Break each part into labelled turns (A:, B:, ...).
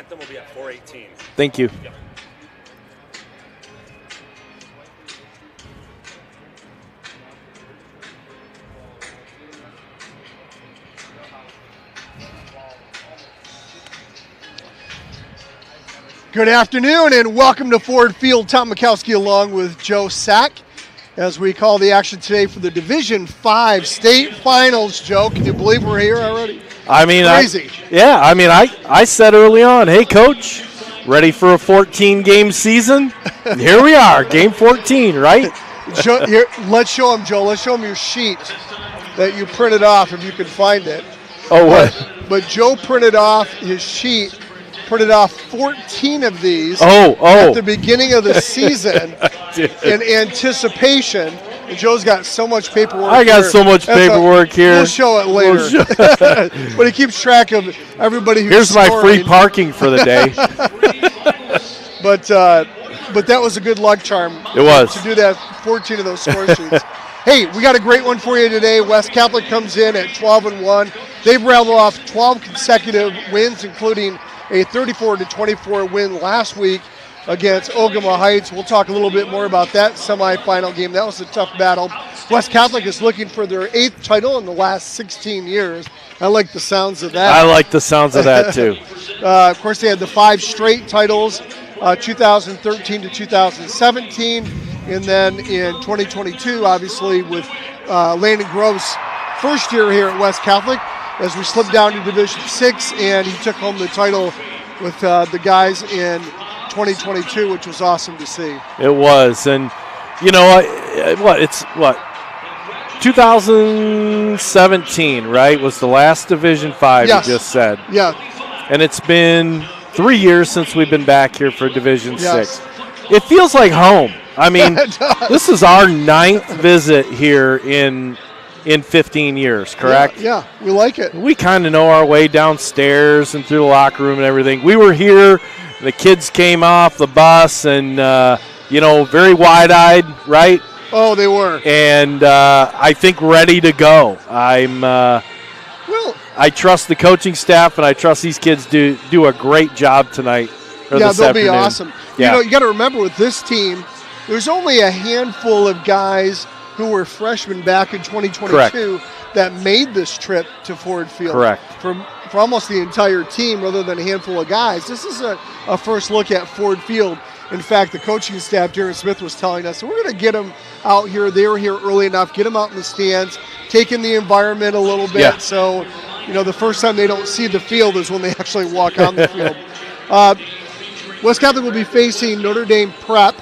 A: anthem will be at 4:18.
B: Thank you.
A: Yep.
C: Good afternoon and welcome to Ford Field. Tom Mikowski along with Joe Sack as we call the action today for the Division 5 state finals. Joe, can you believe we're here already?
B: I mean,
C: crazy.
B: I said early on, hey, Coach, ready for a 14-game season? And here we are, game 14, right?
C: Let's show them, Joe. Let's show them your sheet that you printed off if you can find it.
B: Oh, what?
C: But Joe printed off his sheet. Printed off 14 of these
B: at
C: the beginning of the season in anticipation. And Joe's got so much paperwork.
B: I got so much paperwork here.
C: We'll show it later. But he keeps track of everybody who's
B: Here's
C: scoring.
B: my free parking for the day.
C: But that was a good luck charm.
B: It was.
C: To do that, 14 of those score sheets. Hey, we got a great one for you today. West Catholic comes in at 12-1. They've rattled off 12 consecutive wins, including a 34-24 win last week against Ogama Heights. We'll talk a little bit more about that semifinal game. That was a tough battle. West Catholic is looking for their 8th title in the last 16 years. I like the sounds of that.
B: I like the sounds of that, too.
C: Of course, they had the 5 straight titles, 2013 to 2017. And then in 2022, obviously, with Landon Grove's first year here at West Catholic, as we slipped down to Division 6, and he took home the title with the guys in 2022, which was awesome to see.
B: It was, and you know it's 2017, right? Was the last Division 5?
C: Yes.
B: You just said.
C: Yeah.
B: And it's been 3 years since we've been back here for Division 6.
C: Yes.
B: It feels like home. I mean, this is our 9th visit here in 15 years, correct?
C: Yeah, we like it.
B: We kind of know our way downstairs and through the locker room and everything. We were here, the kids came off the bus and, very wide-eyed, right?
C: Oh, they were.
B: And I think ready to go. I trust the coaching staff, and I trust these kids do a great job tonight.
C: Yeah, they'll be awesome.
B: Yeah.
C: You got to remember with this team, there's only a handful of guys who were freshmen back in 2022
B: Correct.
C: that made this trip to Ford Field.
B: Correct.
C: For almost the entire team, rather than a handful of guys. This is a first look at Ford Field. In fact, the coaching staff, Darren Smith, was telling us, we're going to get them out here. They were here early enough, get them out in the stands, take in the environment a little bit.
B: Yeah.
C: So, the first time they don't see the field is when they actually walk on the field. West Catholic will be facing Notre Dame Prep.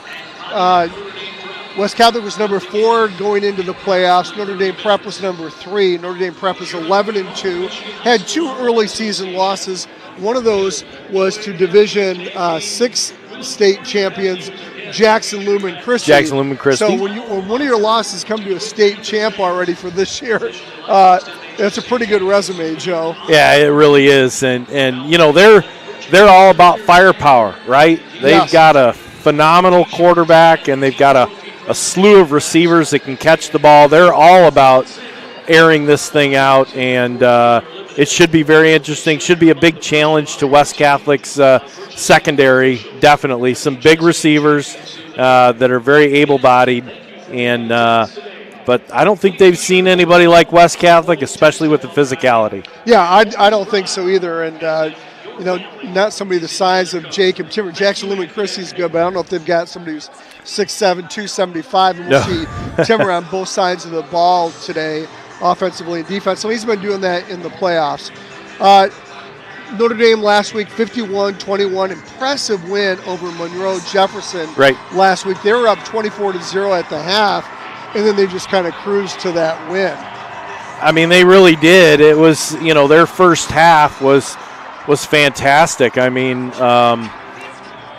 C: West Catholic was number 4 going into the playoffs. Notre Dame Prep was number 3. Notre Dame Prep is 11-2. Had 2 early season losses. One of those was to Division 6 state champions, Jackson Lumen Christie. So when one of your losses come to a state champ already for this year, that's a pretty good resume, Joe.
B: Yeah, it really is. And they're all about firepower, right? They've got a phenomenal quarterback, and they've got a slew of receivers that can catch the ball. They're all about airing this thing out, and it should be very interesting. Should be a big challenge to West Catholic's secondary, definitely. Some big receivers that are very able-bodied, and but I don't think they've seen anybody like West Catholic, especially with the physicality.
C: Yeah, I don't think so either, and not somebody the size of Jacob Timmer. Jackson Lumen Christie's good, but I don't know if they've got somebody who's 6'7", 275, and we'll see Timmer on both sides of the ball today, offensively and defensively. He's been doing that in the playoffs. Notre Dame last week, 51-21, impressive win over Monroe Jefferson last week. They were up 24-0 at the half, and then they just kind of cruised to that win.
B: I mean, they really did. It was, their first half was fantastic. I mean,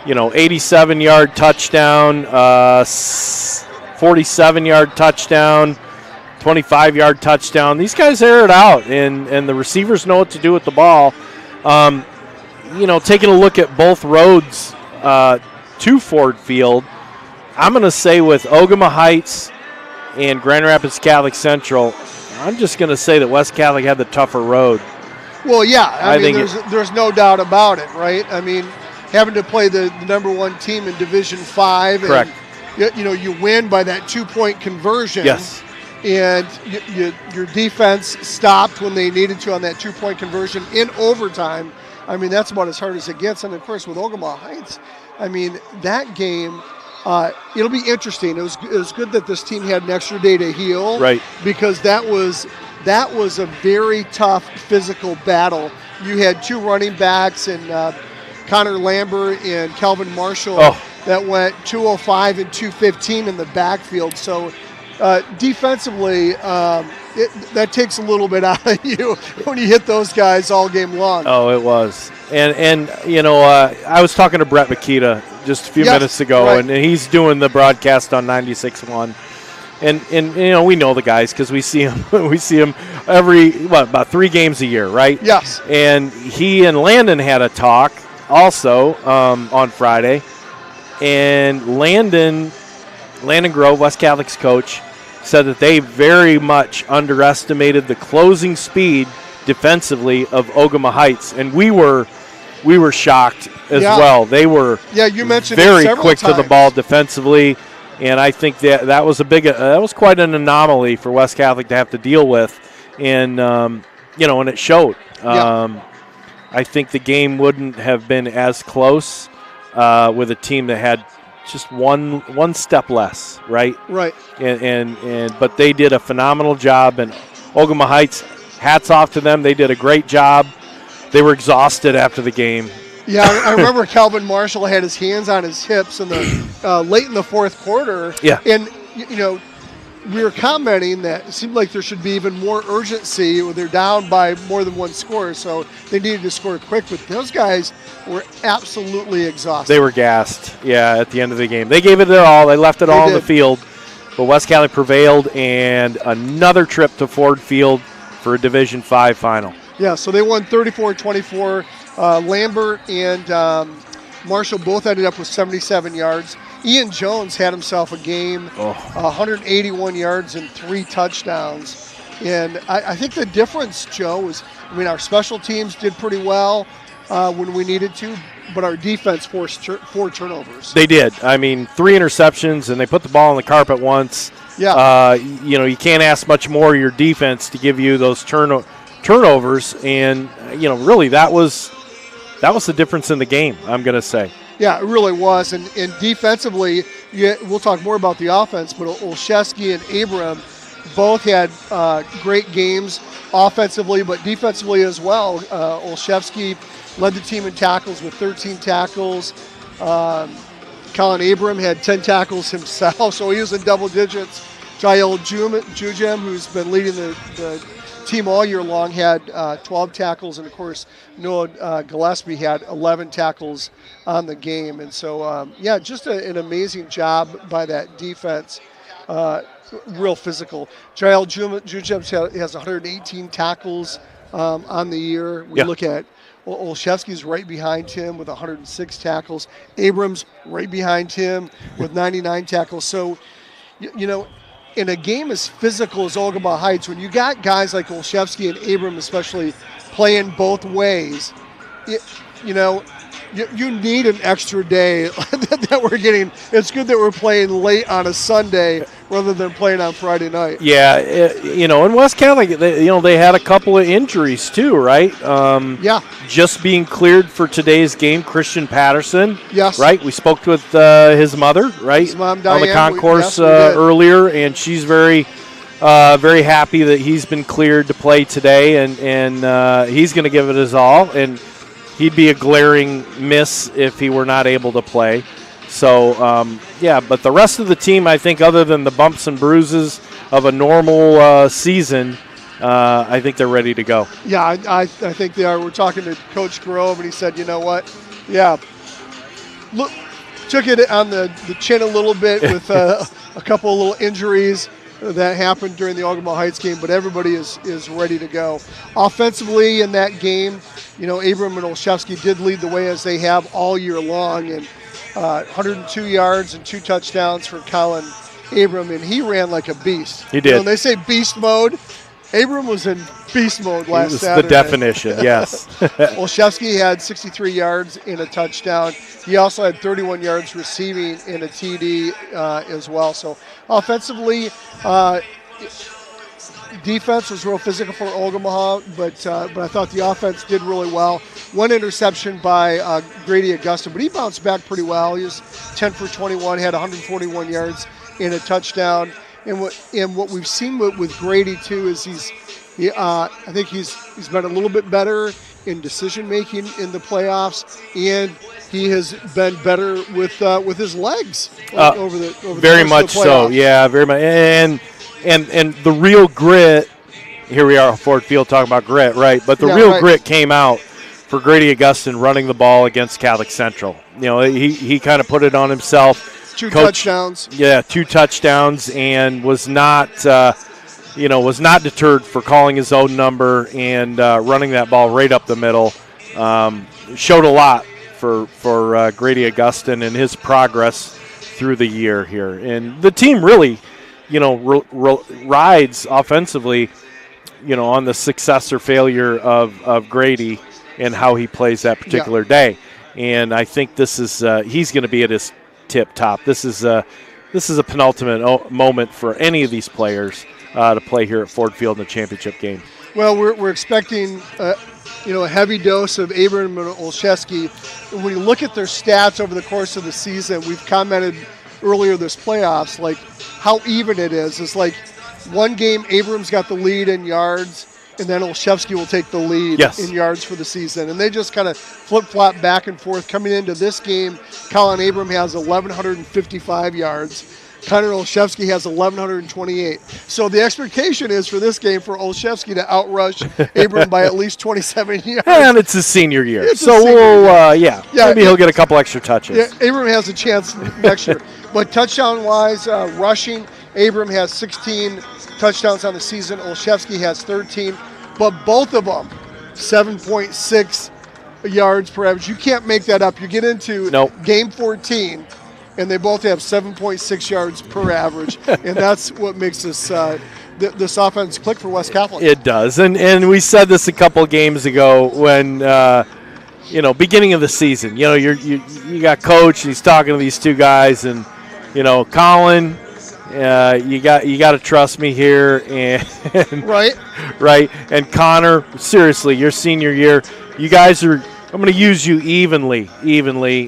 B: 87-yard touchdown, 47-yard touchdown, 25-yard touchdown. These guys air it out, and the receivers know what to do with the ball. Taking a look at both roads to Ford Field, I'm going to say with Ogama Heights and Grand Rapids Catholic Central, I'm just going to say that West Catholic had the tougher road.
C: Well, yeah. I mean,
B: think
C: there's no doubt about it, right? I mean, having to play the number one team in Division 5.
B: Correct.
C: And, you win by that 2-point conversion.
B: Yes.
C: And your defense stopped when they needed to on that 2-point conversion in overtime. I mean, that's about as hard as it gets. And, of course, with Ogama Heights, I mean, that game, it'll be interesting. It was good that this team had an extra day to heal.
B: Right.
C: Because that was a very tough physical battle. You had two running backs and Connor Lambert and Calvin Marshall that went 205 and 215 in the backfield. So defensively, that takes a little bit out of you when you hit those guys all game long.
B: Oh, it was. And I was talking to Brett Makita just a few minutes ago,
C: right.
B: and he's doing the broadcast on 96.1. And we know the guys because we see them about 3 games a year, right?
C: Yes.
B: And he and Landon had a talk also on Friday, and Landon Grove, West Catholic's coach, said that they very much underestimated the closing speed defensively of Ogama Heights, and we were shocked as well. They were
C: you mentioned
B: very
C: it
B: quick
C: times.
B: to the ball defensively. And I think that was quite an anomaly for West Catholic to have to deal with, and and it showed. I think the game wouldn't have been as close with a team that had just one step less, right?
C: Right.
B: But they did a phenomenal job, and Ogama Heights, hats off to them. They did a great job. They were exhausted after the game.
C: Yeah, I remember Calvin Marshall had his hands on his hips in the late in the fourth quarter.
B: Yeah.
C: And, we were commenting that it seemed like there should be even more urgency when they're down by more than one score, so they needed to score quick. But those guys were absolutely exhausted.
B: They were gassed, at the end of the game. They gave it their all. They left it all on the field. But West Catholic prevailed, and another trip to Ford Field for a Division 5 final.
C: Yeah, so they won 34-24. Lambert and Marshall both ended up with 77 yards. Ian Jones had himself a game, 181 yards and 3 touchdowns. And I think the difference, Joe, was, our special teams did pretty well when we needed to, but our defense forced 4 turnovers.
B: They did. 3 interceptions, and they put the ball on the carpet once.
C: Yeah.
B: You can't ask much more of your defense to give you those turnovers, and really that was the difference in the game, I'm going to say.
C: Yeah, it really was. And defensively, we'll talk more about the offense, but Olszewski and Abram both had great games offensively, but defensively as well. Olszewski led the team in tackles with 13 tackles. Colin Abram had 10 tackles himself, so he was in double digits. Jael Jujem, who's been leading the team all year long, had 12 tackles, and of course Noah Gillespie had 11 tackles on the game. And so just an amazing job by that defense. Real physical. Jael Jujem has 118 tackles on the year. We look at Olszewski's right behind him with 106 tackles. Abrams right behind him with 99 tackles. So in a game as physical as Ogama Heights, when you got guys like Olszewski and Abram especially playing both ways, you need an extra day that we're getting. It's good that we're playing late on a Sunday rather than playing on Friday night.
B: Yeah, in West Catholic, they had a couple of injuries too, right? Just being cleared for today's game, Christian Patterson.
C: Yes.
B: Right? We spoke with his mother, right?
C: His mom, Diane,
B: on the concourse earlier, and she's very happy that he's been cleared to play today, and he's going to give it his all, and he'd be a glaring miss if he were not able to play. So, but the rest of the team, I think, other than the bumps and bruises of a normal season, I think they're ready to go.
C: Yeah, I think they are. We're talking to Coach Grove, and he said, you know what? Yeah, look, took it on the chin a little bit with a couple of little injuries that happened during the Ogama Heights game, but everybody is ready to go. Offensively in that game, Abram and Olszewski did lead the way as they have all year long, and 102 yards and 2 touchdowns for Colin Abram, and he ran like a beast.
B: He did.
C: When they say beast mode, Abram was in beast mode last Saturday.
B: The definition, yes.
C: Olszewski had 63 yards in a touchdown. He also had 31 yards receiving in a TD as well. So offensively, defense was real physical for Ogemaha, but I thought the offense did really well. One interception by Grady Augustin, but he bounced back pretty well. He was 10 for 21, had 141 yards in a touchdown. And what we've seen with Grady too is I think he's been a little bit better in decision making in the playoffs, and he has been better with his legs over the
B: very much so. Yeah, very much. And the real grit. Here we are at Ford Field talking about grit, right? But the real grit came out for Grady Augustin running the ball against Catholic Central. You know, he kind of put it on himself.
C: Two touchdowns.
B: Yeah, 2 touchdowns, and was not deterred for calling his own number and running that ball right up the middle. Showed a lot for Grady Augustin and his progress through the year here. And the team really, rides offensively, on the success or failure of Grady and how he plays that particular day. And I think this is he's going to be at his tip top. This is a penultimate moment for any of these players to play here at Ford Field in the championship game.
C: Well, we're expecting a heavy dose of Abram and Olszewski. When you look at their stats over the course of the season, we've commented earlier this playoffs, like how even it is. It's like one game Abrams got the lead in yards, and then Olszewski will take the lead in yards for the season. And they just kind of flip-flop back and forth. Coming into this game, Colin Abram has 1,155 yards. Connor Olszewski has 1,128. So the expectation is for this game for Olszewski to outrush Abram by at least 27 yards.
B: And it's his senior year. Maybe he'll get a couple extra touches.
C: Yeah, Abram has a chance next year. But touchdown-wise, rushing, Abram has 16 touchdowns on the season. Olszewski has 13. But both of them, 7.6 yards per average. You can't make that up. You get into game 14, and they both have 7.6 yards per average. And that's what makes this this offense click for West Catholic.
B: It does. And we said this a couple of games ago when, beginning of the season. You got Coach, and he's talking to these two guys, and, Colin, you got to trust me here, and right. And Connor, seriously, your senior year, you guys are. I'm going to use you evenly,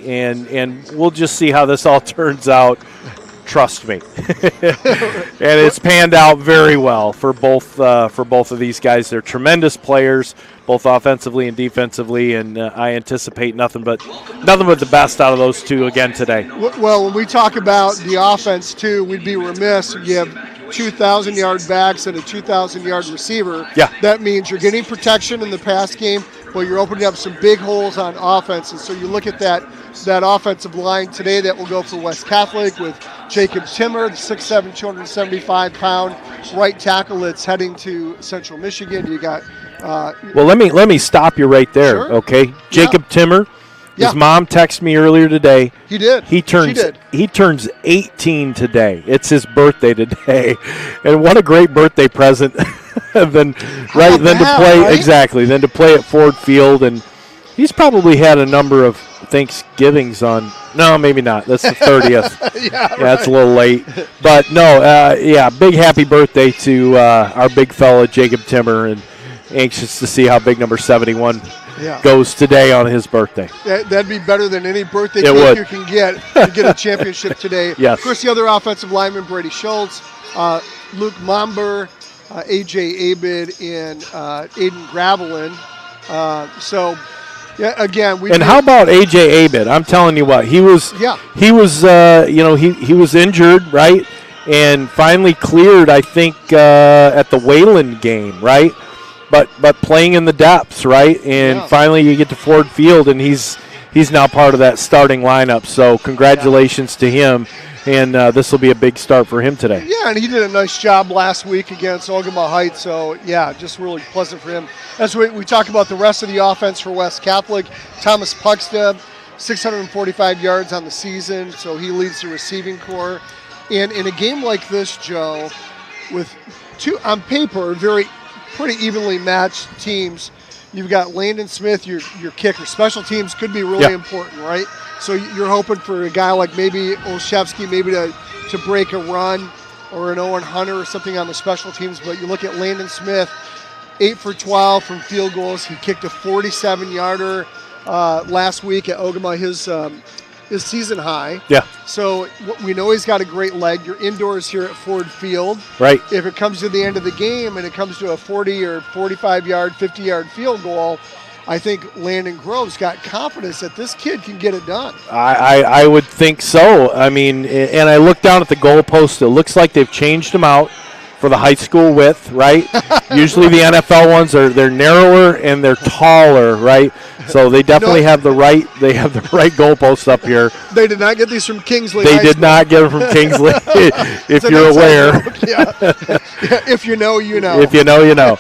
B: and we'll just see how this all turns out. Trust me, and it's panned out very well for both of these guys. They're tremendous players, both offensively and defensively, and I anticipate nothing but the best out of those two again today.
C: Well, when we talk about the offense too, we'd be remiss. You have 2,000-yard backs and a 2,000-yard receiver.
B: Yeah,
C: that means you're getting protection in the pass game, but you're opening up some big holes on offense. And so you look at that offensive line today that will go for West Catholic with Jacob Timmer, the 6'7", 275-pound right tackle that's heading to Central Michigan. You got
B: well, let me stop you right there,
C: sure.
B: Okay? Jacob Timmer, his mom texted me earlier today.
C: He did.
B: He turns 18 today. It's his birthday today, and what a great birthday present! then to play at Ford Field, and he's probably had a number of Thanksgivings on. No, maybe not. That's the 30th. That's a little late. But no, big happy birthday to our big fella Jacob Timmer, and anxious to see how big number 71 goes today on his birthday.
C: That'd be better than any birthday cake you can get to get a championship today.
B: Yes.
C: Of course, the other offensive linemen, Brady Schultz, Luke Momber, A.J. Abid, and Aiden Gravelin. Again,
B: how about A.J. Abid? I'm telling you what, he was injured, right, and finally cleared. I think at the Wayland game, right, but playing in the depths, right, and finally you get to Ford Field, and he's now part of that starting lineup. So congratulations to him. And this will be a big start for him today.
C: Yeah, and he did a nice job last week against Ogemaha Heights. So, just really pleasant for him. As we talk about the rest of the offense for West Catholic, Thomas Puckstead, 645 yards on the season. So he leads the receiving corps. And in a game like this, Joe, with two, on paper, very pretty evenly matched teams. You've got Landon Smith, your kicker. Special teams could be really important, right? So you're hoping for a guy like maybe Olszewski maybe to break a run, or an Owen Hunter or something on the special teams. But you look at Landon Smith, 8 for 12 from field goals. He kicked a 47-yarder last week at Ogama, his season high.
B: Yeah.
C: So we know he's got a great leg. You're indoors here at Ford Field.
B: Right.
C: If it comes to the end of the game and it comes to a 40 or 45-yard, 50-yard field goal, I think Landon Grove's got confidence that this kid can get it done.
B: I would think so. I mean, and I look down at the goalpost. It looks like they've changed them out for the high school width, right? Usually the NFL ones they're narrower and they're taller, right? So they definitely have the right goalposts up here.
C: They did not get these from Kingsley.
B: They did not get them from Kingsley. If you're aware.
C: If you know, you know.
B: If you know, you know.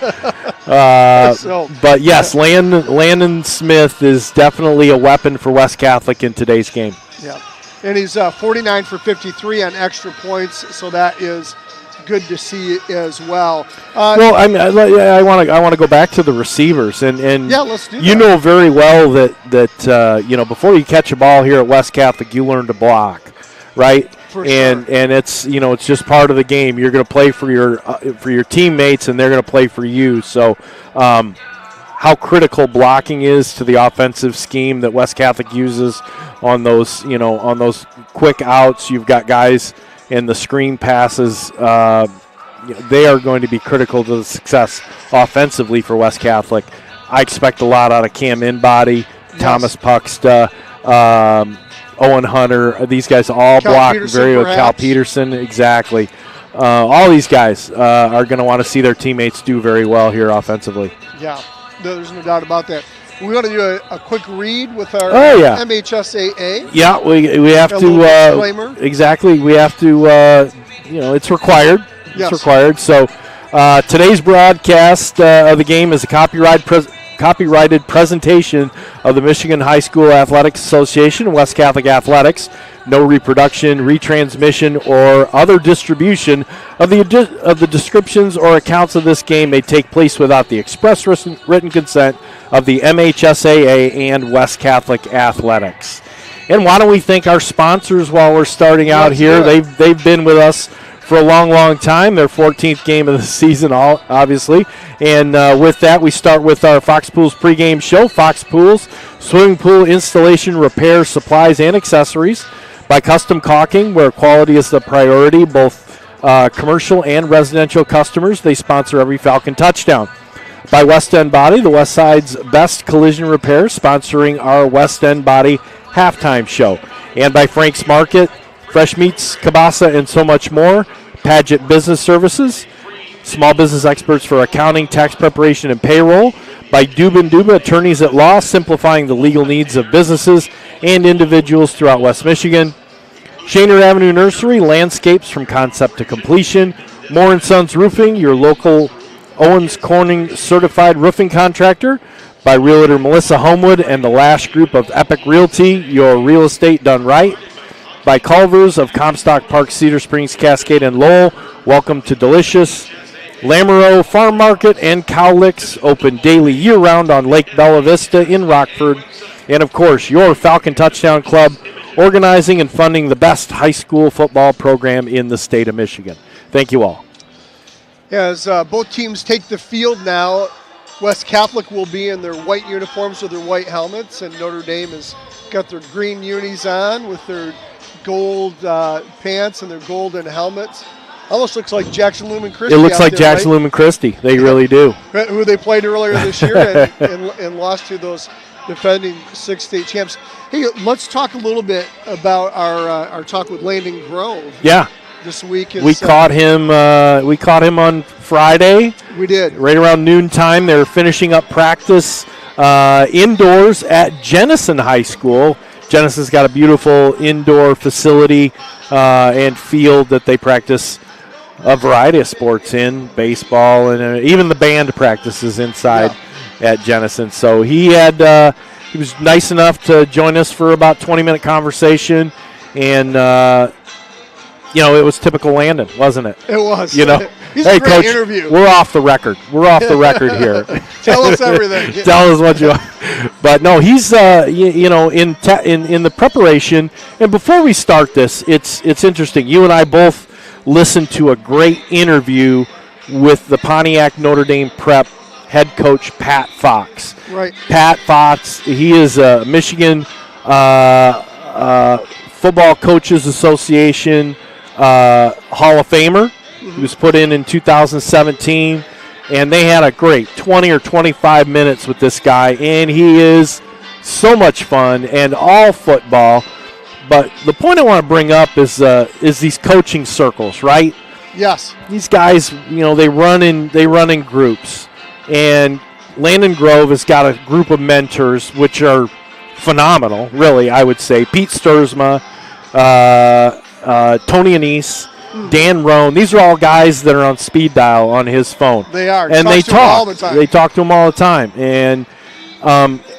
B: But yes, Landon Smith is definitely a weapon for West Catholic in today's game.
C: Yeah, and he's 49 for 53 on extra points, so that is good to see as well.
B: Well, I mean, I want to go back to the receivers, and
C: yeah, let's do that.
B: You know very well that before you catch a ball here at West Catholic, you learn to block, right?
C: For
B: and
C: sure.
B: And it's it's just part of the game. You're going to play for your teammates, and they're going to play for you. So, how critical blocking is to the offensive scheme that West Catholic uses on those quick outs. You've got guys in the screen passes. They are going to be critical to the success offensively for West Catholic. I expect a lot out of Cam Inbody, yes. Thomas Puxta, Owen Hunter. These guys all block very well. Cal Peterson, exactly. All these guys are going to want to see their teammates do very well here offensively.
C: Yeah, there's no doubt about that. We want to do a quick read with our MHSAA.
B: Yeah, we have to.
C: Disclaimer.
B: Exactly, we have to. It's required.
C: Yes.
B: It's required. So today's broadcast of the game is a copyrighted presentation of the Michigan High School Athletics Association and West Catholic Athletics. No reproduction, retransmission, or other distribution of the descriptions or accounts of this game may take place without the express written consent of the MHSAA and West Catholic Athletics. And why don't we thank our sponsors while we're starting out here? They've been with us for a long, long time. Their 14th game of the season, obviously. And with that, we start with our Fox Pools pregame show. Fox Pools, swimming pool installation, repair, supplies, and accessories. By Custom Caulking, where quality is the priority, both commercial and residential customers. They sponsor every Falcon touchdown. By West End Body, the West Side's best collision repair, sponsoring our West End Body halftime show. And by Frank's Market, fresh meats, kielbasa, and so much more. Paget Business Services, small business experts for accounting, tax preparation, and payroll. By Dubin Duba, attorneys at law, simplifying the legal needs of businesses and individuals throughout West Michigan. Shaner Avenue Nursery, landscapes from concept to completion. Moore & Sons Roofing, your local Owens Corning certified roofing contractor. By Realtor Melissa Homewood and the Lash Group of Epic Realty, your real estate done right. By Culver's of Comstock Park, Cedar Springs, Cascade, and Lowell, welcome to delicious. Lamoureux Farm Market and Cowlicks, open daily year-round on Lake Bella Vista in Rockford. And, of course, your Falcon Touchdown Club, organizing and funding the best high school football program in the state of Michigan. Thank you all.
C: As both teams take the field now, West Catholic will be in their white uniforms with their white helmets, and Notre Dame has got their green unis on with their gold pants and their golden helmets. Almost looks like Jackson Lumen Christi.
B: It looks like Jackson Lumen Christi. They really do.
C: Who they played earlier this year and lost to those defending 6 state champs. Hey, let's talk a little bit about our talk with Landon Grove.
B: Yeah.
C: This week
B: we caught him. We caught him on Friday.
C: We did.
B: Right around noontime. They're finishing up practice indoors at Jenison High School. Jenison's got a beautiful indoor facility and field that they practice a variety of sports in, baseball, and even the band practices inside at Jenison. So he was nice enough to join us for about 20-minute conversation, and it was typical Landon, wasn't it?
C: It was. He's
B: hey,
C: a great
B: Coach,
C: interview.
B: we're off the record. We're off the record here.
C: Tell us everything.
B: Tell us what you want. But no, he's in the preparation. And before we start this, it's interesting. You and I both listened to a great interview with the Pontiac Notre Dame Prep head coach Pat Fox.
C: Right.
B: Pat Fox. He is a Michigan Football Coaches Association Hall of Famer. He was put in 2017, and they had a great 20 or 25 minutes with this guy, and he is so much fun and all football. But the point I want to bring up is these coaching circles, right?
C: Yes.
B: These guys, they run in groups, and Landon Grove has got a group of mentors which are phenomenal, really. I would say Pete Sturzma, Tony Anise, Dan Roan. These are all guys that are on speed dial on his phone.
C: They are,
B: and they talk
C: all the time.
B: They talk to him all the time, and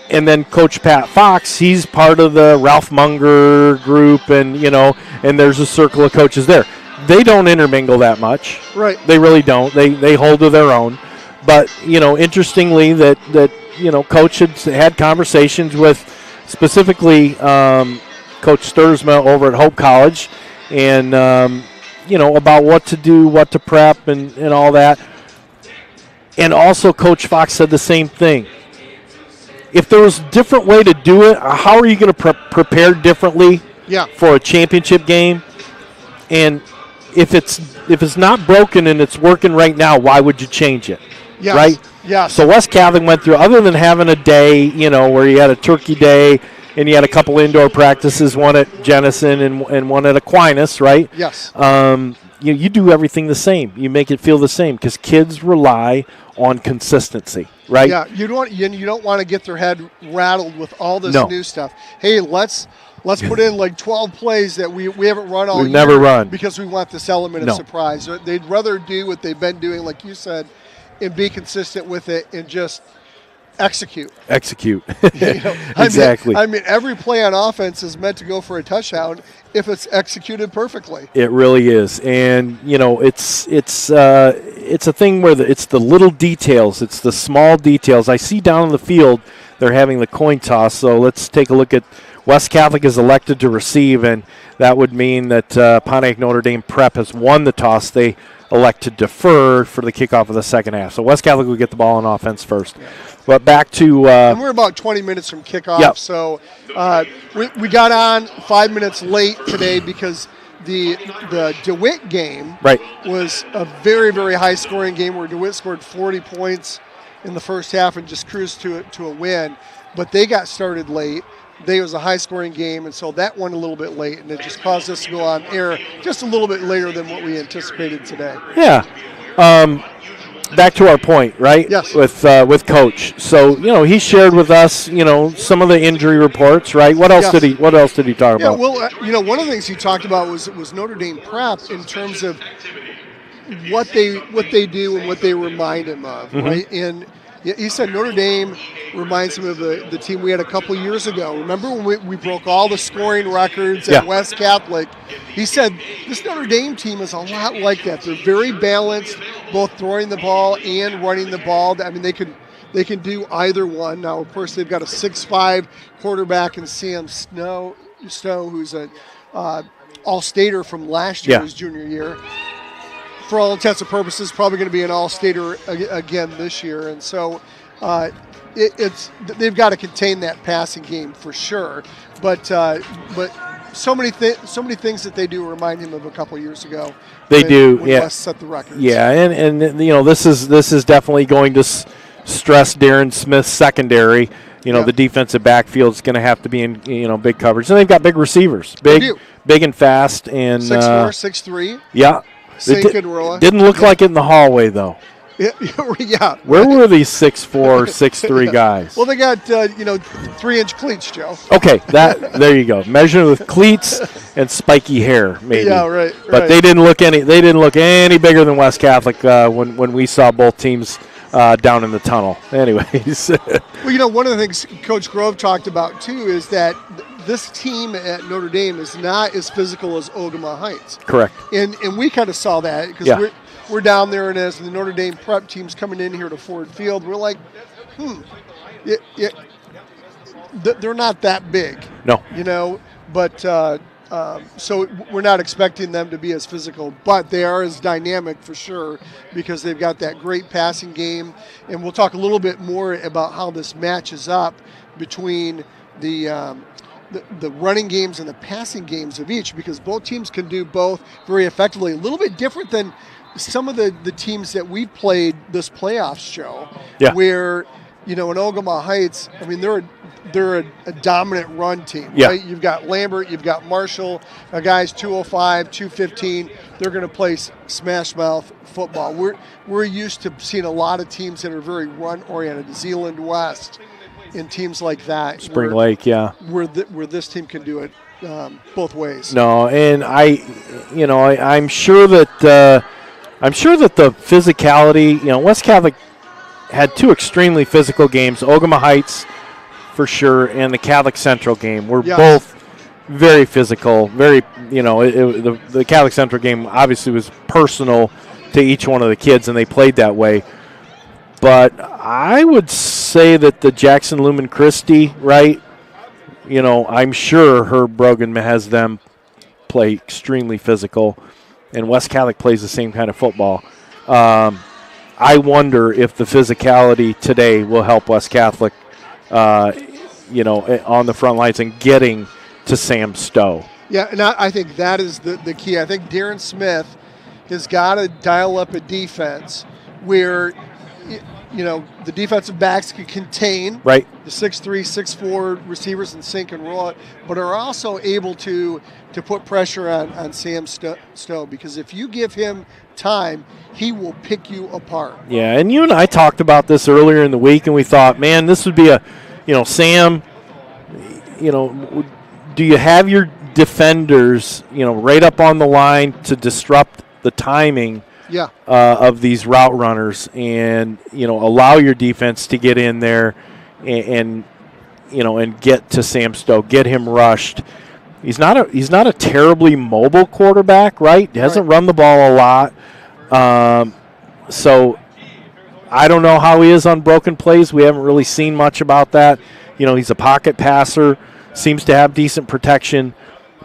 B: then Coach Pat Fox, he's part of the Ralph Munger group, and there's a circle of coaches there. They don't intermingle that much.
C: Right.
B: They really don't. They hold to their own. But interestingly, that Coach had conversations with specifically Coach Sturzma over at Hope College, and about what to do, what to prep, and all that. And also, Coach Fox said the same thing. If there was a different way to do it, how are you going to prepare differently for a championship game? And if it's not broken and it's working right now, why would you change it?
C: Yes.
B: Right?
C: Yes.
B: So West Catholic went through, other than having a day, where you had a turkey day and you had a couple indoor practices, one at Jenison and one at Aquinas, right?
C: Yes.
B: You do everything the same. You make it feel the same because kids rely on consistency, right?
C: Yeah, you don't want to get their head rattled with all this
B: No.
C: new stuff. Hey, let's put in like 12 plays that we haven't run all year.
B: We've never run.
C: Because we want this element of surprise. They'd rather do what they've been doing, like you said, and be consistent with it and just execute.
B: Exactly.
C: I mean, every play on offense is meant to go for a touchdown if it's executed perfectly.
B: It really is, and it's a thing where it's the little details, it's the small details. I see down in the field they're having the coin toss, so let's take a look at West Catholic is elected to receive, and that would mean that Pontiac Notre Dame Prep has won the toss. They elect to defer for the kickoff of the second half. So West Catholic will get the ball on offense first. Yeah. But back to
C: and we're about 20 minutes from kickoff, so we got on 5 minutes late today because the DeWitt game was a very, very high-scoring game where DeWitt scored 40 points in the first half and just cruised to a win. But they got started late. It was a high-scoring game, and so that went a little bit late, and it just caused us to go on air just a little bit later than what we anticipated today.
B: Yeah. Back to our point, right?
C: Yes.
B: With Coach. So he shared with us some of the injury reports, right? What else did he talk about?
C: Yeah, well, one of the things he talked about was Notre Dame Prep in terms of what they do and what they remind him of, right? And he said Notre Dame reminds him of the team we had a couple years ago. Remember when we broke all the scoring records at West Catholic? He said this Notre Dame team is a lot like that. They're very balanced, both throwing the ball and running the ball. I mean, they can do either one. Now, of course, they've got a 6'5" quarterback in Sam Snow, who's an all-stater from last year, his junior year. For all intents and purposes, probably going to be an all-stater again this year. And so they've got to contain that passing game for sure. But so many things that they do remind him of a couple years ago. When West set the records. Yeah,
B: and this is definitely going to stress Darren Smith's secondary. The defensive backfield is going to have to be in big coverage, and they've got big receivers, big and fast, and
C: 6'4", 6'3".
B: Yeah. Didn't look like it in the hallway, though.
C: Yeah.
B: Where were these 6'4", 6'3" guys?
C: Well, they got 3-inch cleats, Joe.
B: Okay, there you go. Measured with cleats and spiky hair, maybe.
C: Yeah, right.
B: But they didn't look any bigger than West Catholic when we saw both teams down in the tunnel. Anyways.
C: Well, one of the things Coach Grove talked about too is that this team at Notre Dame is not as physical as Ogama Heights.
B: Correct.
C: And we kind of saw that because we're down there, and as the Notre Dame prep team's coming in here to Ford Field, we're like, they're not that big.
B: No.
C: But so we're not expecting them to be as physical, but they are as dynamic for sure because they've got that great passing game. And we'll talk a little bit more about how this matches up between the running games and the passing games of each, because both teams can do both very effectively. A little bit different than some of the teams that we've played this playoffs, Joe, where, in Ogama Heights, I mean, they're a dominant run team, right? You've got Lambert, you've got Marshall, a guy's 205, 215. They're going to play smash mouth football. We're used to seeing a lot of teams that are very run-oriented, Zeeland West, and teams like that.
B: Spring Lake,
C: where this team can do it both ways.
B: No, and I'm sure that the physicality, West Catholic had two extremely physical games, Ogama Heights for sure, and the Catholic Central game were both very physical, very, the Catholic Central game obviously was personal to each one of the kids, and they played that way. But I would say that the Jackson Lumen Christi, right, I'm sure Herb Brogan has them play extremely physical, and West Catholic plays the same kind of football. I wonder if the physicality today will help West Catholic, on the front lines and getting to Sam Stowe. Yeah,
C: and I think that is the key. I think Darren Smith has got to dial up a defense where, the defensive backs can contain the 6'3", 6'4" receivers and sink and roll it, but are also able to put pressure on Sam Stowe, because if you give him time, he will pick you apart.
B: Yeah, and you and I talked about this earlier in the week, and we thought, man, this would be Sam, do you have your defenders, right up on the line to disrupt the timing of these route runners and, allow your defense to get in there and get to Sam Stowe, get him rushed. He's not a terribly mobile quarterback, right? He hasn't run the ball a lot. So I don't know how he is on broken plays. We haven't really seen much about that. He's a pocket passer, seems to have decent protection,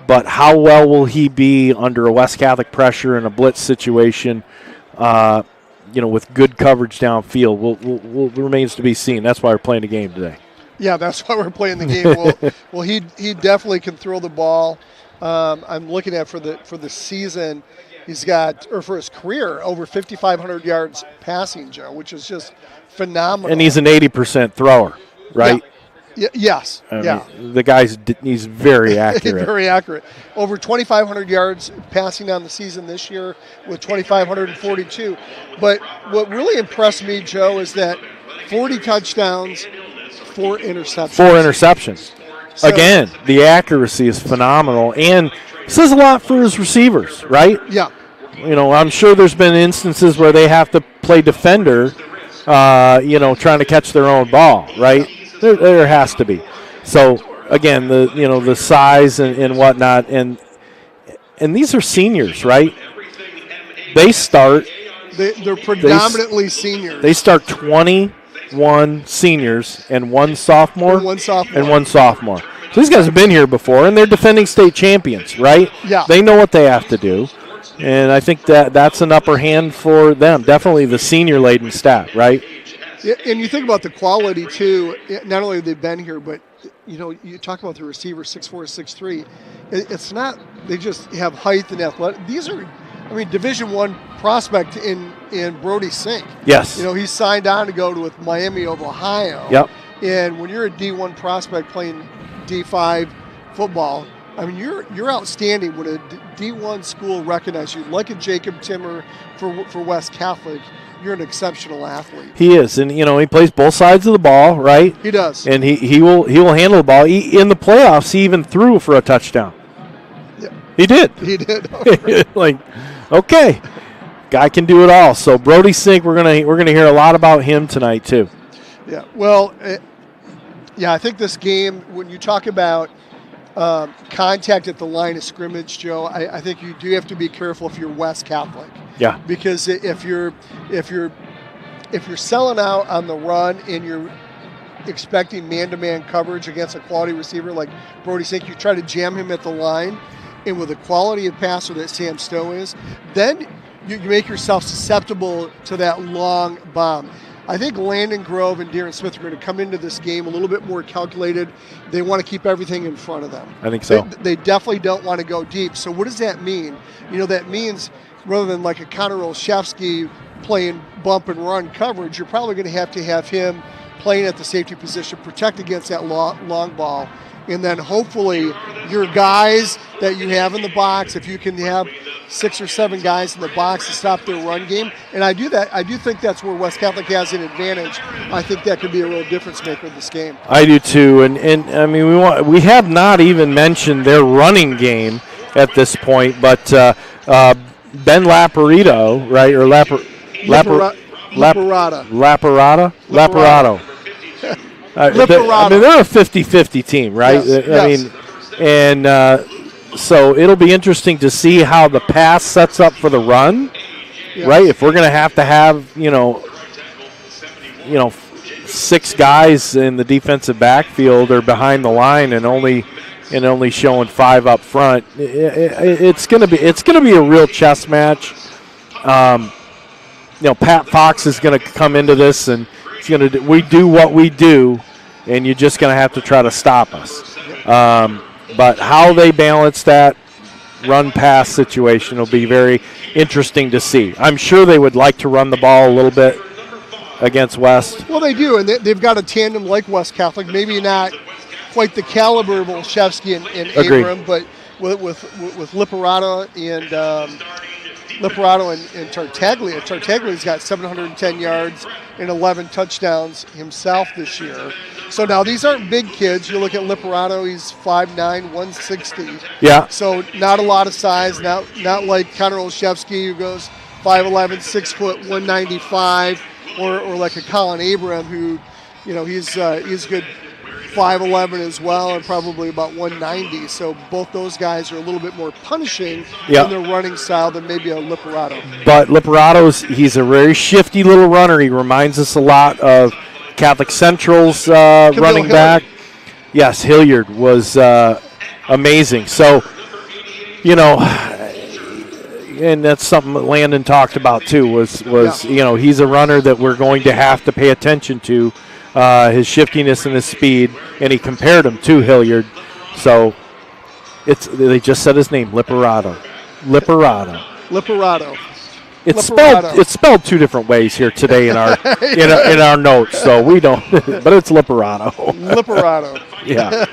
B: but how well will he be under a West Catholic pressure in a blitz situation, with good coverage downfield will remains to be seen. That's why we're playing the game today.
C: Yeah, that's why we're playing the game. Well, he definitely can throw the ball. I'm looking at for the season, he's got, or for his career, over 5,500 yards passing, Joe, which is just phenomenal.
B: And he's an 80% thrower, right?
C: Yes.
B: The he's very accurate.
C: Very accurate. Over 2,500 yards passing on the season this year with 2,542. But what really impressed me, Joe, is that 40 touchdowns, 4 interceptions.
B: So, again, the accuracy is phenomenal, and says a lot for his receivers, right?
C: Yeah.
B: I'm sure there's been instances where they have to play defender, trying to catch their own ball, right? There has to be. So again, the size and whatnot, and these are seniors, right? They're
C: predominantly seniors.
B: They start 21 seniors and one sophomore. So these guys have been here before, and they're defending state champions, right?
C: Yeah.
B: They know what they have to do, and I think that's an upper hand for them. Definitely the senior-laden staff, right?
C: Yeah, and you think about the quality, too. Not only have they been here, but, you talk about the receiver, 6'4", 6'3". It's not they just have height and athletic. These are, Division I prospect in Brody Sink.
B: Yes.
C: He's signed on to go with Miami of Ohio.
B: Yep.
C: And when you're a D1 prospect playing D5 football, you're outstanding when a D1 school recognizes you, like a Jacob Timmer for West Catholic. You're an exceptional athlete.
B: He is, and he plays both sides of the ball, right?
C: He does,
B: and he will handle the ball. In the playoffs, he even threw for a touchdown.
C: Yeah.
B: He did. Okay, guy can do it all. So Brody Sink, we're gonna hear a lot about him tonight too.
C: Yeah. Well, I think this game, when you talk about contact at the line of scrimmage, Joe, I think you do have to be careful if you're West Catholic.
B: Yeah.
C: Because if you're selling out on the run and you're expecting man-to-man coverage against a quality receiver like Brody Sink, you try to jam him at the line, and with the quality of passer that Sam Stowe is, then you make yourself susceptible to that long bomb. I think Landon Grove and Darren Smith are going to come into this game a little bit more calculated. They want to keep everything in front of them.
B: I think so.
C: They definitely don't want to go deep. So what does that mean? That means rather than like a Connor Olszewski playing bump and run coverage, you're probably going to have him playing at the safety position, protect against that long ball, and then hopefully your guys that you have in the box, if you can have 6 or 7 guys in the box to stop their run game, and I do think that's where West Catholic has an advantage. I think that could be a real difference maker in this game.
B: I do too, and I mean we have not even mentioned their running game at this point, but Ben Laparito, right, or
C: Laparado.
B: I mean, they're a 50-50 team, right?
C: Yes,
B: I mean, and so it'll be interesting to see how the pass sets up for the run, right? If we're going to have 6 guys in the defensive backfield or behind the line and only showing 5 up front, it's going to be a real chess match. Pat Fox is going to come into this and we do what we do, and you're just going to have to try to stop us. But how they balance that run-pass situation will be very interesting to see. I'm sure they would like to run the ball a little bit against West.
C: Well, they do, and they've got a tandem like West Catholic, maybe not quite the caliber of Olszewski and Abram, but with Liparado and Tartaglia. Tartaglia's got 710 yards and 11 touchdowns himself this year. So now these aren't big kids. You look at Liparado, he's 5'9", 160.
B: Yeah. So
C: not a lot of size. Not like Connor Olszewski, who goes 5'11", 6 foot, 195, or like a Colin Abram, who, he's good 5'11" as well, and probably about 190. So both those guys are a little bit more punishing in their running style than maybe a Liparado. But
B: he's a very shifty little runner. He reminds us a lot of Catholic Central's running back. Yes, Hilliard was amazing. So, and that's something that Landon talked about too, was he's a runner that we're going to have to pay attention to. His shiftiness and his speed, and he compared him to Hilliard. So they just said his name, Liparado. It's spelled 2 different ways here today in our in our notes, so we don't. But it's Liparado. Yeah.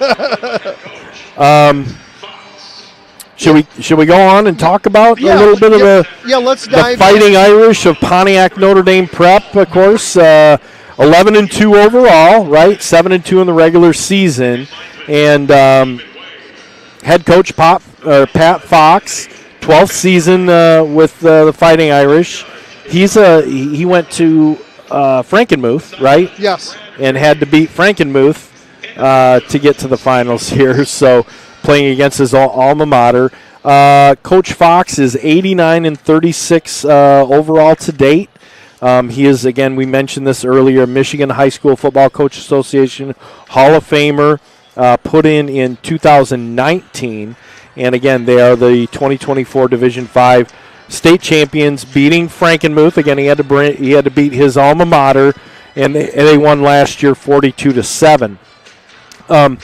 B: Should we go on and talk about a little bit of the Fighting Irish of Pontiac Notre Dame Prep, of course. 11-2 overall, right? 7-2 in the regular season, and head coach Pat Fox, 12th season with the Fighting Irish. He went to Frankenmuth, right?
C: Yes.
B: And had to beat Frankenmuth to get to the finals here. So playing against his alma mater. Coach Fox is 89-36 overall to date. He is, again, we mentioned this earlier, Michigan High School Football Coach Association Hall of Famer, put in 2019. And, again, they are the 2024 Division V state champions, beating Frankenmuth. Again, he had to beat his alma mater, and they won last year 42-7.
C: How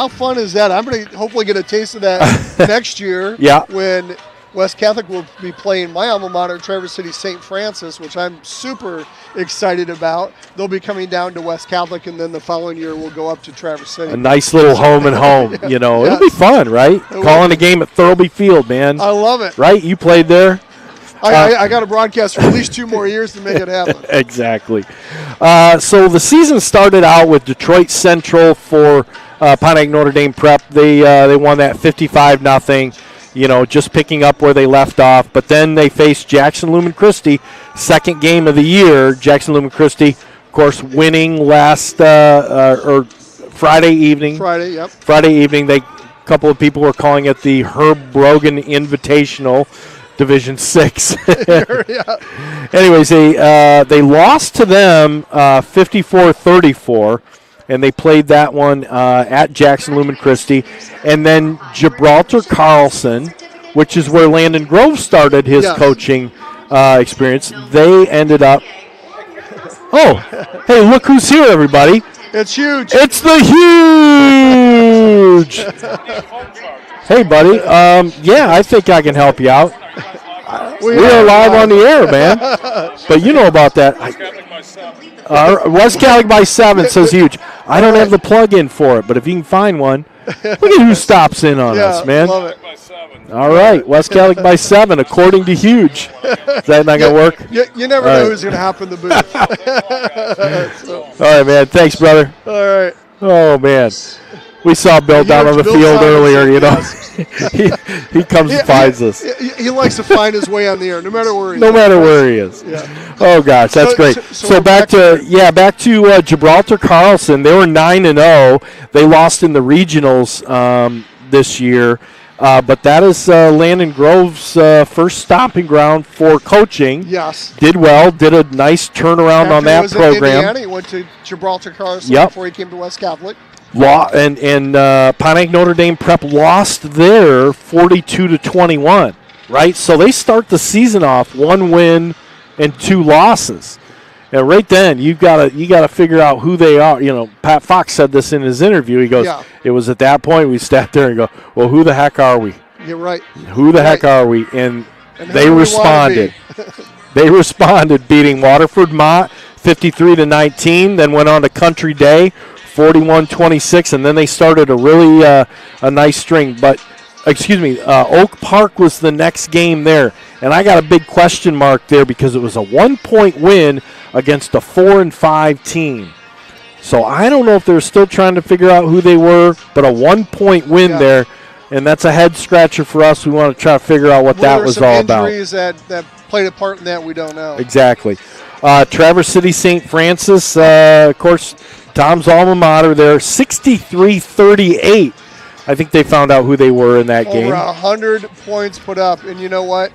C: fun is that? I'm going to hopefully get a taste of that next year when West Catholic will be playing my alma mater, Traverse City St. Francis, which I'm super excited about. They'll be coming down to West Catholic, and then the following year we'll go up to Traverse City.
B: A nice little home and home, It'll be fun, right? Calling a game at Thurlby Field, man.
C: I love it.
B: Right? You played there?
C: I got a broadcast for at least 2 more years to make it happen.
B: Exactly. So the season started out with Detroit Central for Pontiac Notre Dame Prep. They won that 55-0. Just picking up where they left off. But then they faced Jackson Lumen Christi, second game of the year. Jackson Lumen Christi, of course, winning Friday evening.
C: Friday
B: evening. A couple of people were calling it the Herb Brogan Invitational, Division 6. Anyways, they lost to them 54-34, and they played that one at Jackson Lumen Christi. And then Gibraltar Carlson, which is where Landon Grove started his coaching experience, they ended up. Oh, hey, look who's here, everybody.
C: It's huge.
B: It's the huge. Hey, buddy. Yeah, I think I can help you out. We are live on the air, man. But you know about that. West Catholic by 7 says huge. I don't have the plug-in for it, but if you can find one, look at who stops in on us, man.
C: Love it.
B: All right, West Catholic by 7, according to Huge. Is that not going to work?
C: You never know who's going to hop in the booth.
B: All right, man. Thanks, brother.
C: All right.
B: Oh, man. We saw Bill down on the field earlier, you know. He comes and finds us.
C: He likes to find his way on the air, no matter where he is.
B: No matter where he is.
C: Yeah.
B: Oh, gosh, that's great. So back to Gibraltar Carlson. They were 9-0. They lost in the regionals this year. But that is Landon Grove's first stomping ground for coaching.
C: Yes.
B: Did well. Did a nice turnaround on that program.
C: In Indiana, he went to Gibraltar Carlson before he came to West Catholic.
B: And Pontiac Notre Dame Prep lost there 42-21, right? So they start the season off 1 win and 2 losses. And right then you gotta figure out who they are. You know, Pat Fox said this in his interview. He goes, It was at that point we sat there and go, well, who the heck are we?
C: You're right.
B: Who the heck are we? And they responded. They responded, beating Waterford Mott 53-19. Then went on to Country Day 41-26, and then they started a really a nice string. But Oak Park was the next game there, and I got a big question mark there because it was a 1-point win against a 4-5 team. So I don't know if they're still trying to figure out who they were, but a 1-point win there, and that's a head scratcher for us. We want to try to figure out what that was all about.
C: Injuries that played a part in that, we don't know.
B: Exactly. Traverse City St. Francis, of course, Tom's alma mater there, 63-38. I think they found out who they were in that game.
C: Over 100 points put up, and you know what?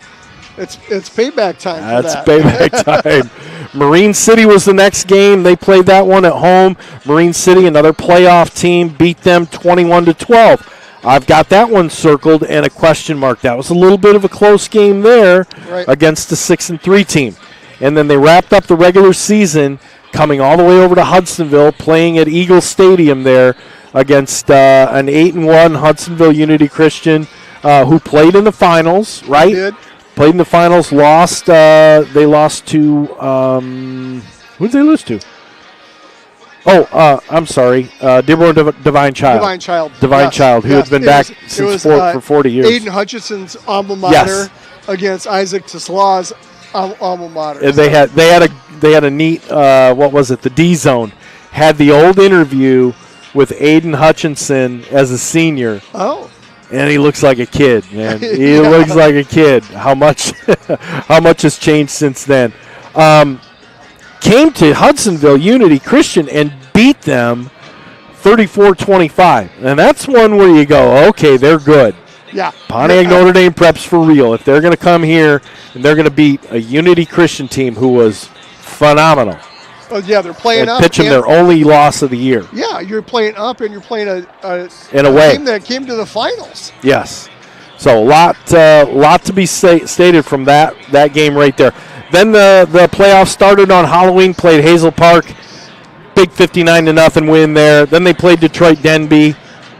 C: It's payback time for that.
B: That's payback time. Marine City was the next game. They played that one at home. Marine City, another playoff team, beat them 21-12. I've got that one circled and a question mark. That was a little bit of a close game there against the 6-3 team. And then they wrapped up the regular season coming all the way over to Hudsonville, playing at Eagle Stadium there against an 8-1 Hudsonville Unity Christian who played in the finals, right?
C: Did.
B: Played in the finals, lost. They lost to who did they lose to? Oh, I'm sorry. Dearborn Divine Child. Divine Child, who had been back since for 40 years.
C: Aiden Hutchinson's alma mater against Isaac Tesla's alma mater.
B: And they had a neat what was it? The D Zone had the old interview with Aiden Hutchinson as a senior.
C: Oh.
B: And he looks like a kid, man. He looks like a kid. How much has changed since then? Came to Hudsonville Unity Christian and beat them 34-25. And that's one where you go, okay, they're good.
C: Yeah.
B: Pontiac Notre Dame Prep's for real. If they're going to come here and they're going to beat a Unity Christian team who was phenomenal.
C: Oh, yeah, they're playing up.
B: Pitching their only loss of the year.
C: Yeah, you're playing up and you're playing a
B: team
C: that came to the finals.
B: Yes. So a lot to be stated from that game right there. Then the playoffs started on Halloween, played Hazel Park. Big 59-0 win there. Then they played Detroit Denby.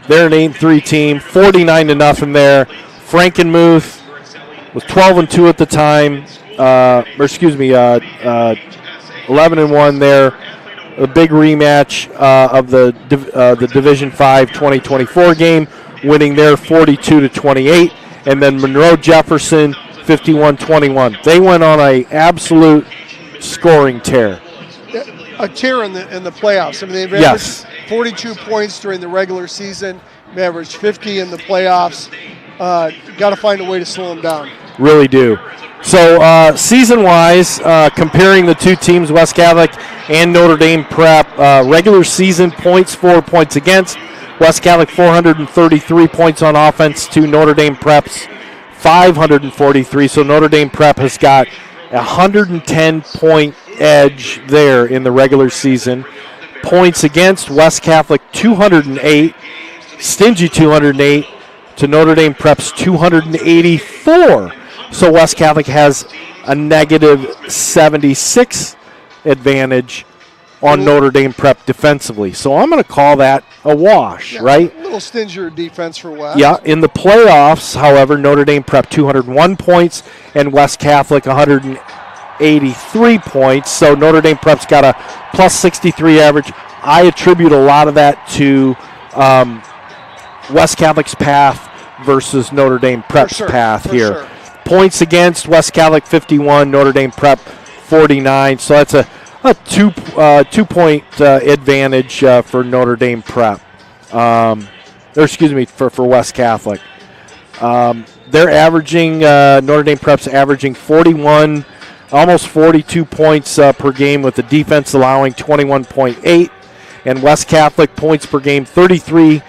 B: They're an 8-3 team, 49-0 there. Frankenmuth was 12-2 at the time. 11-1 there. A big rematch of the Division 5 2024 game, winning there 42-28. And then Monroe Jefferson 51-21. They went on an absolute scoring tear.
C: A tear in the playoffs. I mean, they've averaged 42 points during the regular season. They averaged 50 in the playoffs. Got to find a way to slow them down.
B: Really do. So season-wise, comparing the two teams, West Catholic and Notre Dame Prep. Regular season points for, points against. West Catholic 433 points on offense to Notre Dame Prep's 543. So Notre Dame Prep has got a 110-point edge there in the regular season. Points against, West Catholic 208, stingy 208 to Notre Dame Prep's 284. So West Catholic has a negative 76 advantage on Notre Dame Prep defensively. So I'm going to call that a wash, right?
C: A little stingier defense for West.
B: Yeah, in the playoffs, however, Notre Dame Prep 201 points and West Catholic 183 points. So Notre Dame Prep's got a plus 63 average. I attribute a lot of that to West Catholic's path versus Notre Dame Prep's path here.
C: Sure.
B: Points against, West Catholic 51, Notre Dame Prep 49. So that's a 2-point advantage for Notre Dame Prep. For West Catholic. They're averaging, Notre Dame Prep's averaging 41, almost 42 points per game, with the defense allowing 21.8. And West Catholic points per game 33,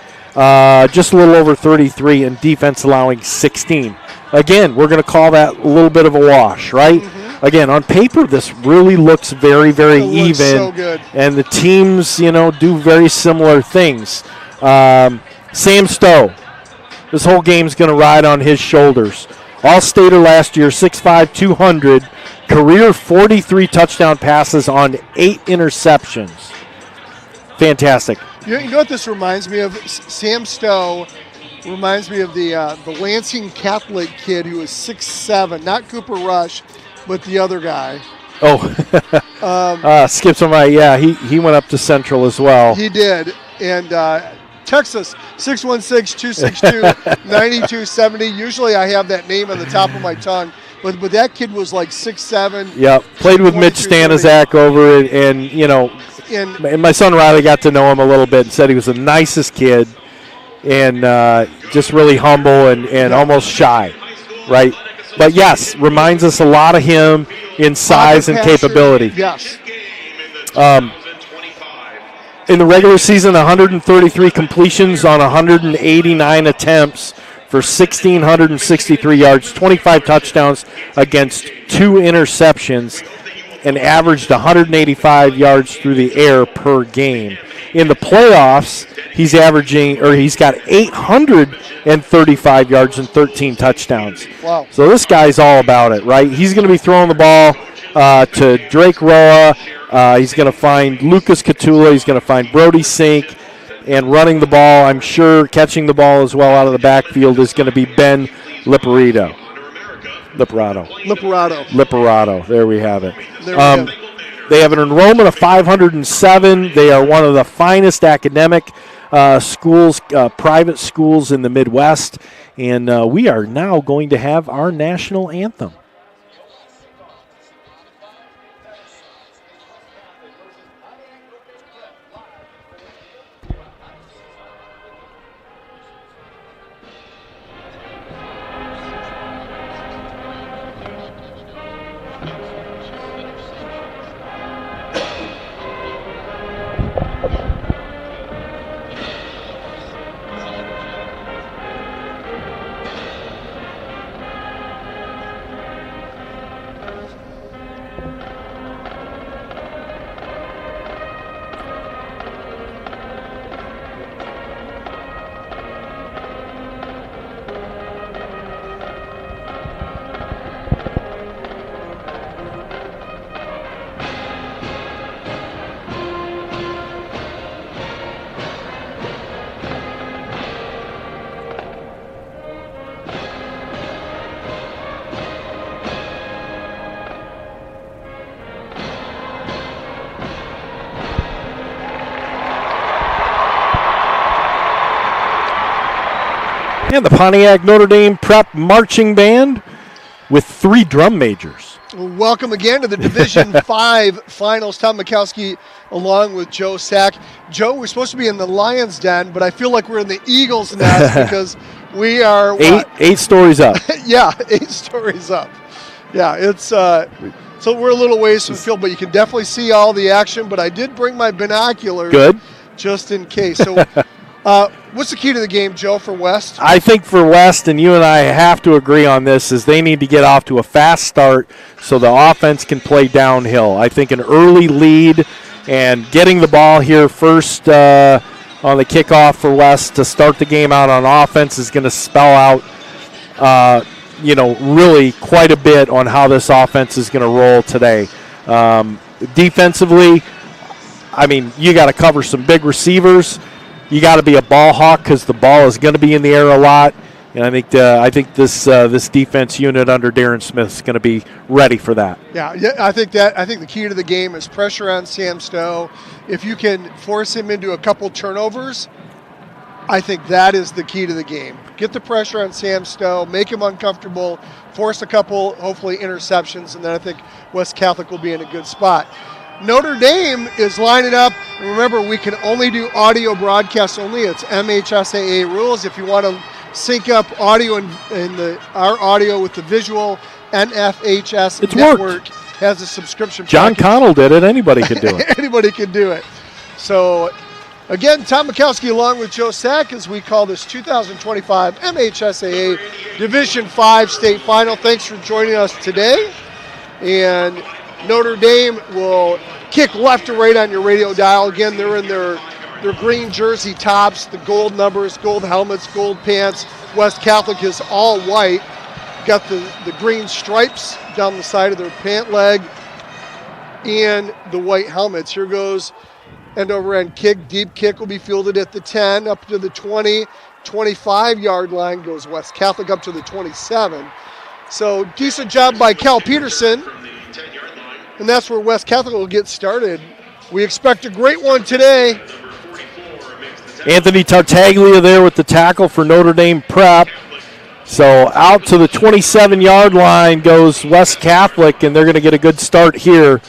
B: just a little over 33, and defense allowing 16. Again, we're going to call that a little bit of a wash, right? Mm-hmm. Again, on paper, this really looks very, very even.
C: So good.
B: And the teams, do very similar things. Sam Stowe, this whole game's going to ride on his shoulders. All-Stater last year, 6'5", 200, career 43 touchdown passes on 8 interceptions. Fantastic.
C: You know what this reminds me of? Sam Stowe reminds me of the Lansing Catholic kid who was 6'7", not Cooper Rush, but the other guy.
B: Skips on my, he went up to Central as well.
C: He did, and Texas, 616-262-9270. Usually I have that name on the top of my tongue, but that kid was like 6'7".
B: Yep, played with Mitch Stanizak over it, and my son Riley got to know him a little bit and said he was the nicest kid and just really humble and almost shy, right? But yes, reminds us a lot of him in size and capability.
C: Yes.
B: In the regular season, 133 completions on 189 attempts for 1,663 yards, 25 touchdowns against 2 interceptions, and averaged 185 yards through the air per game. In the playoffs, he's got 835 yards and 13 touchdowns.
C: Wow.
B: So this guy's all about it, right? He's going to be throwing the ball to Drake Roa. He's going to find Lucas Catula. He's going to find Brody Sink. And running the ball, I'm sure, catching the ball as well out of the backfield is going to be Ben Liperato. There we have it. They have an enrollment of 507. They are one of the finest academic schools, private schools in the Midwest. And we are now going to have our national anthem. And the Pontiac Notre Dame Prep Marching Band with 3 drum majors.
C: Welcome again to the Division 5 finals. Tom Mikowski along with Joe Sack. Joe, we're supposed to be in the Lions' Den, but I feel like we're in the Eagles' nest because we are
B: eight stories up.
C: Yeah, 8 stories up. Yeah, it's So we're a little ways from the field, but you can definitely see all the action. But I did bring my binoculars.
B: Good.
C: Just in case. So what's the key to the game, Joe, for West?
B: I think for West, and you and I have to agree on this, is they need to get off to a fast start so the offense can play downhill. I think an early lead and getting the ball here first on the kickoff for West to start the game out on offense is going to spell out really quite a bit on how this offense is going to roll today. Defensively, I mean, you got to cover some big receivers. You got to be a ball hawk because the ball is going to be in the air a lot. And I think this defense unit under Darren Smith is going to be ready for that.
C: Yeah, I think the key to the game is pressure on Sam Stowe. If you can force him into a couple turnovers, I think that is the key to the game. Get the pressure on Sam Stowe, make him uncomfortable, force a couple, hopefully, interceptions, and then I think West Catholic will be in a good spot. Notre Dame is lining up. And remember, we can only do audio broadcasts only. It's MHSAA rules. If you want to sync up audio and our audio with the visual, NFHS
B: it's
C: network
B: worked.
C: Has a subscription
B: John
C: package.
B: Connell did it. Anybody could do it.
C: Anybody can do it. So, again, Tom Mikowski along with Joe Sack as we call this 2025 MHSAA Division 5 State Final. Thanks for joining us today. And Notre Dame will kick left to right on your radio dial. Again, they're in their green jersey tops, the gold numbers, gold helmets, gold pants. West Catholic is all white. Got the green stripes down the side of their pant leg and the white helmets. Here goes end over end kick. Deep kick will be fielded at the 10, up to the 20, 25-yard line. Goes West Catholic up to the 27. So decent job by Cal Peterson. And that's where West Catholic will get started. We expect a great one today.
B: Anthony Tartaglia there with the tackle for Notre Dame Prep. So out to the 27-yard line goes West Catholic, and they're going to get a good start here.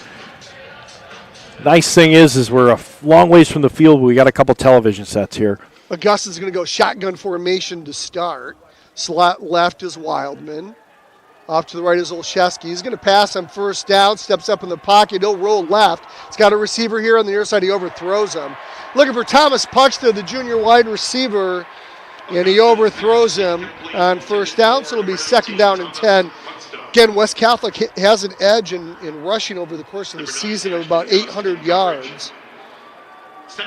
B: Nice thing is we're a long ways from the field. We got a couple television sets here.
C: Augustin's going to go shotgun formation to start. Slot left is Wildman. Off to the right is Olszewski. He's going to pass on first down, steps up in the pocket. He'll roll left. He's got a receiver here on the near side. He overthrows him. Looking for Thomas Puxta, the junior wide receiver, and he overthrows him on first down, so it'll be second down and 10. Again, West Catholic has an edge in rushing over the course of the season of about 800 yards.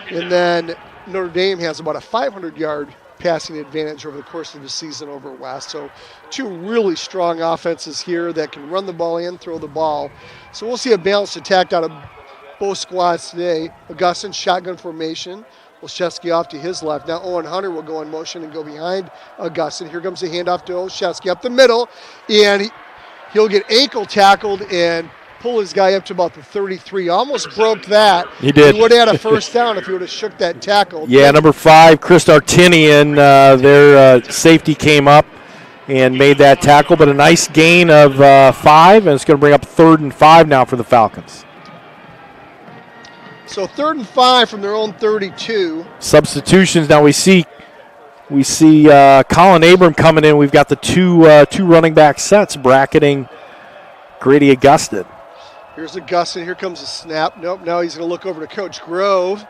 C: And then Notre Dame has about a 500-yard passing advantage over the course of the season over West. So two really strong offenses here that can run the ball and throw the ball. So we'll see a balanced attack out of both squads today. Augustin, shotgun formation. Olszewski off to his left. Now Owen Hunter will go in motion and go behind Augustin. Here comes the handoff to Olszewski up the middle. And he'll get ankle tackled and pull his guy up to about the 33. Almost broke that.
B: He did.
C: He would have had a first down if he would have shook that tackle.
B: Yeah, number 5, Chris Artinian, their safety came up and made that tackle, but a nice gain of 5, and it's going to bring up 3rd and 5 now for the Falcons.
C: So 3rd and 5 from their own 32.
B: Substitutions. Now we see Colin Abram coming in. We've got the two running back sets bracketing Grady Augustin.
C: Here's Augustin. Here comes a snap. Nope, now he's going to look over to Coach Grove,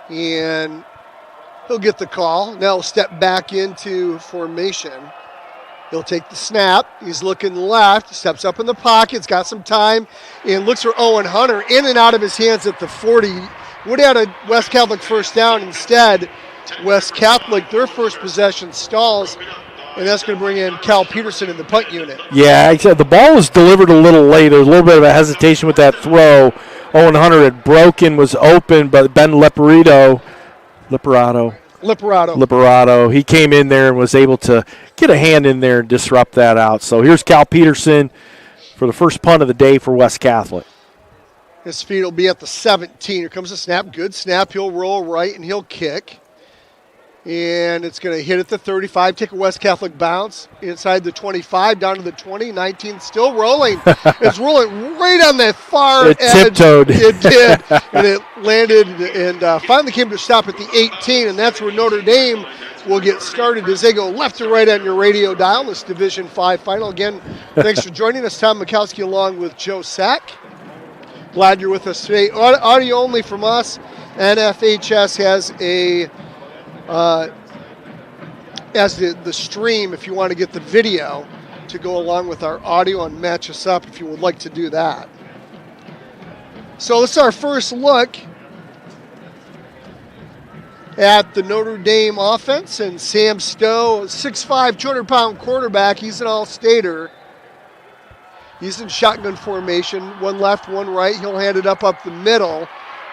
C: and he'll get the call. Now he'll step back into formation. He'll take the snap. He's looking left, steps up in the pocket, he's got some time, and looks for Owen Hunter. In and out of his hands at the 40. Would have had a West Catholic first down. Instead, West Catholic, their first possession, stalls, and that's going to bring in Cal Peterson in the punt unit.
B: Yeah, the ball was delivered a little late. There was a little bit of a hesitation with that throw. Owen Hunter had broken, was open, but Ben Liperato, he came in there and was able to get a hand in there and disrupt that out. So here's Cal Peterson for the first punt of the day for West Catholic.
C: His feet will be at the 17. Here comes the snap. Good snap. He'll roll right and he'll kick. And it's going to hit at the 35, take a West Catholic bounce inside the 25, down to the 20, 19, still rolling. It's rolling right on that far edge.
B: It tiptoed.
C: It did, and it landed and finally came to a stop at the 18, and that's where Notre Dame we'll get started as they go left to right on your radio dial. This Division 5 final. Again, thanks for joining us. Tom Mikowski along with Joe Sack. Glad you're with us today. Audio only from us. NFHS has the stream if you want to get the video to go along with our audio and match us up if you would like to do that. So this is our first look at the Notre Dame offense, and Sam Stowe, 6'5", 200-pound quarterback. He's an all-stater. He's in shotgun formation, one left, one right. He'll hand it up the middle.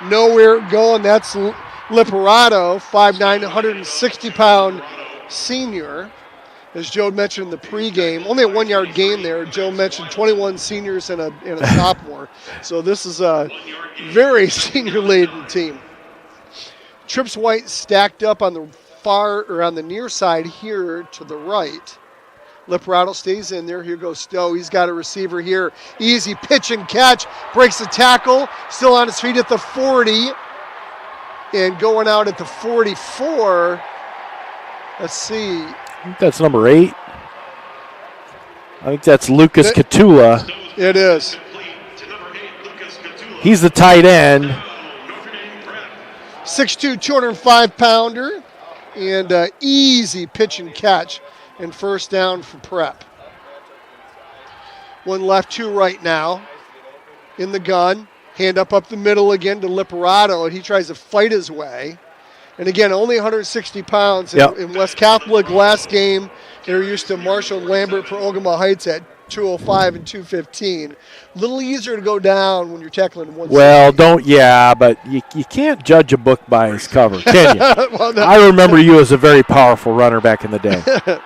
C: Nowhere going. That's Liperato, 5'9", 160-pound senior. As Joe mentioned in the pregame, only a 1-yard gain there. Joe mentioned 21 seniors and a sophomore. So this is a very senior-laden team. Trips White stacked up on the near side here to the right. Liperato stays in there. Here goes Stowe. He's got a receiver here. Easy pitch and catch. Breaks the tackle. Still on his feet at the 40. And going out at the 44. Let's see.
B: I think that's number 8. I think that's Lucas Catula.
C: It is.
B: He's the tight end.
C: 6'2", 205-pounder. And easy pitch and catch. And first down for Prep. One left, two right now. In the gun. Hand up the middle again to Liperato. And he tries to fight his way. And again, only 160 pounds. In West Catholic last game, they were used to Marshall and Lambert for Ogama Heights at 205 and 215. A little easier to go down when you're tackling 160.
B: Well, but you can't judge a book by its cover, can you?
C: Well, no.
B: I remember you as a very powerful runner back in the day.
C: And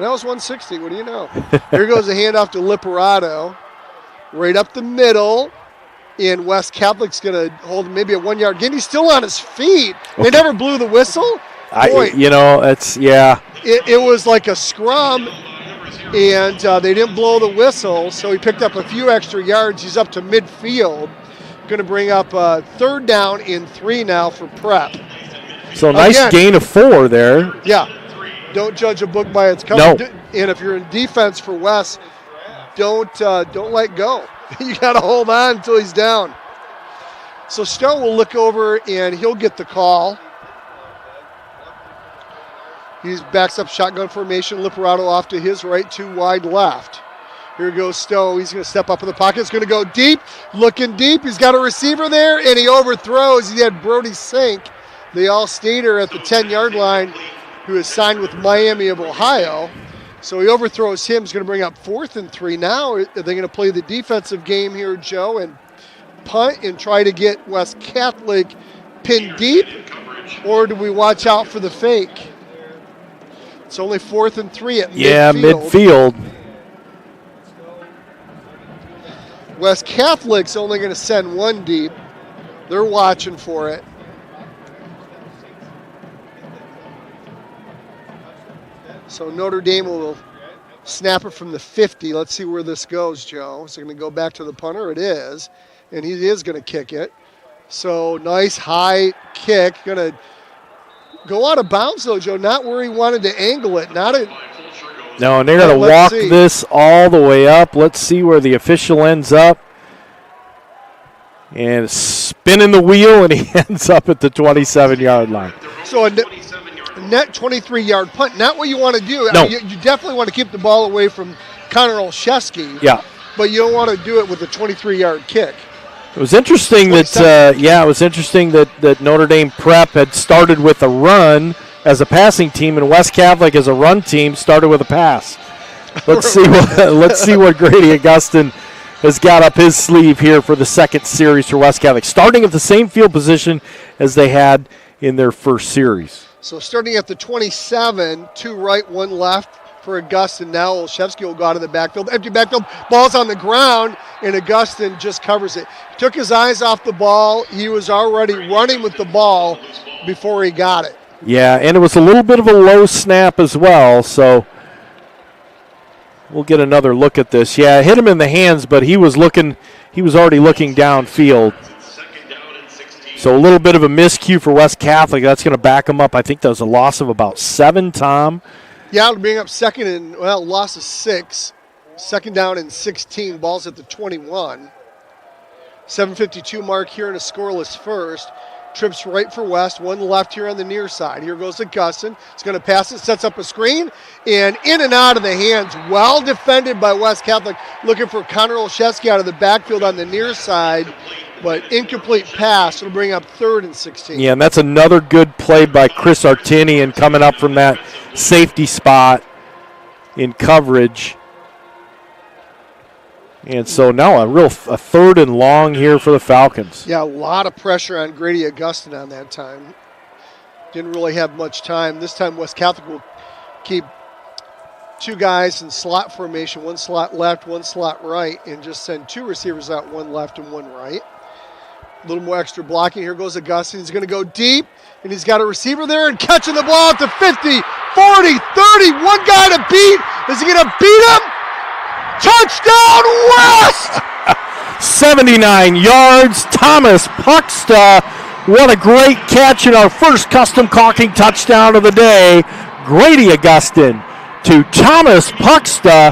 C: that was 160. What do you know? Here goes the handoff to Liperato. Right up the middle. And West Catholic's going to hold maybe a 1-yard gain. He's still on his feet. They never blew the whistle. Boy, It was like a scrum, and they didn't blow the whistle, so he picked up a few extra yards. He's up to midfield. Going to bring up third down and 3 now for Prep.
B: So nice gain of 4 there.
C: Yeah. Don't judge a book by its cover.
B: No.
C: And if you're in defense for West, don't let go. You got to hold on until he's down. So Stowe will look over, and he'll get the call. He backs up shotgun formation. Liperato off to his right, 2 wide left. Here goes Stowe. He's going to step up in the pocket. He's going to go deep, looking deep. He's got a receiver there, and he overthrows. He had Brody Sink, the all-stater at the 10-yard line, who is signed with Miami of Ohio. So he overthrows him. He's going to bring up 4th and 3. Now are they going to play the defensive game here, Joe, and punt and try to get West Catholic pinned deep? Or do we watch out for the fake? It's only 4th and 3 at midfield.
B: Yeah, midfield.
C: West Catholic's only going to send 1 deep. They're watching for it. So Notre Dame will snap it from the 50. Let's see where this goes, Joe. So going to go back to the punter. It is. And he is going to kick it. So nice high kick. Going to go out of bounds, though, Joe. Not where he wanted to angle it.
B: No, and they're going to walk this all the way up. Let's see where the official ends up. And spinning the wheel, and he ends up at the 27-yard line.
C: So a net 23-yard punt. Not what you want to do.
B: No.
C: I mean, you definitely want to keep the ball away from Connor Olszewski.
B: Yeah.
C: But you don't want to do it with a 23-yard kick.
B: It was interesting that Notre Dame Prep had started with a run as a passing team, and West Catholic as a run team started with a pass. Let's see what Grady Augustin has got up his sleeve here for the second series for West Catholic, starting at the same field position as they had in their first series.
C: So starting at the 27, 2 right, 1 left for Augustin. Now Olszewski will go out of the backfield. Empty backfield, ball's on the ground, and Augustin just covers it. Took his eyes off the ball. He was already running with the ball before he got it.
B: Yeah, and it was a little bit of a low snap as well, so we'll get another look at this. Yeah, it hit him in the hands, but he was already looking downfield. So a little bit of a miscue for West Catholic. That's going to back them up. I think that was a loss of about 7, Tom.
C: Yeah, it'll bring up second and, loss of 6. Second down and 16. Ball's at the 21. 7:52 mark here in a scoreless first. Trips right for West, one left here on the near side. Here goes Augustin. It's going to pass it, sets up a screen, and in and out of the hands. Well defended by West Catholic. Looking for Connor Olszewski out of the backfield on the near side, but incomplete pass. It'll bring up 3rd and 16.
B: Yeah, and that's another good play by Chris Artinian coming up from that safety spot in coverage. And so now a 3rd and long here for the Falcons.
C: Yeah, a lot of pressure on Grady Augustin on that time. Didn't really have much time. This time West Catholic will keep 2 guys in slot formation, 1 slot left, 1 slot right, and just send 2 receivers out, 1 left and 1 right. A little more extra blocking. Here goes Augustin. He's going to go deep, and he's got a receiver there and catching the ball at the 50, 40, 30. One guy to beat. Is he going to beat him? Touchdown, West!
B: 79 yards. Thomas Pucksta. What a great catch in our first custom caulking touchdown of the day. Grady Augustin to Thomas Pucksta.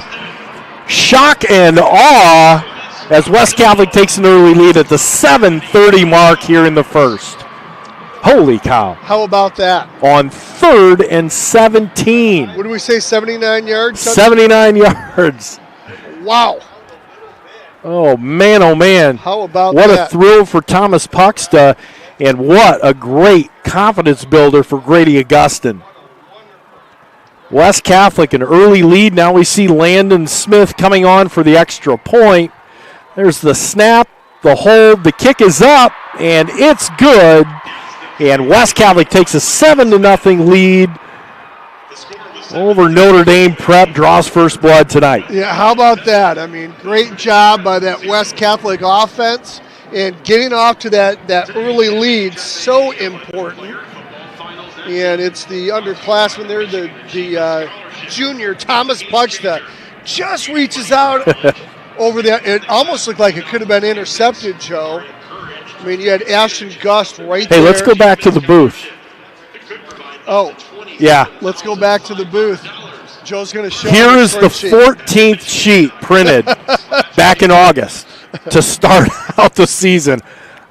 B: Shock and awe as West Catholic takes an early lead at the 7:30 mark here in the first. Holy cow.
C: How about that?
B: On 3rd and 17.
C: What did we say, 79 yards?
B: 79 yards.
C: Wow.
B: Oh, man.
C: How about
B: what
C: that?
B: What a thrill for Thomas Pucksta, and what a great confidence builder for Grady Augustin. West Catholic, an early lead. Now we see Landon Smith coming on for the extra point. There's the snap, the hold, the kick is up, and it's good. And West Catholic takes a 7-0 lead over Notre Dame Prep, draws first blood tonight.
C: Yeah, how about that? I mean, great job by that West Catholic offense, and getting off to that early lead, so important. And it's the underclassman there, the junior, Thomas Pucksta, just reaches out over there. It almost looked like it could have been intercepted, Joe. I mean, you had Ashton Gust right there.
B: Hey, let's go back to the booth.
C: Oh.
B: Yeah.
C: Let's go back to the booth. Joe's going to show
B: Here is the 14th sheet printed back in August to start out the season.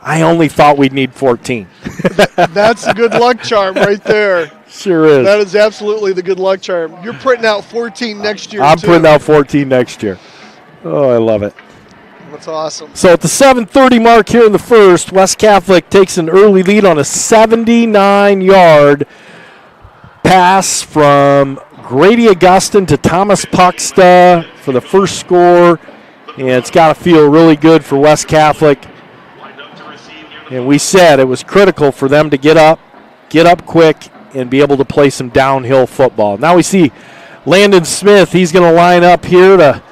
B: I only thought we'd need 14.
C: That's a good luck charm right there.
B: Sure is.
C: That is absolutely the good luck charm. You're printing out 14 next year,
B: I'm printing out 14 next year. Oh, I love it.
C: That's awesome.
B: So at the 7:30 mark here in the first, West Catholic takes an early lead on a 79-yard pass from Grady Augustin to Thomas Pucksta for the first score. And it's got to feel really good for West Catholic. And we said it was critical for them to get up quick, and be able to play some downhill football. Now we see Landon Smith. He's going to line up here to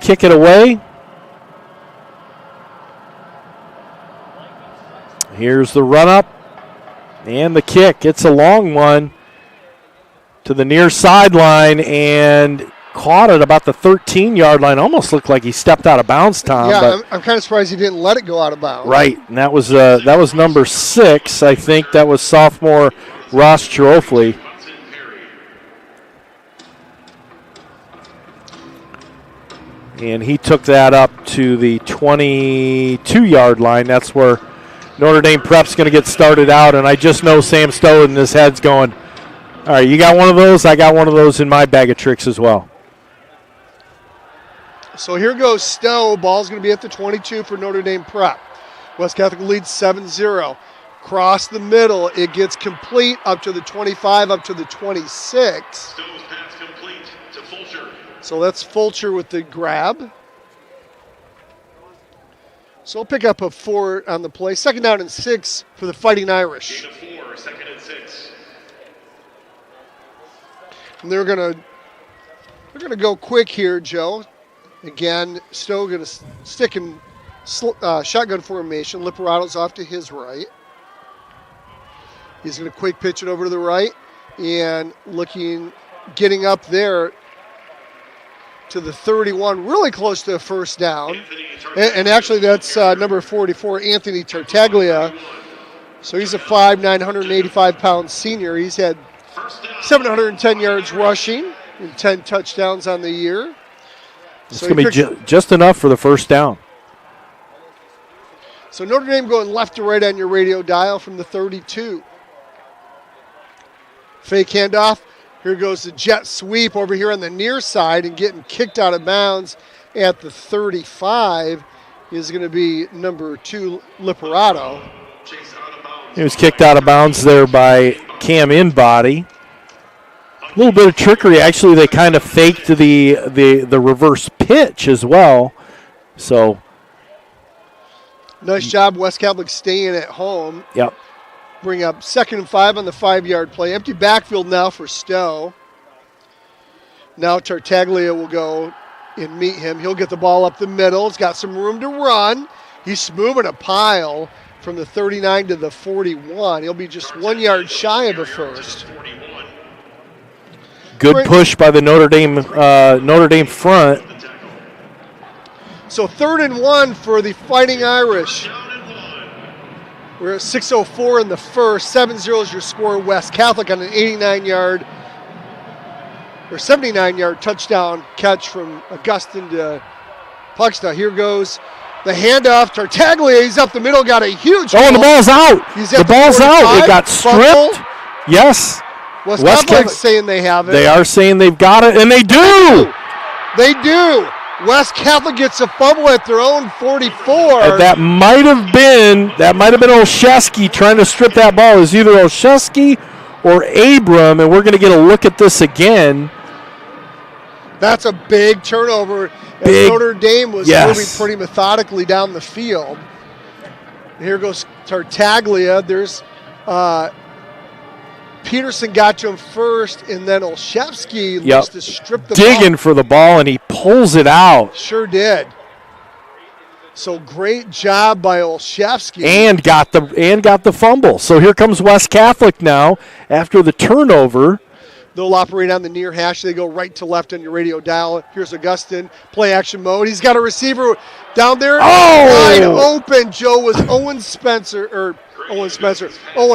B: kick it away. Here's the run up and the kick. It's a long one to the near sideline and caught it about the 13-yard line. Almost looked like he stepped out of bounds, Tom.
C: Yeah,
B: but
C: I'm kind of surprised he didn't let it go out of bounds.
B: Right, and that was number 6, I think. That was sophomore Ross Chirofley. And he took that up to the 22-yard line. That's where Notre Dame Prep's going to get started out, and I just know Sam Stowe in his head's going, all right, you got one of those? I got one of those in my bag of tricks as well.
C: So here goes Stowe. Ball's going to be at the 22 for Notre Dame Prep. West Catholic leads 7-0. Cross the middle. It gets complete up to the 25, up to the 26.
A: Stowe's pass complete to Fulcher.
C: So that's Fulcher with the grab. So we'll pick up a 4 on the play. 2nd down and 6 for the Fighting Irish.
A: Gain of 4, 2nd and 6.
C: And they're gonna go quick here, Joe. Again, Stowe going to stick in shotgun formation. Liparato's off to his right. He's going to quick pitch it over to the right and getting up there to the 31, really close to a first down. And actually that's number 44, Anthony Tartaglia, So he's a 5'9", 185-pound senior. He's had 710 yards rushing and 10 touchdowns on the year.
B: It's going to be just enough for the first down.
C: So Notre Dame going left to right on your radio dial from the 32. Fake handoff. Here goes the jet sweep over here on the near side and getting kicked out of bounds at the 35 is going to be number 2, Liperato.
B: He was kicked out of bounds there by Cam Inbody. A little bit of trickery. Actually, they kind of faked the reverse pitch as well. So
C: nice job, West Catholic staying at home.
B: Yep.
C: Bring up 2nd and 5 on the 5-yard play. Empty backfield now for Stowe. Now Tartaglia will go and meet him. He'll get the ball up the middle. He's got some room to run. He's moving a pile from the 39 to the 41. He'll be just 1 yard shy of a first.
B: Good push by the Notre Dame front.
C: So 3rd and 1 for the Fighting Irish. We're at 6:04 in the first. 7-0 is your score. West Catholic on an 89-yard or 79-yard touchdown catch from Augustine to Puxta. Here goes the handoff. Tartaglia, he's up the middle, got a huge
B: and the ball's out.
C: The
B: ball's out. It got stripped. Yes.
C: West Catholic's saying they have it.
B: They are saying they've got it, and they do.
C: They do. West Catholic gets a fumble at their own 44.
B: That might have been Olszewski trying to strip that ball. It was either Olszewski or Abram, and we're going to get a look at this again.
C: That's a big turnover. As Notre Dame was moving pretty methodically down the field. And here goes Tartaglia. There's Peterson got to him first, and then Olszewski looks to strip the ball.
B: Digging for the ball, and he pulls it out.
C: Sure did. So great job by Olszewski.
B: And got the fumble. So here comes West Catholic now after the turnover.
C: They'll operate on the near hash. They go right to left on your radio dial. Here's Augustine, play action mode. He's got a receiver down there. Wide open. Joe was Owen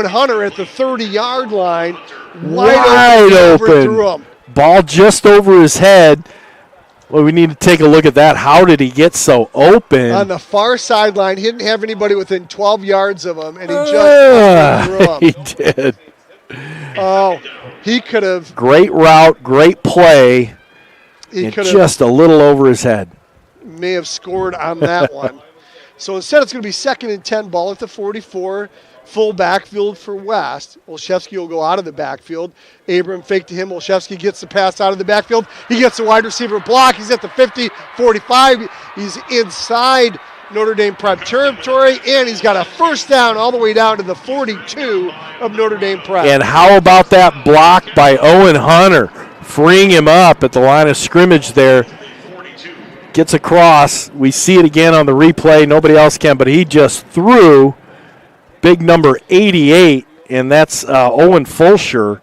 C: Hunter at the 30-yard line. Wide open.
B: Ball just over his head. Well, we need to take a look at that. How did he get so open?
C: On the far sideline, he didn't have anybody within 12 yards of him, and he just threw him.
B: He did.
C: Oh, he could have.
B: Great route, great play.
C: He could
B: just a little over his head.
C: May have scored on that one. So instead, it's going to be 2nd and 10, ball at the 44. Full backfield for West. Olszewski will go out of the backfield. Abram fake to him. Olszewski gets the pass out of the backfield. He gets the wide receiver block. He's at the 50, 45. He's inside Notre Dame Prep territory, and he's got a first down all the way down to the 42 of Notre Dame Prep.
B: And how about that block by Owen Hunter, freeing him up at the line of scrimmage there. Gets across. We see it again on the replay. Nobody else can, but he just threw big number 88, and that's Owen Fulsher.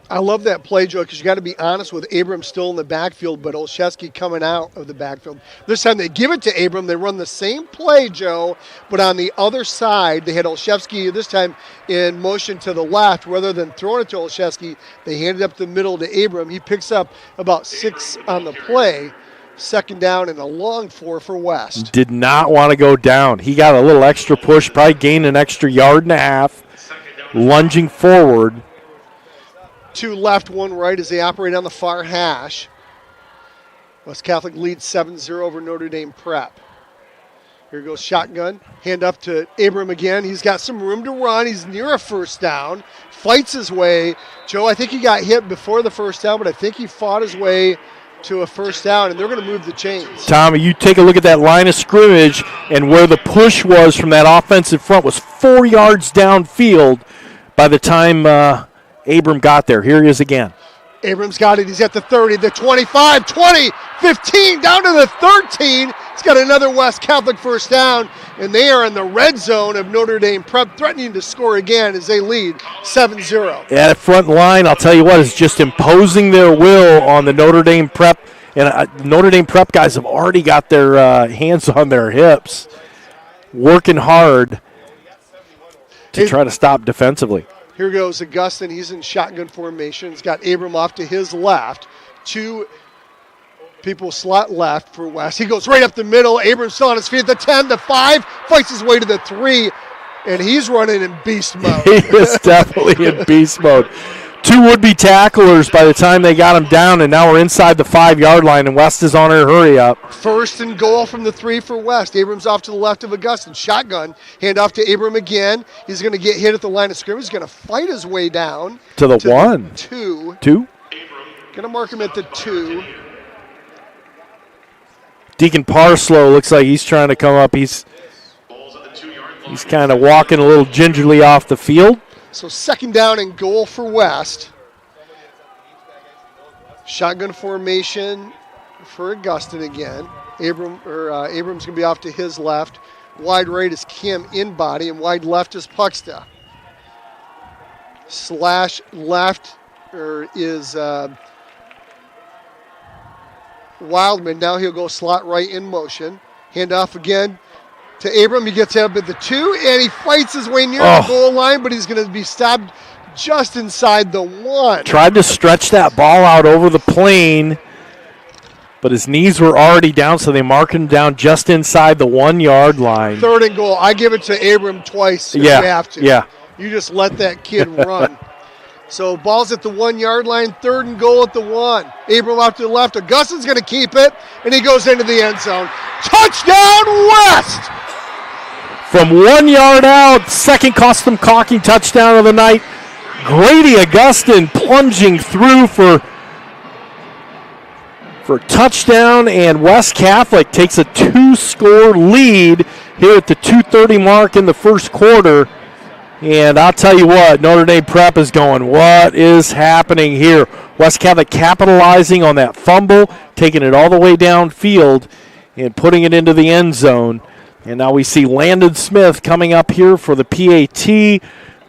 C: I love that play, Joe, because you got to be honest with Abram still in the backfield, but Olszewski coming out of the backfield. This time they give it to Abram. They run the same play, Joe, but on the other side, they had Olszewski this time in motion to the left. Rather than throwing it to Olszewski, they handed up the middle to Abram. He picks up about 6 on the play. 2nd down and a long 4 for West.
B: Did not want to go down. He got a little extra push, probably gained an extra 1.5 yards, lunging forward.
C: 2 left, 1 right as they operate on the far hash. West Catholic leads 7-0 over Notre Dame Prep. Here goes shotgun. Hand up to Abram again. He's got some room to run. He's near a first down. Fights his way. Joe, I think he got hit before the first down, but I think he fought his way to a first down, and they're going to move the chains.
B: Tommy, you take a look at that line of scrimmage, and where the push was from that offensive front was 4 yards downfield by the time Abram got there. Here he is again.
C: Abram's got it. He's at the 30, the 25, 20, 15, down to the 13. He's got another West Catholic first down, and they are in the red zone of Notre Dame Prep, threatening to score again as they lead 7-0.
B: Yeah, that front line, I'll tell you what, is just imposing their will on the Notre Dame Prep. And Notre Dame Prep guys have already got their hands on their hips, working hard. to try to stop defensively.
C: Here goes Augustin. He's in shotgun formation. He's got Abram off to his left. 2 people slot left for West. He goes right up the middle. Abram's still on his feet at the 10, the 5, fights his way to the 3, and he's running in beast mode.
B: He is definitely in beast mode. 2 would-be tacklers by the time they got him down, and now we're inside the 5-yard line, and West is on her hurry up.
C: First and goal from the 3 for West. Abrams off to the left of Augustin. Shotgun. Hand off to Abram again. He's going to get hit at the line of scrimmage. He's going to fight his way down.
B: To the 1.
C: 2.
B: 2?
C: Going to mark him at the 2.
B: Deacon Parslow looks like he's trying to come up. He's kind of walking a little gingerly off the field.
C: So second down and goal for West. Shotgun formation for Augustin again. Abrams going to be off to his left. Wide right is Cam Inbody, and wide left is Puxta. Slash left is Wildman. Now he'll go slot right in motion. Hand off again to Abram. He gets up at the 2, and he fights his way near the goal line, but he's going to be stopped just inside the 1.
B: Tried to stretch that ball out over the plane, but his knees were already down, so they marked him down just inside the 1-yard line.
C: Third and goal. I give it to Abram twice if you have to.
B: Yeah.
C: You just let that kid run. So ball's at the 1-yard line, third and goal at the 1. Abram off to the left. Augustin's going to keep it, and he goes into the end zone. Touchdown, West!
B: From 1 yard out, second custom caulking touchdown of the night. Grady Augustin plunging through for touchdown, and West Catholic takes a 2-score lead here at the 2:30 mark in the first quarter. And I'll tell you what, Notre Dame Prep is going, what is happening here? West Catholic capitalizing on that fumble, taking it all the way downfield and putting it into the end zone. And now we see Landon Smith coming up here for the PAT.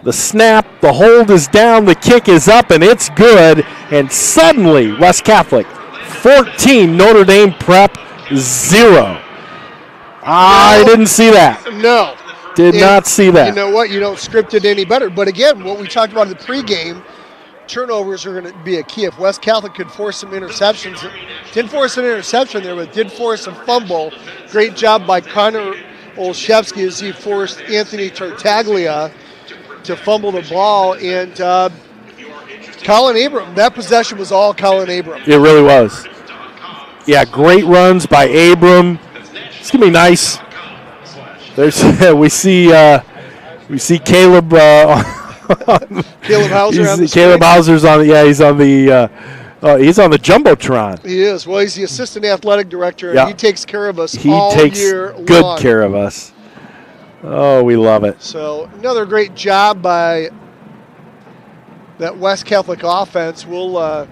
B: The snap, the hold is down, the kick is up, and it's good. And suddenly, West Catholic 14, Notre Dame Prep 0. I didn't see that.
C: No.
B: Did not see that.
C: You know what? You don't script it any better. But again, what we talked about in the pregame, turnovers are going to be a key. If West Catholic could force some interceptions, didn't force an interception there, but did force a fumble. Great job by Connor Olszewski as he forced Anthony Tartaglia to fumble the ball. And Colin Abram, that possession was all Colin Abram.
B: It really was. Yeah, great runs by Abram. It's going to be nice. There's we see Caleb.
C: Caleb Hauser.
B: Caleb Hauser's on. Yeah, he's on the jumbotron.
C: He is. Well, he's the assistant athletic director, and he takes care of us all year long.
B: He takes good care of us. Oh, we love it.
C: So another great job by that West Catholic offense. We'll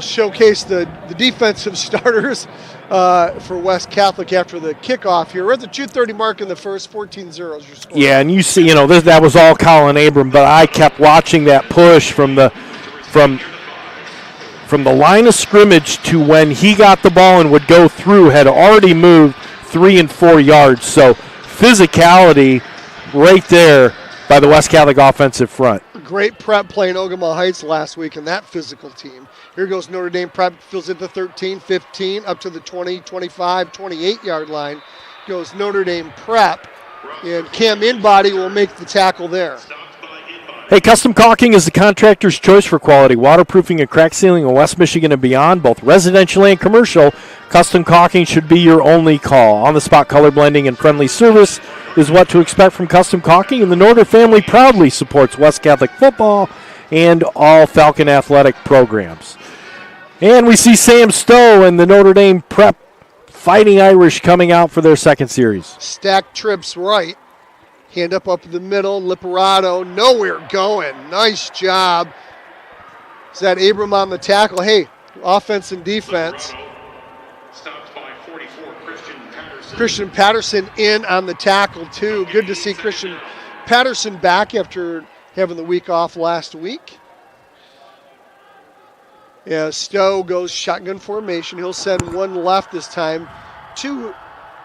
C: showcase the defensive starters for West Catholic after the kickoff here. We're at the 2:30 mark in the first, 14-0 is your score.
B: Yeah, and you see, that was all Colin Abram, but I kept watching that push from the line of scrimmage to when he got the ball and would go through, had already moved 3 and 4 yards. So physicality right there by the West Catholic offensive front.
C: Great prep playing Ogama Heights last week, and that physical team. Here goes Notre Dame Prep, fills at the 13, 15, up to the 20, 25, 28-yard line. Goes Notre Dame Prep, and Cam Inbody will make the tackle there.
B: Hey, Custom Caulking is the contractor's choice for quality waterproofing and crack sealing in West Michigan and beyond, both residential and commercial. Custom Caulking should be your only call. On-the-spot color blending and friendly service is what to expect from Custom Caulking, and the Notre family proudly supports West Catholic football and all Falcon athletic programs. And we see Sam Stowe and the Notre Dame Prep Fighting Irish coming out for their second series.
C: Stack trips right. Hand up the middle. Liperato nowhere going. Nice job. Is that Abram on the tackle? Hey, offense and defense.
A: Stopped by 44,
C: Christian Patterson in on the tackle too. Good to see Christian Patterson back after having the week off last week. Yeah, Stowe goes shotgun formation. He'll send one left this time, 2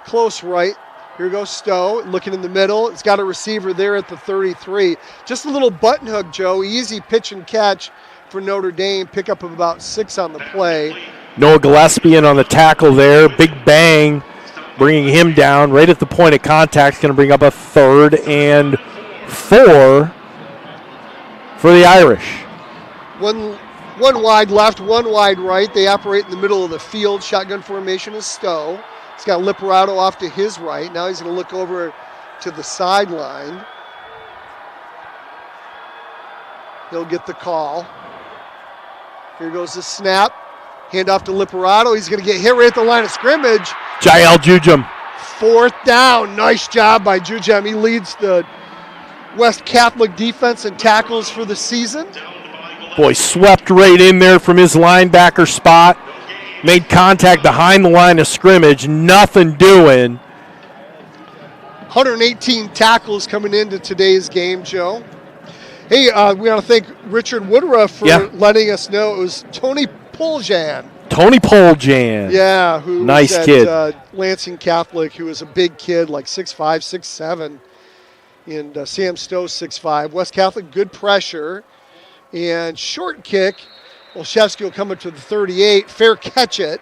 C: close right. Here goes Stowe, looking in the middle. It's got a receiver there at the 33. Just a little button hook, Joe. Easy pitch and catch for Notre Dame. Pick up of about 6 on the play.
B: Noah Gillespie in on the tackle there. Big bang, bringing him down right at the point of contact. Going to bring up a 3rd and 4 for the Irish.
C: One wide left, one wide right. They operate in the middle of the field. Shotgun formation is Stowe. He's got Liperato off to his right. Now he's going to look over to the sideline. He'll get the call. Here goes the snap. Hand off to Liperato. He's going to get hit right at the line of scrimmage.
B: Jael Jujum.
C: 4th down. Nice job by Jujum. He leads the West Catholic defense in tackles for the season.
B: Boy, swept right in there from his linebacker spot. Made contact behind the line of scrimmage. Nothing doing.
C: 118 tackles coming into today's game, Joe. Hey, we want to thank Richard Woodruff for letting us know it was Tony Poljan.
B: Tony Poljan.
C: Yeah, who
B: nice
C: was
B: kid.
C: At Lansing Catholic, who was a big kid, like 6'5", 6'7", and Sam Stowe 6'5". West Catholic, good pressure. And short kick, Olszewski will come up to the 38, fair catch it,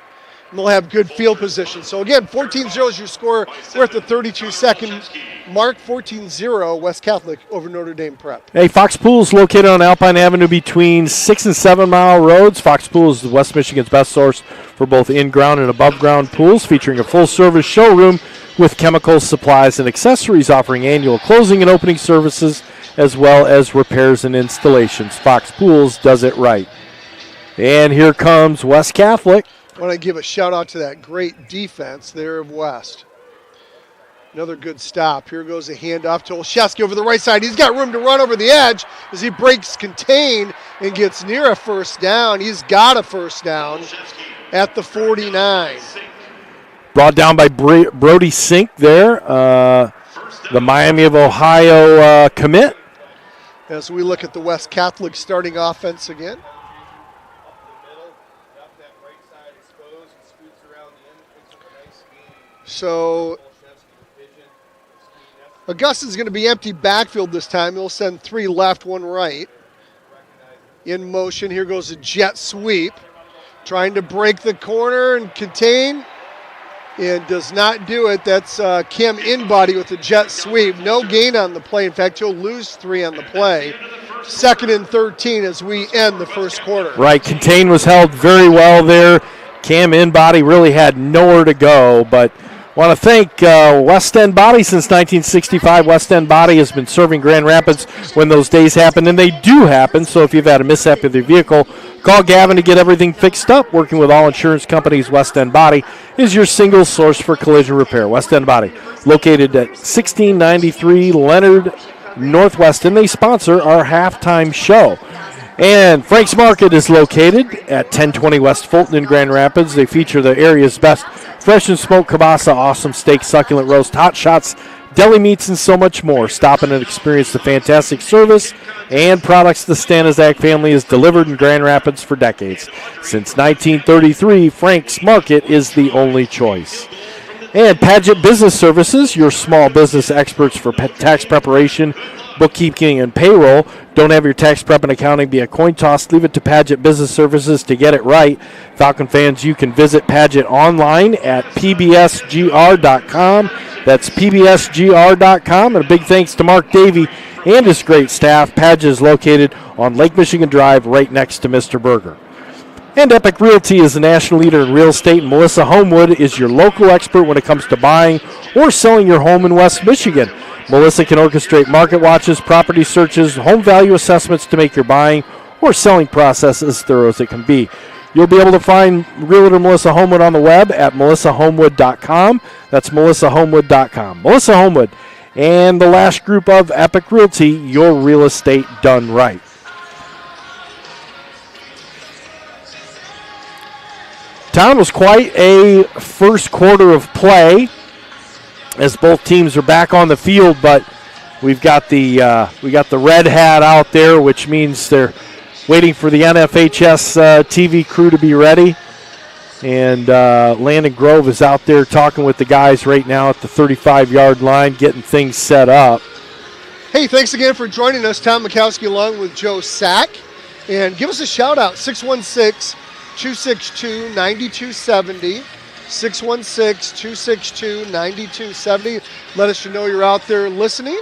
C: and they'll have good field position. So again, 14-0 is your score. We're at the 32-second mark, 14-0 West Catholic over Notre Dame Prep.
B: Hey, Fox Pool is located on Alpine Avenue between 6 and 7 Mile roads. Fox Pool is West Michigan's best source for both in-ground and above-ground pools, featuring a full-service showroom with chemicals, supplies, and accessories, offering annual closing and opening services, as well as repairs and installations. Fox Pools does it right. And here comes West Catholic.
C: I want to give a shout out to that great defense there of West. Another good stop. Here goes a handoff to Olszewski over the right side. He's got room to run over the edge as he breaks contain and gets near a 1st down. He's got a 1st down at the 49.
B: Brought down by Brody Sink there, the Miami of Ohio commit.
C: As we look at the West Catholic starting offense again. So Augustine's going to be empty backfield this time. He'll send 3 left, 1 right. In motion, here goes a jet sweep. Trying to break the corner and contain. And does not do it. That's Cam Inbody with the jet sweep. No gain on the play. In fact, he'll lose 3 on the play. 2nd and 13 as we end the first quarter.
B: Right, contain was held very well there. Cam Inbody really had nowhere to go, but want to thank West End Body since 1965. West End Body has been serving Grand Rapids when those days happen, and they do happen. So if you've had a mishap with your vehicle, call Gavin to get everything fixed up. Working with all insurance companies, West End Body is your single source for collision repair. West End Body, located at 1693 Leonard Northwest, and they sponsor our halftime show. And Frank's Market is located at 1020 West Fulton in Grand Rapids. They feature the area's best fresh and smoked kielbasa, awesome steak, succulent roast, hot shots, deli meats, and so much more. Stop in and experience the fantastic service and products the Stanizak family has delivered in Grand Rapids for decades. Since 1933, Frank's Market is the only choice. And Padgett Business Services, your small business experts for tax preparation, bookkeeping, and payroll. Don't have your tax prep and accounting be a coin toss. Leave it to Padgett Business Services to get it right. Falcon fans, you can visit Padgett online at pbsgr.com. That's pbsgr.com. And a big thanks to Mark Davey and his great staff. Padgett is located on Lake Michigan Drive right next to Mr. Berger. And Epic Realty is the national leader in real estate, and Melissa Homewood is your local expert when it comes to buying or selling your home in West Michigan. Melissa can orchestrate market watches, property searches, home value assessments to make your buying or selling process as thorough as it can be. You'll be able to find Realtor Melissa Homewood on the web at melissahomewood.com. That's melissahomewood.com. Melissa Homewood and the last group of Epic Realty, your real estate done right. Town was quite a first quarter of play as both teams are back on the field, but we've got the red hat out there, which means they're waiting for the NFHS TV crew to be ready. And Landon Grove is out there talking with the guys right now at the 35-yard line, getting things set up.
C: Hey, thanks again for joining us. Tom Mikowski along with Joe Sack. And give us a shout-out, 616-262-9270. 616-262-9270. Let us know you're out there listening.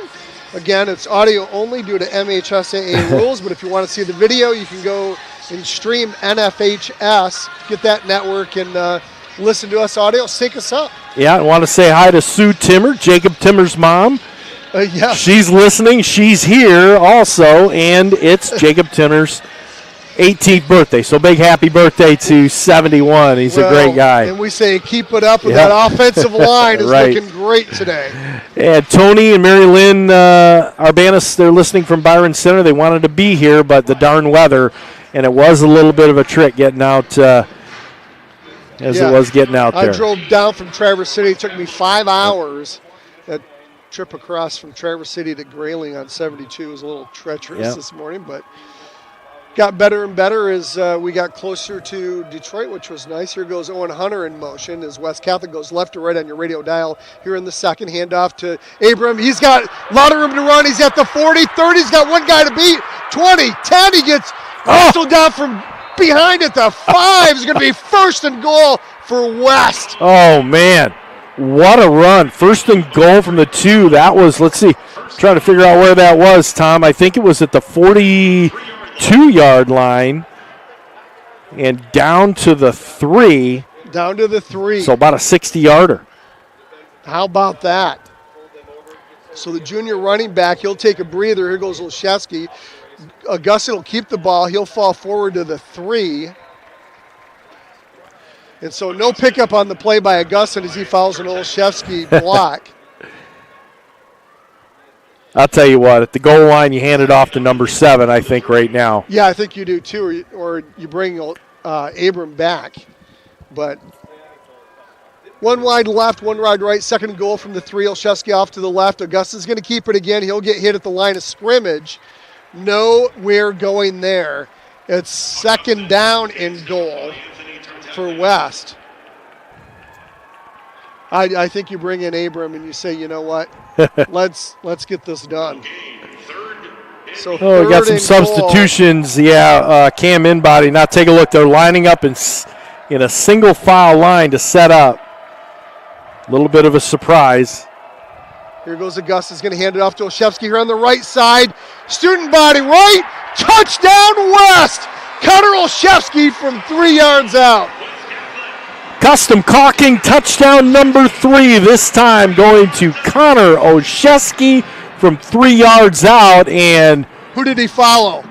C: Again, it's audio only due to MHSAA rules, but if you want to see the video, you can go and stream NFHS, get that network, and listen to us audio. Sync us up.
B: Yeah, I want to say hi to Sue Timmer, Jacob Timmer's mom.
C: Yeah.
B: She's listening. She's here also, and it's Jacob Timmer's 18th birthday. So big happy birthday to 71. He's a great guy.
C: And we say keep it up, and that offensive line is looking great today.
B: And Tony and Mary Lynn Arbanis, they're listening from Byron Center. They wanted to be here, but the darn weather, and it was a little bit of a trick getting out it was getting out there.
C: I drove down from Traverse City. It took me 5 hours. That trip across from Traverse City to Grayling on 72 was a little treacherous this morning, but got better and better as we got closer to Detroit, which was nice. Here goes Owen Hunter in motion as West Catholic goes left to right on your radio dial here in the second. Handoff to Abram. He's got a lot of room to run. He's at the 40, 30. He's got one guy to beat. 20, 10. He gets wrestled down from behind at the 5. It's going to be first and goal for West.
B: Oh, man. What a run. First and goal from the 2. That was, let's see, trying to figure out where that was, Tom. I think it was at the 42-yard line and down to the 3.
C: Down to the 3.
B: So about a 60-yarder.
C: How about that? So the junior running back, he'll take a breather. Here goes Olszewski. Augustin will keep the ball. He'll fall forward to the 3. And so no pickup on the play by Augustin as he fouls an Olszewski block.
B: I'll tell you what, at the goal line, you hand it off to number 7, I think, right now.
C: Yeah, I think you do too, or you bring Abram back. But one wide left, one wide right, second goal from the 3. Olszewski off to the left. Augustin's going to keep it again. He'll get hit at the line of scrimmage. Nowhere going there. It's second down and goal for West. I think you bring in Abram and you say, you know what, let's get this done. So
B: we got some substitutions. Goal. Yeah, Cam Inbody. Now take a look. They're lining up in a single file line to set up. A little bit of a surprise.
C: Here goes Augustus. Going to hand it off to Olszewski here on the right side. Student body right. Touchdown West. Connor Olszewski from 3 yards out.
B: Custom caulking touchdown number 3. This time going to Connor Olszewski from 3 yards out. And
C: who did he follow?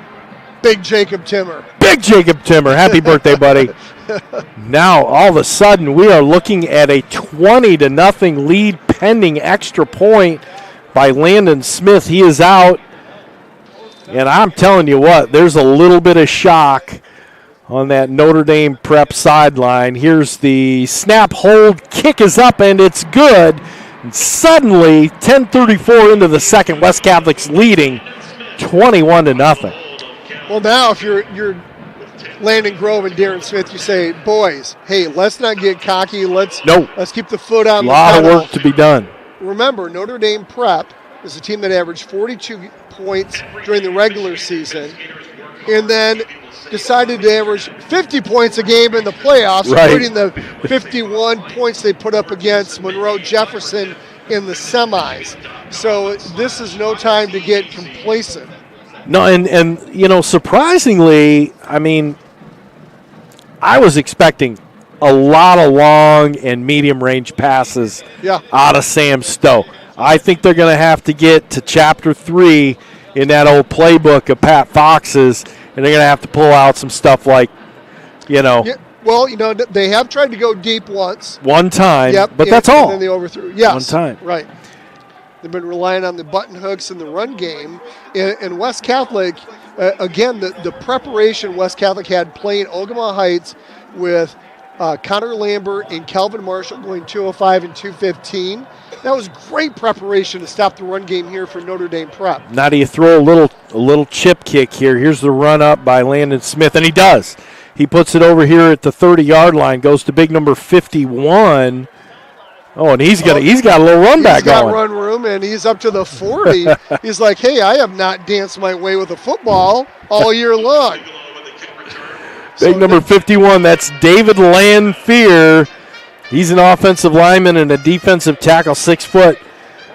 C: Big Jacob Timmer.
B: Big Jacob Timmer. Happy birthday, buddy. Now, all of a sudden, we are looking at a 20-0 lead pending extra point by Landon Smith. He is out. And I'm telling you what, there's a little bit of shock on that Notre Dame prep sideline. Here's the snap, hold, kick is up, and it's good. And suddenly, 10:34 into the second, West Catholic's leading 21-0.
C: Well, now if you're Landon Grove and Darren Smith, you say, boys, hey, let's not get cocky. Let's keep the foot on the pedal.
B: A lot of work to be done.
C: Remember, Notre Dame prep is a team that averaged 42 points during the regular season and then decided to average 50 points a game in the playoffs, including the 51 points they put up against Monroe Jefferson in the semis. So this is no time to get complacent.
B: No, and surprisingly, I mean, I was expecting a lot of long and medium range passes out of Sam Stowe. I think they're going to have to get to chapter 3 in that old playbook of Pat Fox's, and they're going to have to pull out some stuff like,
C: Yeah, well, they have tried to go deep once.
B: One time, but that's
C: And
B: all.
C: then they overthrew. Yes,
B: one time.
C: Right. They've been relying on the button hooks in the run game. And West Catholic, again, the preparation West Catholic had playing Ogama Heights with Connor Lambert and Calvin Marshall going 205 and 215. That was great preparation to stop the run game here for Notre Dame prep.
B: Now do you throw a little chip kick here. Here's the run up by Landon Smith, and he does. He puts it over here at the 30-yard line, goes to big number 51. Oh, and he's got a little run back going.
C: He's got run room, and he's up to the 40. He's like, hey, I have not danced my way with a football all year long.
B: Big number 51, that's David Lanfear. He's an offensive lineman and a defensive tackle, 6 foot,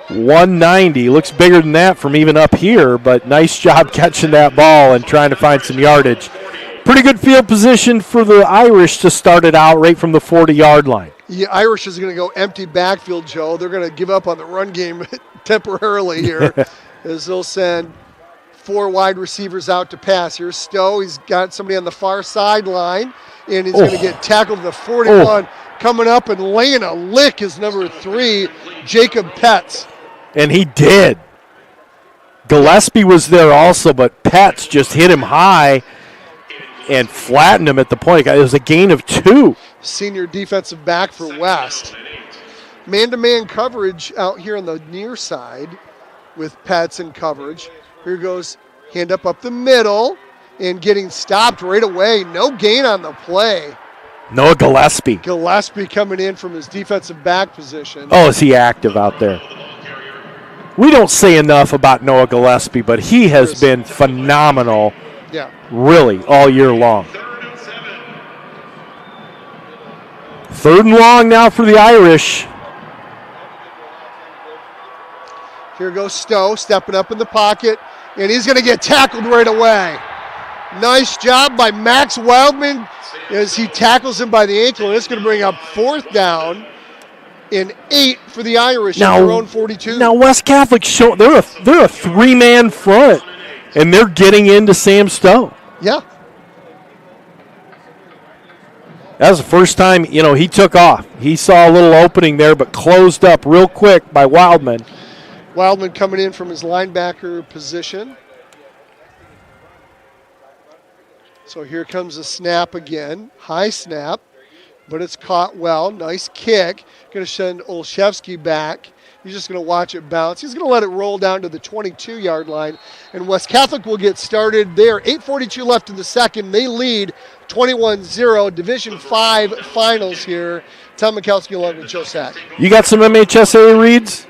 B: 190. Looks bigger than that from even up here, but nice job catching that ball and trying to find some yardage. Pretty good field position for the Irish to start it out right from the 40-yard line.
C: Yeah, Irish is going to go empty backfield, Joe. They're going to give up on the run game temporarily here as they'll send 4 wide receivers out to pass. Here's Stowe. He's got somebody on the far sideline, and he's going to get tackled to the 41. Coming up and laying a lick is number 3, Jacob Petz.
B: And he did. Gillespie was there also, but Petz just hit him high and flattened him at the point. It was a gain of 2.
C: Senior defensive back for West. Man-to-man coverage out here on the near side with Petz in coverage. Here goes hand up the middle and getting stopped right away. No gain on the play.
B: Noah Gillespie.
C: Gillespie coming in from his defensive back position.
B: Oh, is he active out there? We don't say enough about Noah Gillespie, but he has been phenomenal, really, all year long. 3rd and long now for the Irish.
C: Here goes Stowe stepping up in the pocket, and he's going to get tackled right away. Nice job by Max Wildman as he tackles him by the ankle, and it's going to bring up 4th down and 8 for the Irish at their own 42.
B: Now West Catholic they're a 3-man front, and they're getting into Sam Stowe.
C: Yeah.
B: That was the first time, he took off. He saw a little opening there, but closed up real quick by Wildman.
C: Wildman coming in from his linebacker position. So here comes the snap again. High snap, but it's caught well. Nice kick. Going to send Olszewski back. He's just going to watch it bounce. He's going to let it roll down to the 22-yard line. And West Catholic will get started there. 8:42 left in the second. They lead 21-0. Division 5 finals here. Tom Mikowski along with Joe Sack.
B: You got some MHSA reads?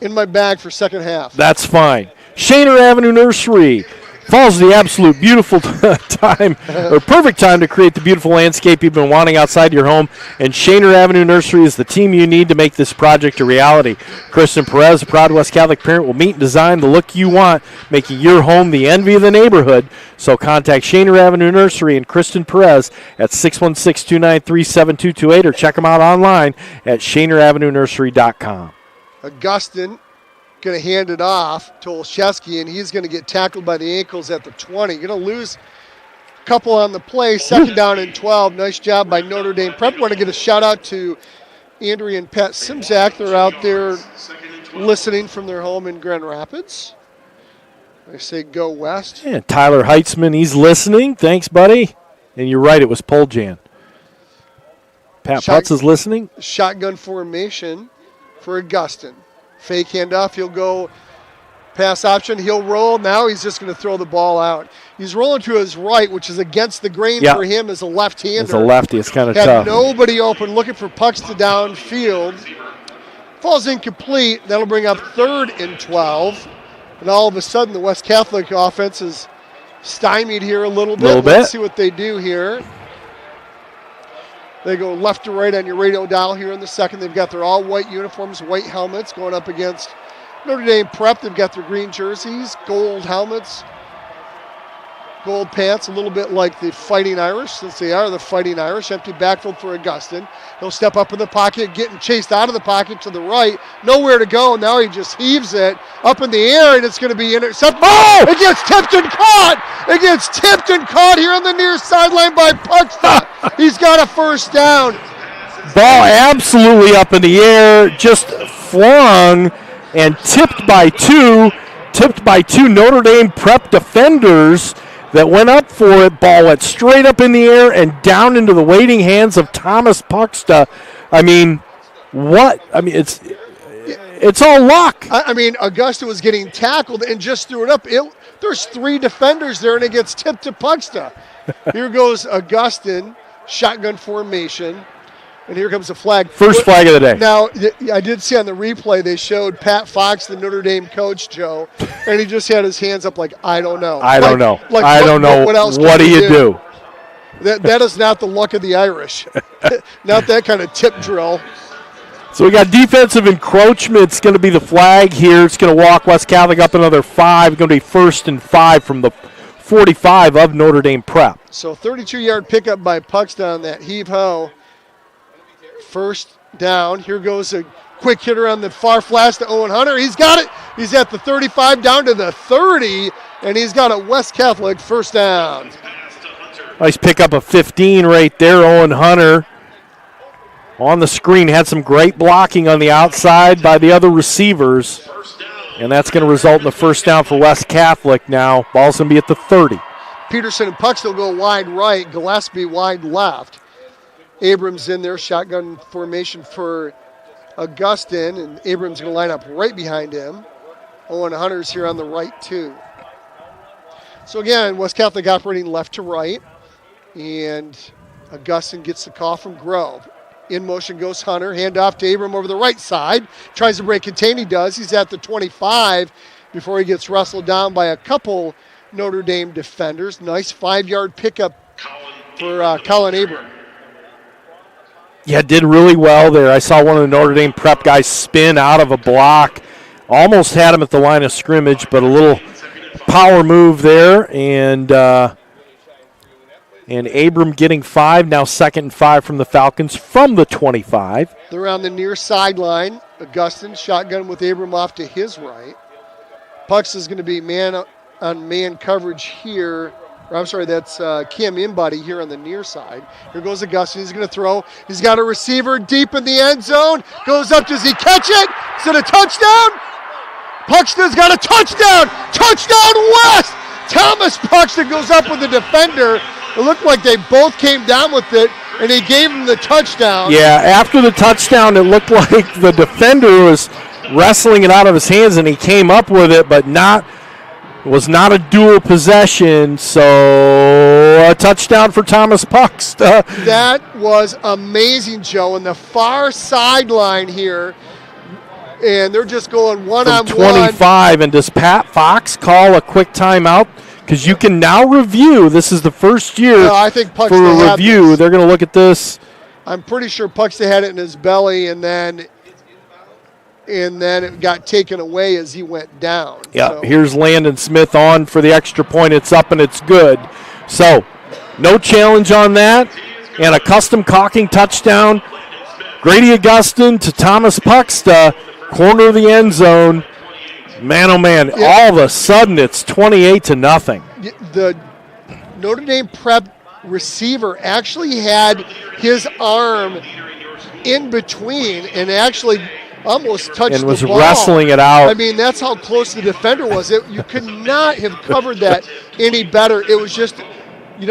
C: In my bag for second half.
B: That's fine. Shaner Avenue Nursery. Fall's the absolute beautiful time, or perfect time to create the beautiful landscape you've been wanting outside your home. And Shaner Avenue Nursery is the team you need to make this project a reality. Kristen Perez, a proud West Catholic parent, will meet and design the look you want, making your home the envy of the neighborhood. So contact Shaner Avenue Nursery and Kristen Perez at 616-293-7228 or check them out online at ShanerAvenueNursery.com.
C: Augustin going to hand it off to Olszewski, and he's going to get tackled by the ankles at the 20. Going to lose a couple on the play. 2nd down and 12. Nice job by Notre Dame Prep. Want to get a shout out to Andrea and Pat Simzak. They're out there listening from their home in Grand Rapids. I say go West.
B: And Tyler Heitzman, he's listening. Thanks, buddy. And you're right, it was Poljan. Pat Putz is listening.
C: Shotgun formation for Augustin. Fake handoff. He'll go pass option. He'll roll. Now he's just going to throw the ball out. He's rolling to his right, which is against the grain for him as a left-hander.
B: As a lefty, it's kind of
C: Had
B: tough.
C: nobody open, looking for pucks to downfield. Falls incomplete. That'll bring up 3rd and 12. And all of a sudden, the West Catholic offense is stymied here a little bit. Let's see what they do here. They go left to right on your radio dial here in the second. They've got their all-white uniforms, white helmets going up against Notre Dame Prep. They've got their green jerseys, gold helmets, gold pants, a little bit like the Fighting Irish, since they are the Fighting Irish. Empty backfield for Augustin. He'll step up in the pocket, getting chased out of the pocket to the right. Nowhere to go. Now he just heaves it up in the air, and it's going to be intercepted. Oh! It gets tipped and caught! It gets tipped and caught here on the near sideline by Puxta. He's got a 1st down.
B: Ball absolutely up in the air, just flung and tipped by two Notre Dame Prep defenders that went up for it. Ball went straight up in the air and down into the waiting hands of Thomas Puxta. I mean, what? I mean, it's all luck.
C: I mean, Augusta was getting tackled and just threw it up. There's 3 defenders there, and it gets tipped to Puxta. Here goes Augustine, shotgun formation. And here comes the flag.
B: First flag of the day.
C: Now, I did see on the replay they showed Pat Fox, the Notre Dame coach, Joe, and he just had his hands up like, I don't know.
B: I don't know.
C: What else
B: what do you do?
C: That is not the luck of the Irish. Not that kind of tip drill.
B: So we got defensive encroachment. It's going to be the flag here. It's going to walk West Catholic up another 5. It's going to be 1st and 5 from the 45 of Notre Dame Prep.
C: So 32-yard pickup by Puxton on that heave-ho. First down. Here goes a quick hitter on the far flats to Owen Hunter. He's got it. He's at the 35 down to the 30, and he's got a West Catholic first down.
B: Nice pickup of 15 right there. Owen Hunter on the screen had some great blocking on the outside by the other receivers, and that's going to result in the first down for West Catholic now. Ball's going to be at the 30.
C: Peterson and Puxton will go wide right. Gillespie wide left. Abrams in there, shotgun formation for Augustine, and Abrams going to line up right behind him. Owen Hunter's here on the right, too. So again, West Catholic operating left to right, and Augustine gets the call from Grove. In motion goes Hunter, handoff to Abram over the right side. Tries to break contain, he does. He's at the 25 before he gets wrestled down by a couple Notre Dame defenders. Nice 5-yard pickup for Colin Abram.
B: Yeah, did really well there. I saw one of the Notre Dame Prep guys spin out of a block. Almost had him at the line of scrimmage, but a little power move there. And Abram getting 5, now 2nd and 5 from the Falcons from the 25.
C: They're on the near sideline. Augustine shotgun with Abram off to his right. Pucks is going to be man-on-man coverage here. I'm sorry, that's Cam Inbody here on the near side. Here goes Augustine. He's going to throw. He's got a receiver deep in the end zone. Goes up. Does he catch it? Is it a touchdown? Puxton's got a touchdown. Touchdown West. Thomas Puxton goes up with the defender. It looked like they both came down with it, and he gave him the touchdown.
B: Yeah, after the touchdown, it looked like the defender was wrestling it out of his hands, and he came up with it, but was not a dual possession, so a touchdown for Thomas Puxton.
C: That was amazing, Joe. In the far sideline here, and they're just going one-on-one.
B: 25, and does Pat Fox call a quick timeout? Because you can now review. This is the first year
C: I think
B: for a review. They're going to look at this.
C: I'm pretty sure Puxton had it in his belly, and then it got taken away as he went down.
B: Yeah,
C: so.
B: Here's Landon Smith on for the extra point. It's up and it's good. So, no challenge on that. And a custom caulking touchdown. Grady Augustine to Thomas Puxton, corner of the end zone. Man, oh man, all of a sudden it's 28-0.
C: The Notre Dame Prep receiver actually had his arm in between and actually almost touched the ball.
B: And was wrestling it out.
C: I mean, that's how close the defender was. You could not have covered that any better. It was just,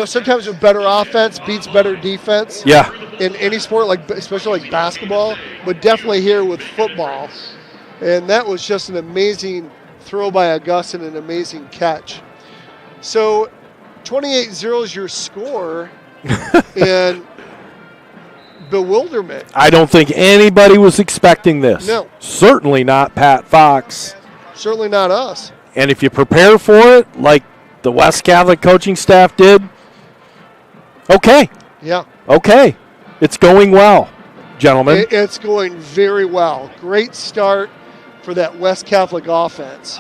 C: sometimes with better offense beats better defense.
B: Yeah.
C: In any sport, especially like basketball, but definitely here with football. And that was just an amazing throw by Augustine, an amazing catch. So 28-0 is your score. And bewilderment.
B: I don't think anybody was expecting this.
C: No.
B: Certainly not Pat Fox.
C: Certainly not us.
B: And if you prepare for it, like the West Catholic coaching staff did, okay.
C: Yeah.
B: Okay. It's going well, gentlemen.
C: It's going very well. Great start for that West Catholic offense.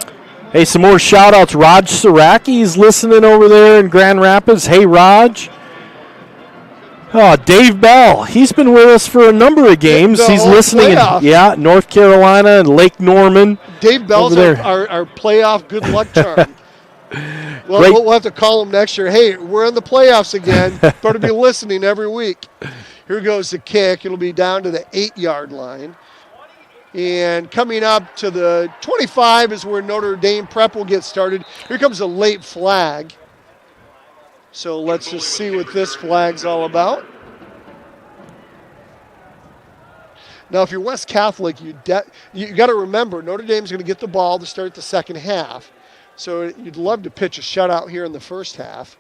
B: Hey, some more shout-outs. Raj Saraki's listening over there in Grand Rapids. Hey, Raj. Oh, Dave Bell. He's been with us for a number of games. He's listening in North Carolina and Lake Norman.
C: Dave Bell's our playoff good luck charm. Well, we'll have to call him next year. Hey, we're in the playoffs again. Better be listening every week. Here goes the kick. It'll be down to the 8-yard line. And coming up to the 25 is where Notre Dame Prep will get started. Here comes a late flag. So let's just see what this flag's all about. Now, if you're West Catholic, you got to remember Notre Dame's going to get the ball to start the second half. So you'd love to pitch a shutout here in the first half.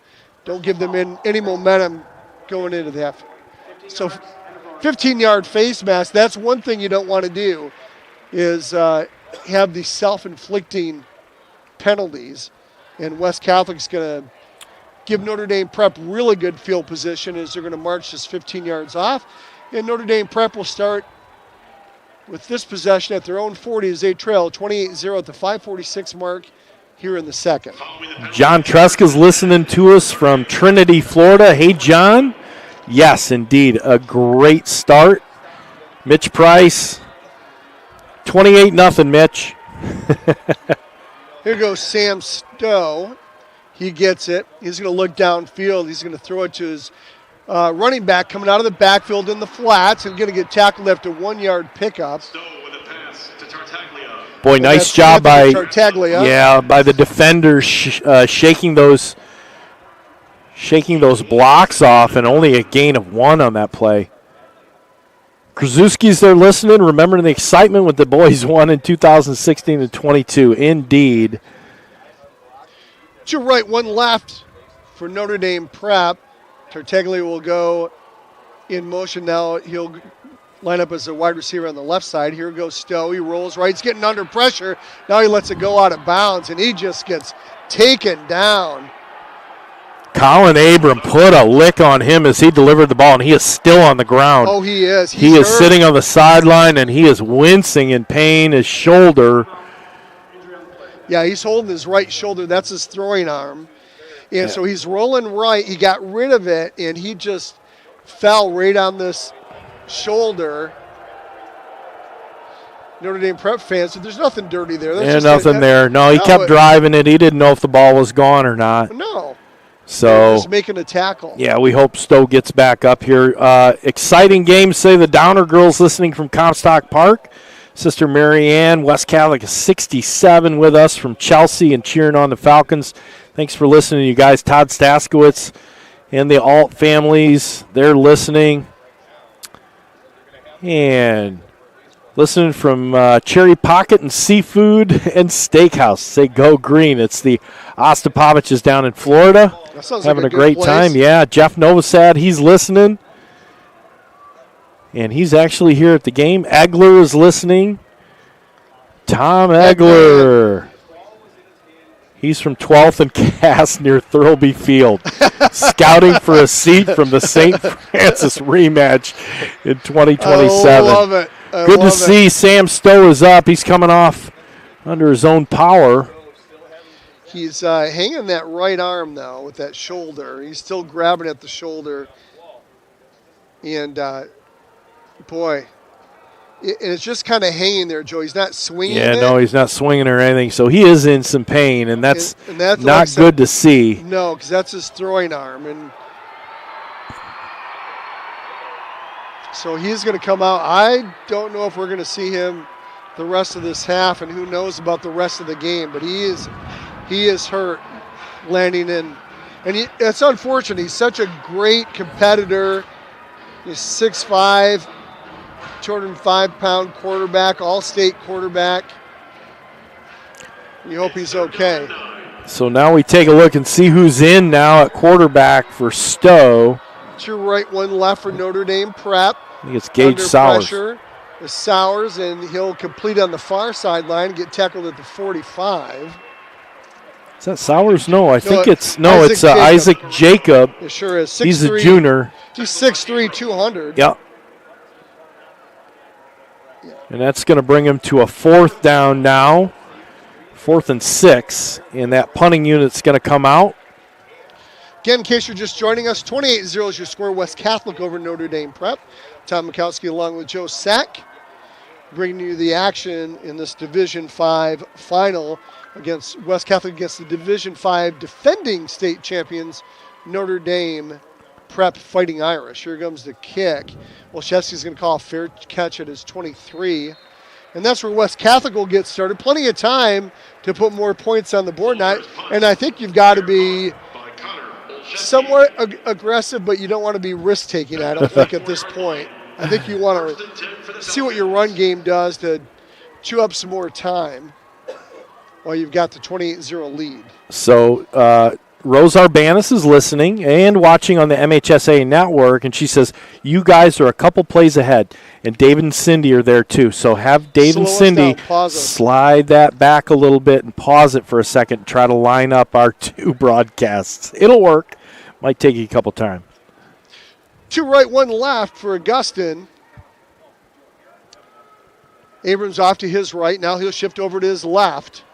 C: Don't give them any momentum going into the half. So 15-yard face mask, that's one thing you don't want to do is have these self-inflicting penalties. And West Catholic's going to give Notre Dame Prep really good field position as they're going to march this 15 yards off. And Notre Dame Prep will start with this possession at their own 40 as they trail 28-0 at the 5:46 mark here in the second.
B: John Tresca's listening to us from Trinity, Florida. Hey, John. Yes, indeed, a great start. Mitch Price, 28-0, Mitch.
C: Here goes Sam Stowe. He gets it. He's going to look downfield. He's going to throw it to his running back coming out of the backfield in the flats and going to get tackled after 1 yard pickup.
A: Stowe with a pass to Tartaglia.
B: Boy,
C: And
B: nice
C: that's
B: job by
C: Tartaglia.
B: Yeah, by the defenders shaking those blocks off, and only a gain of 1 on that play. Krasuski's there listening, remembering the excitement with the boys won in 2016 and 22. Indeed.
C: 2 right, 1 left for Notre Dame Prep. Tartaglia will go in motion now. He'll line up as a wide receiver on the left side. Here goes Stowe. He rolls right. He's getting under pressure. Now he lets it go out of bounds, and he just gets taken down.
B: Colin Abram put a lick on him as he delivered the ball, and he is still on the ground.
C: Oh, he is.
B: He is sitting on the sideline, and he is wincing in pain. His shoulder.
C: Yeah, he's holding his right shoulder. That's his throwing arm. And so he's rolling right. He got rid of it, and he just fell right on this shoulder. Notre Dame Prep fans, so there's nothing dirty there.
B: There's nothing there. No, he kept driving it. He didn't know if the ball was gone or not.
C: No.
B: So
C: just making a tackle.
B: Yeah, we hope Stowe gets back up here. Exciting game, say the Downer girls listening from Comstock Park. Sister Mary Ann, West Catholic is 67 with us from Chelsea and cheering on the Falcons. Thanks for listening, you guys. Todd Staskowitz and the Alt families, they're listening. And listening from Cherry Pocket and Seafood and Steakhouse. Say go green. It's the Ostapoviches down in Florida.
C: That sounds
B: having
C: like
B: a great
C: place.
B: time. Yeah, Jeff Novosad, he's listening. And he's actually here at the game. Egler is listening. Tom Egler. He's from 12th and Cass near Thurlby Field, scouting for a seat from the St. Francis rematch in 2027.
C: I love it.
B: Good to see Sam Stowe is up. He's coming off under his own power.
C: He's hanging that right arm, though, with that shoulder. He's still grabbing at the shoulder. And, boy, it's just kind of hanging there, Joe. He's not swinging it.
B: No, he's not swinging or anything. So he is in some pain, and that's not
C: like
B: good to see.
C: No, because that's his throwing arm. And so he's going to come out. I don't know if we're going to see him the rest of this half, and who knows about the rest of the game. But he is hurt, landing in. And it's unfortunate. He's such a great competitor. He's 6'5", 205-pound quarterback, all-state quarterback. We hope he's okay.
B: So now we take a look and see who's in now at quarterback for Stowe.
C: 2 right, 1 left for Notre Dame Prep.
B: I think it's Gage
C: Under
B: Sowers.
C: Pressure is Sowers, and he'll complete on the far sideline, get tackled at the 45.
B: Is that Sowers? No, I think it's
C: Isaac
B: Isaac Jacob.
C: It sure is.
B: He's a junior.
C: He's 6'3", 200.
B: Yep. And that's going to bring him to a 4th down now. 4th and 6. And that punting unit's going to come out.
C: Again, in case you're just joining us, 28-0 is your score. West Catholic over Notre Dame Prep. Tom Mikowski along with Joe Sack, bringing you the action in this Division 5 final against West Catholic against the Division 5 defending state champions, Notre Dame Prep Fighting Irish. Here comes the kick. Olszewski's going to call a fair catch at his 23. And that's where West Catholic will get started. Plenty of time to put more points on the board now. And I think you've got to be somewhat aggressive, but you don't want to be risk-taking, I don't think, at this point. I think you want to see what your run game does to chew up some more time while you've got the 28-0 lead.
B: So Rose Arbanis is listening and watching on the MHSA network, and she says, you guys are a couple plays ahead, and David and Cindy are there too. So have Dave and Cindy slide that back a little bit and pause it for a second, try to line up our two broadcasts. It'll work. Might take you a couple times.
C: 2 right, 1 left for Augustin. Abrams off to his right. Now he'll shift over to his left.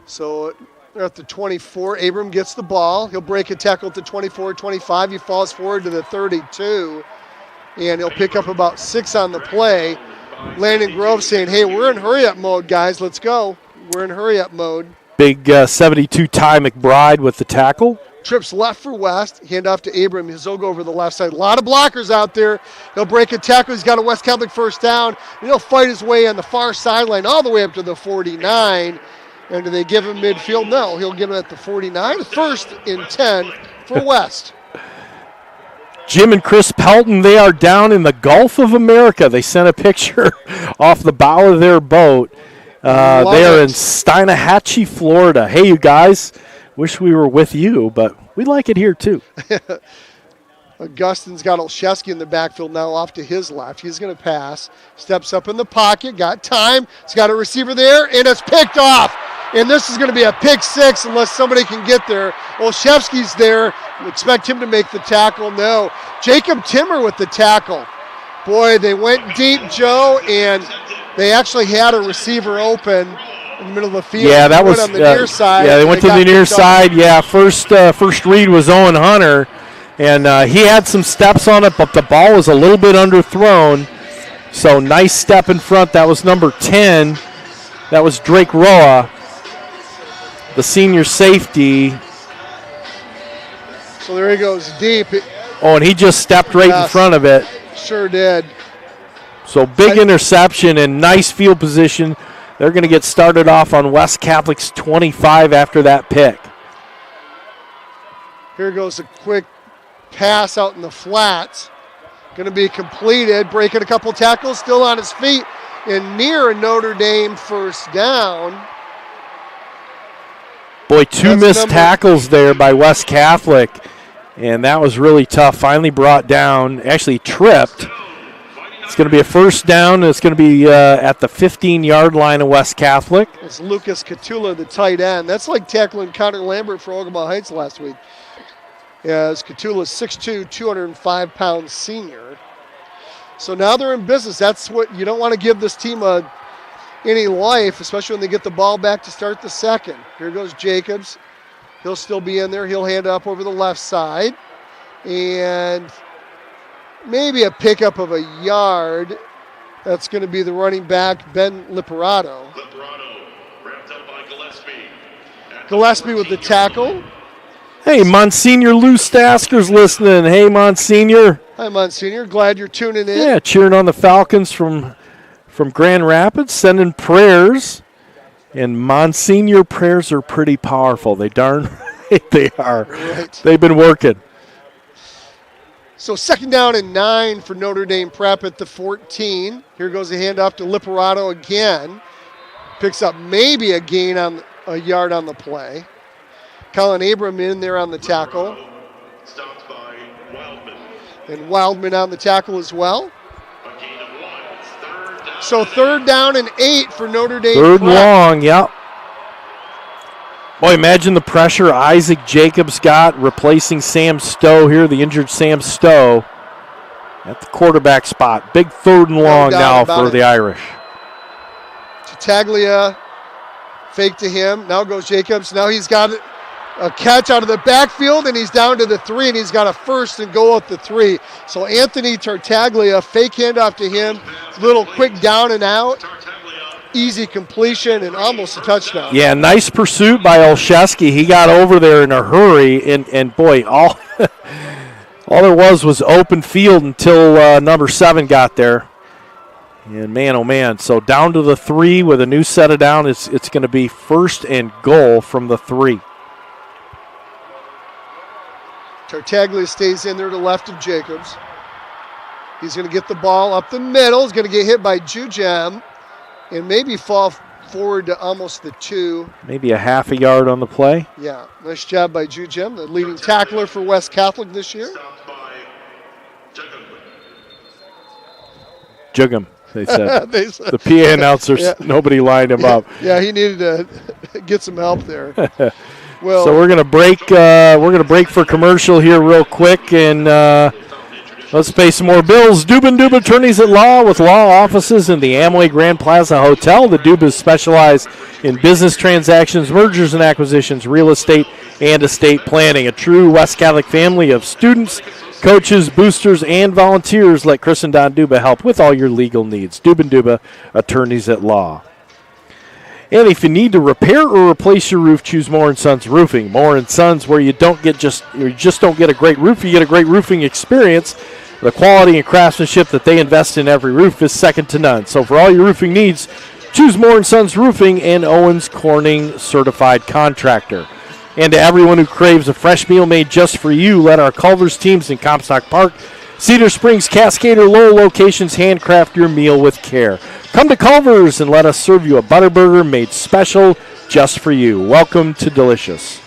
C: So they're at the 24. Abram gets the ball. He'll break a tackle at the 24, 25. He falls forward to the 32. And he'll pick up about 6 on the play. Landon Grove saying, hey, we're in hurry-up mode, guys. Let's go. We're in hurry-up mode.
B: Big 72 Ty McBride with the tackle.
C: Trips left for West. Hand off to Abram. He'll go over the left side. A lot of blockers out there. He'll break a tackle. He's got a West Catholic first down. And he'll fight his way on the far sideline all the way up to the 49. And do they give him midfield? No, he'll give him at the 49. First and 10 for West.
B: Jim and Chris Pelton, they are down in the Gulf of America. They sent a picture off the bow of their boat. They are in Steinahachie, Florida. Hey, you guys, wish we were with you, but we like it here too.
C: Augustin's got Olszewski in the backfield now off to his left. He's going to pass. Steps up in the pocket. Got time. He's got a receiver there, and it's picked off. And this is going to be a pick 6 unless somebody can get there. Olszewski's there. Expect him to make the tackle. No. Jacob Timmer with the tackle. Boy, they went deep, Joe, and they actually had a receiver open in the middle of the field.
B: Yeah, that was
C: on the near side.
B: Yeah, they went to the near side. Yeah, first read was Owen Hunter, and he had some steps on it, but the ball was a little bit underthrown. So nice step in front. That was number 10. That was Drake Roa, the senior safety.
C: So there he goes deep.
B: Oh, and he just stepped right in front of it.
C: Sure did.
B: So big interception and nice field position. They're going to get started off on West Catholic's 25 after that pick.
C: Here goes a quick pass out in the flats. Going to be completed. Breaking a couple tackles, still on his feet. And near a Notre Dame first down.
B: Boy, 2 missed tackles there by West Catholic. And that was really tough. Finally brought down, actually tripped. It's going to be a first down. It's going to be at the 15-yard line of West Catholic.
C: It's Lucas Catula, the tight end. That's like tackling Connor Lambert for Ogama Heights last week. As Catula's 6'2", 205-pound senior. So now they're in business. That's what you don't want to give this team any life, especially when they get the ball back to start the second. Here goes Jacobs. He'll still be in there. He'll hand it up over the left side. And maybe a pickup of a yard. That's going to be the running back, Ben Liperato.
A: Liperato, wrapped up by Gillespie.
C: Gillespie with the tackle.
B: Hey, Monsignor Lou Stasker's listening. Hey, Monsignor.
C: Hi, Monsignor. Glad you're tuning in.
B: Yeah, cheering on the Falcons from Grand Rapids, sending prayers. And Monsignor prayers are pretty powerful. They darn right they are.
C: Right.
B: They've been working.
C: So 2nd down and 9 for Notre Dame Prep at the 14. Here goes a handoff to Liperato again. Picks up maybe a gain on a yard on the play. Colin Abram in there on the tackle.
A: Stopped by Wildman.
C: And Wildman on the tackle as well.
A: A gain of 1. Third down.
C: So 3rd down and 8 for Notre Dame.
B: 3rd
C: Prep.
B: long, yep. Boy, imagine the pressure Isaac Jacobs got replacing Sam Stowe here, the injured Sam Stowe at the quarterback spot. Big 3rd and long now for the Irish.
C: Tartaglia fake to him. Now goes Jacobs. Now he's got a catch out of the backfield, and he's down to the 3, and he's got a first and goal at the 3. So Anthony Tartaglia, fake handoff to him, little quick down and out. Easy completion and almost a touchdown.
B: Yeah, nice pursuit by Olszewski. He got over there in a hurry, and boy, all there was open field until number 7 got there. And man, oh man, so down to the 3 with a new set of down. It's going to be first and goal from the 3.
C: Tartaglia stays in there to the left of Jacobs. He's going to get the ball up the middle. He's going to get hit by Jujem and maybe fall forward to almost the 2.
B: Maybe a half a yard on the play.
C: Yeah, nice job by Jim, the leading tackler for West Catholic this year.
A: Stopped by
B: Jug'em, they said.
C: They said.
B: The PA announcers,
C: Yeah.
B: nobody lined him up.
C: Yeah, he needed to get some help there. Well,
B: So we're gonna break. We're gonna break for commercial here real quick, and let's pay some more bills. Dubin Attorneys at Law with law offices in the Amway Grand Plaza Hotel. The Dubas specialize in business transactions, mergers and acquisitions, real estate, and estate planning. A true West Catholic family of students, coaches, boosters, and volunteers. Let Chris and Don Duba help with all your legal needs. Dubin Attorneys at Law. And if you need to repair or replace your roof, choose Moore & Sons Roofing. Moore & Sons, where you just don't get a great roof, you get a great roofing experience. The quality and craftsmanship that they invest in every roof is second to none. So for all your roofing needs, choose Moore & Sons Roofing and Owens Corning Certified Contractor. And to everyone who craves a fresh meal made just for you, let our Culver's teams in Comstock Park, Cedar Springs, Cascade, or Lowell locations handcraft your meal with care. Come to Culver's and let us serve you a Butterburger made special just for you. Welcome to Delicious.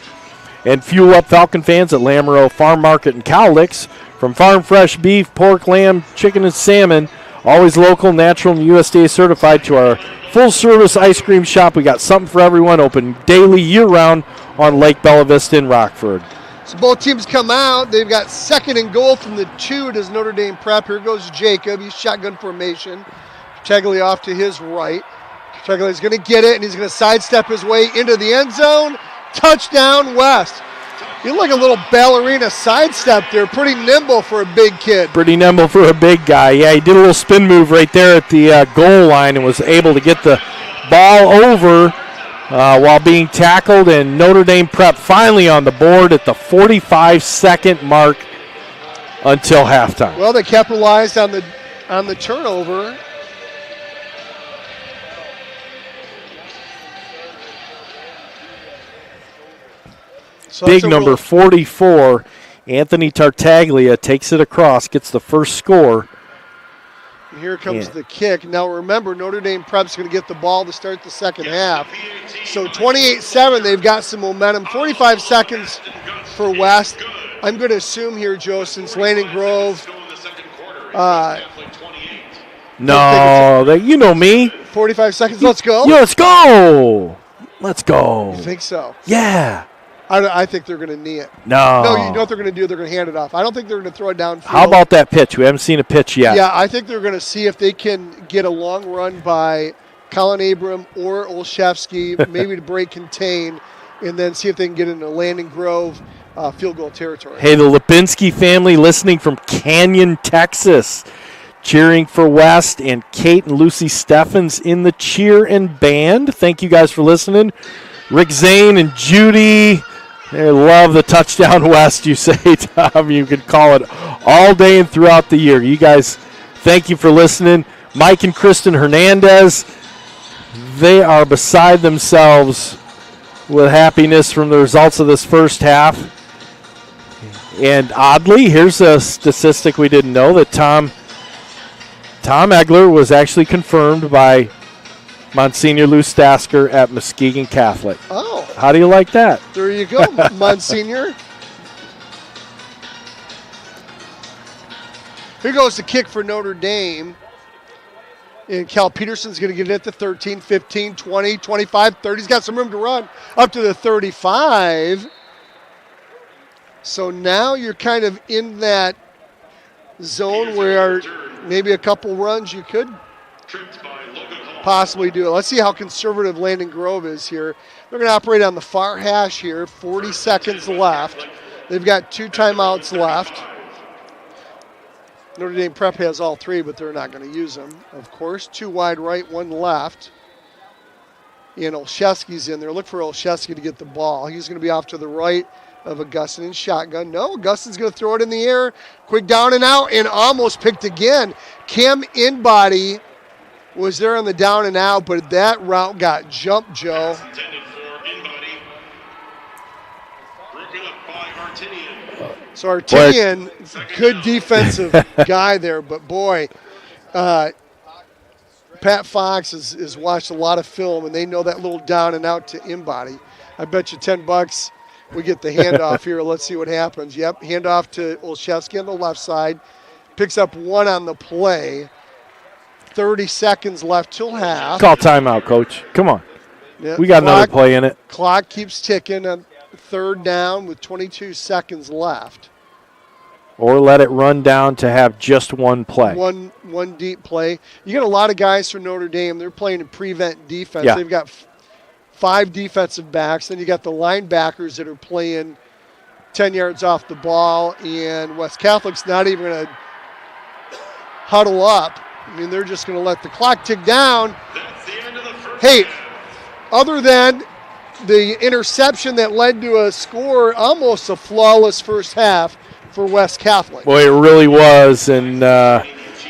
B: And fuel up Falcon fans at Lamoureux Farm Market and Cowlicks. From farm fresh beef, pork, lamb, chicken, and salmon, always local, natural, and USDA certified, to our full-service ice cream shop. We got something for everyone, open daily, year-round on Lake Bella Vista in Rockford.
C: So both teams come out. They've got second and goal from the 2. Does Notre Dame prep. Here goes Jacob. He's shotgun formation. Teglia off to his right. Teglia's going to get it, and he's going to sidestep his way into the end zone. Touchdown, West. You look like a little ballerina sidestep there. Pretty nimble for a big kid.
B: Pretty nimble for a big guy. Yeah, he did a little spin move right there at the goal line and was able to get the ball over while being tackled. And Notre Dame prep finally on the board at the 45-second mark until halftime.
C: Well, they capitalized on the turnover. So
B: big number 44, Anthony Tartaglia, takes it across, gets the first score.
C: And here comes the kick. Now remember, Notre Dame Prep's going to get the ball to start the second half. So 28-7, they've got some momentum. 45 seconds for West. I'm going to assume here, Joe, since Landon Grove.
B: No, you know me.
C: 45 seconds, let's go.
B: Yeah, let's go. Let's go.
C: You think so?
B: Yeah.
C: I think they're going to knee it.
B: No.
C: No, you know what they're going to do? They're going to hand it off. I don't think they're going to throw it downfield.
B: How about that pitch? We haven't seen a pitch yet.
C: Yeah, I think they're going to see if they can get a long run by Colin Abram or Olszewski, maybe to break contain, and then see if they can get into Landon Grove field goal territory.
B: Hey, the Lipinski family listening from Canyon, Texas, cheering for West, and Kate and Lucy Steffens in the cheer and band. Thank you guys for listening. Rick Zane and Judy. They love the touchdown West, you say, Tom. You can call it all day and throughout the year. You guys, thank you for listening. Mike and Kristen Hernandez, they are beside themselves with happiness from the results of this first half. And oddly, here's a statistic we didn't know, that Tom Egler was actually confirmed by Monsignor Lou Stasker at Muskegon Catholic.
C: Oh.
B: How do you like that?
C: There you go, Monsignor. Here goes the kick for Notre Dame. And Cal Peterson's going to get it at the 13, 15, 20, 25, 30. He's got some room to run up to the 35. So now you're kind of in that zone where maybe a couple runs you could possibly do it. Let's see how conservative Landon Grove is here. They're going to operate on the far hash here. 40 seconds left. They've got 2 timeouts left. Notre Dame Prep has all 3, but they're not going to use them, of course. 2 wide right, 1 left. And Olszewski's in there. Look for Olszewski to get the ball. He's going to be off to the right of Augustin in shotgun. No, Augustin's going to throw it in the air. Quick down and out, and almost picked again. Cam Inbody was there on the down and out, but that route got jumped, Joe. So Artinian, good defensive guy there, but boy, Pat Pat Fox has watched a lot of film, and they know that little down and out to in-body. I bet you $10 we get the handoff here. Let's see what happens. Yep, handoff to Olszewski on the left side. Picks up 1 on the play. 30 seconds left till half.
B: Call timeout, Coach. Come on.
C: Yep.
B: We got another play in it.
C: Clock keeps ticking on 3rd down with 22 seconds left.
B: Or let it run down to have just one play.
C: One deep play. You got a lot of guys from Notre Dame. They're playing in prevent defense.
B: Yeah.
C: They've got 5 defensive backs. Then you got the linebackers that are playing 10 yards off the ball. And West Catholic's not even going to huddle up. I mean, they're just going to let the clock tick down.
A: That's the end of the first.
C: Hey, other than the interception that led to a score, almost a flawless first half for West Catholic.
B: Boy, it really was, and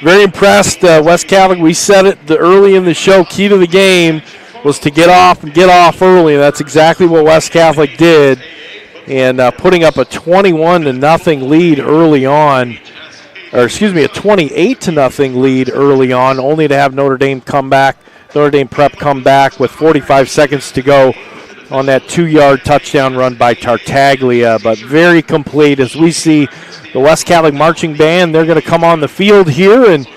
B: very impressed. West Catholic, we said it early in the show, key to the game was to get off early, and that's exactly what West Catholic did, and putting up a 21-0 lead early on, or excuse me, a 28-0 lead early on, only to have Notre Dame Prep come back with 45 seconds to go on that 2-yard touchdown run by Tartaglia, but very complete as we see the West Catholic Marching Band. They're going to come on the field here, and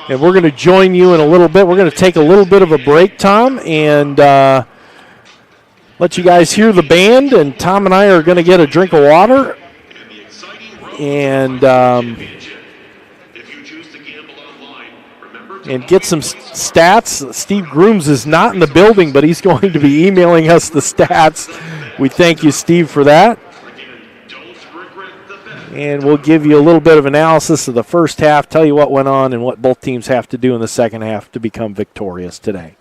B: we're going to join you in a little bit. We're going to take a little bit of a break, Tom, and let you guys hear the band, and Tom and I are going to get a drink of water, and get some stats. Steve Grooms is not in the building, but he's going to be emailing us the stats. We thank you, Steve, for that. And we'll give you a little bit of analysis of the first half, tell you what went on and what both teams have to do in the second half to become victorious today.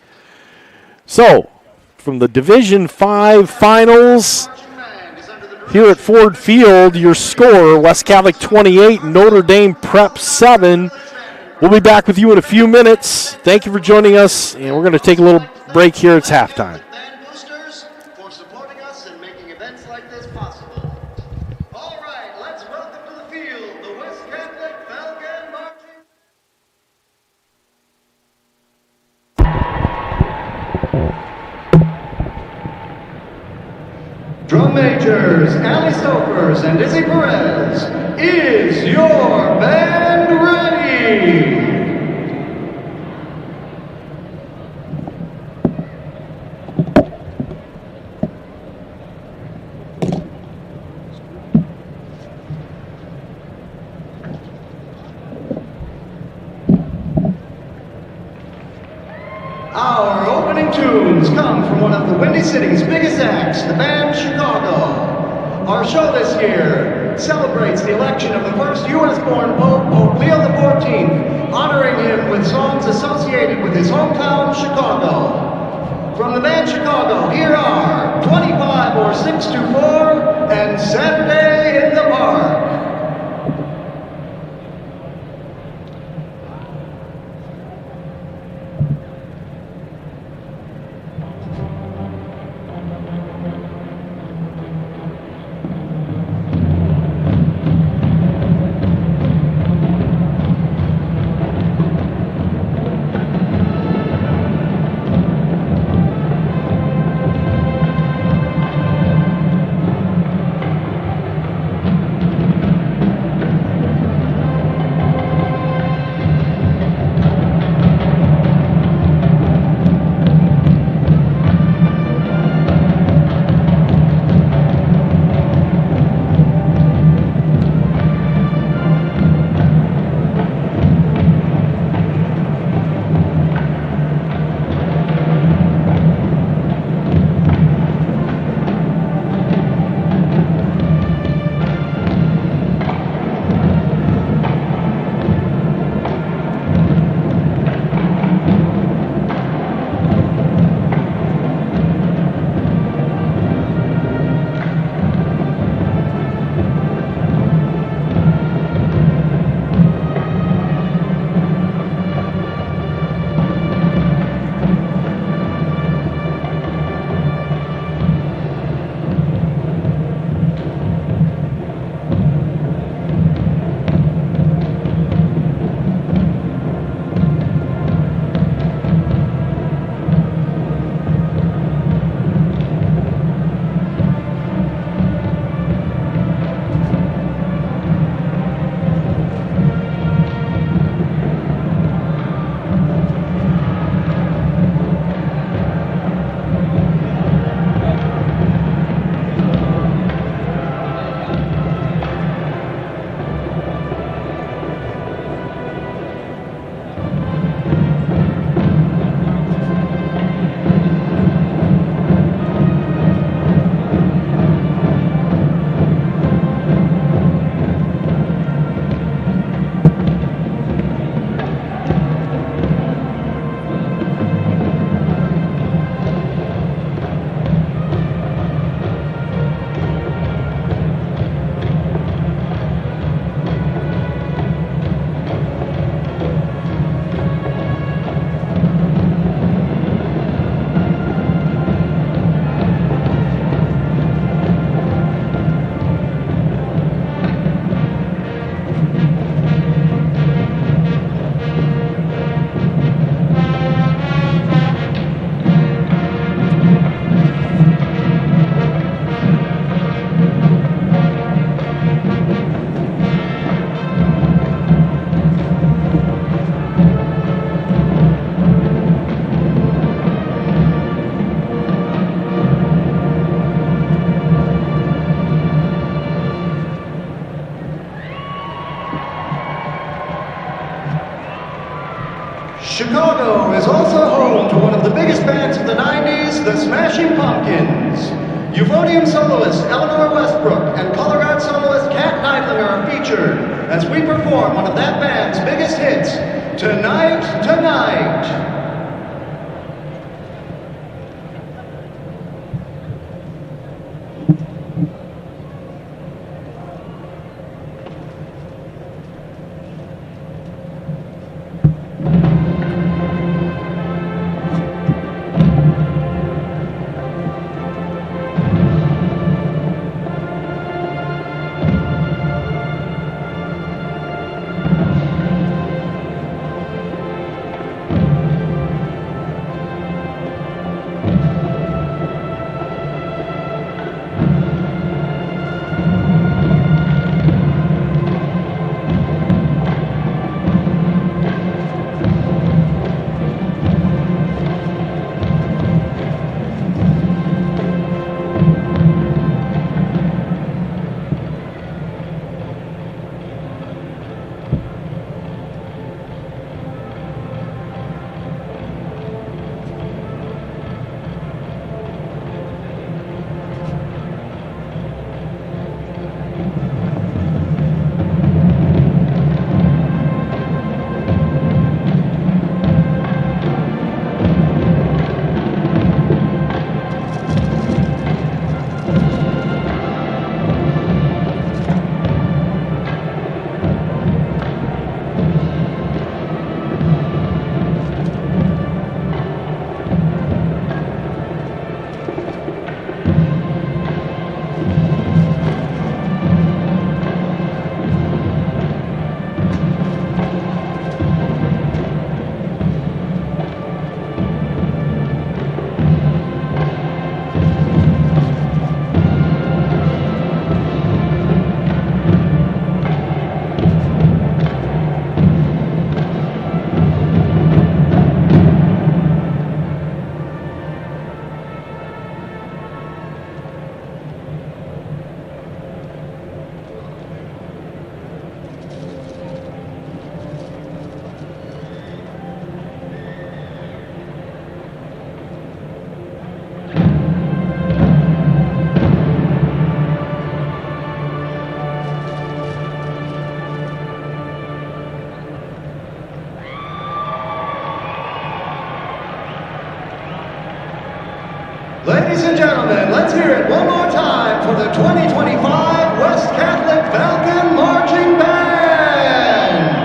B: So, from the Division 5 finals here at Ford Field, your score, West Catholic 28, Notre Dame Prep 7. We'll be back with you in a few minutes. Thank you for joining us, and we're going to take a little break here. It's halftime.
D: For supporting us and making events like this possible. All right, let's welcome to the field the West Catholic Falcon Marching. Drum majors, Ali Stokers and Izzy Perez, is your band ready? Our opening tunes come from one of the Windy City's biggest acts, the band Chicago. Our show this year celebrates the election of the first U.S.-born Pope, Pope Leo XIV, honoring him with songs associated with his hometown, Chicago. From the band Chicago, here are 25 or 624 and Saturday in the Park. Chicago is also home to one of the biggest bands of the 90s, the Smashing Pumpkins. Euphonium soloist Eleanor Westbrook and color guard soloist Kat Neidlinger are featured as we perform one of that band's biggest hits, Tonight, Tonight. Ladies and gentlemen, let's hear it one more time for the 2025 West Catholic Falcon Marching Band!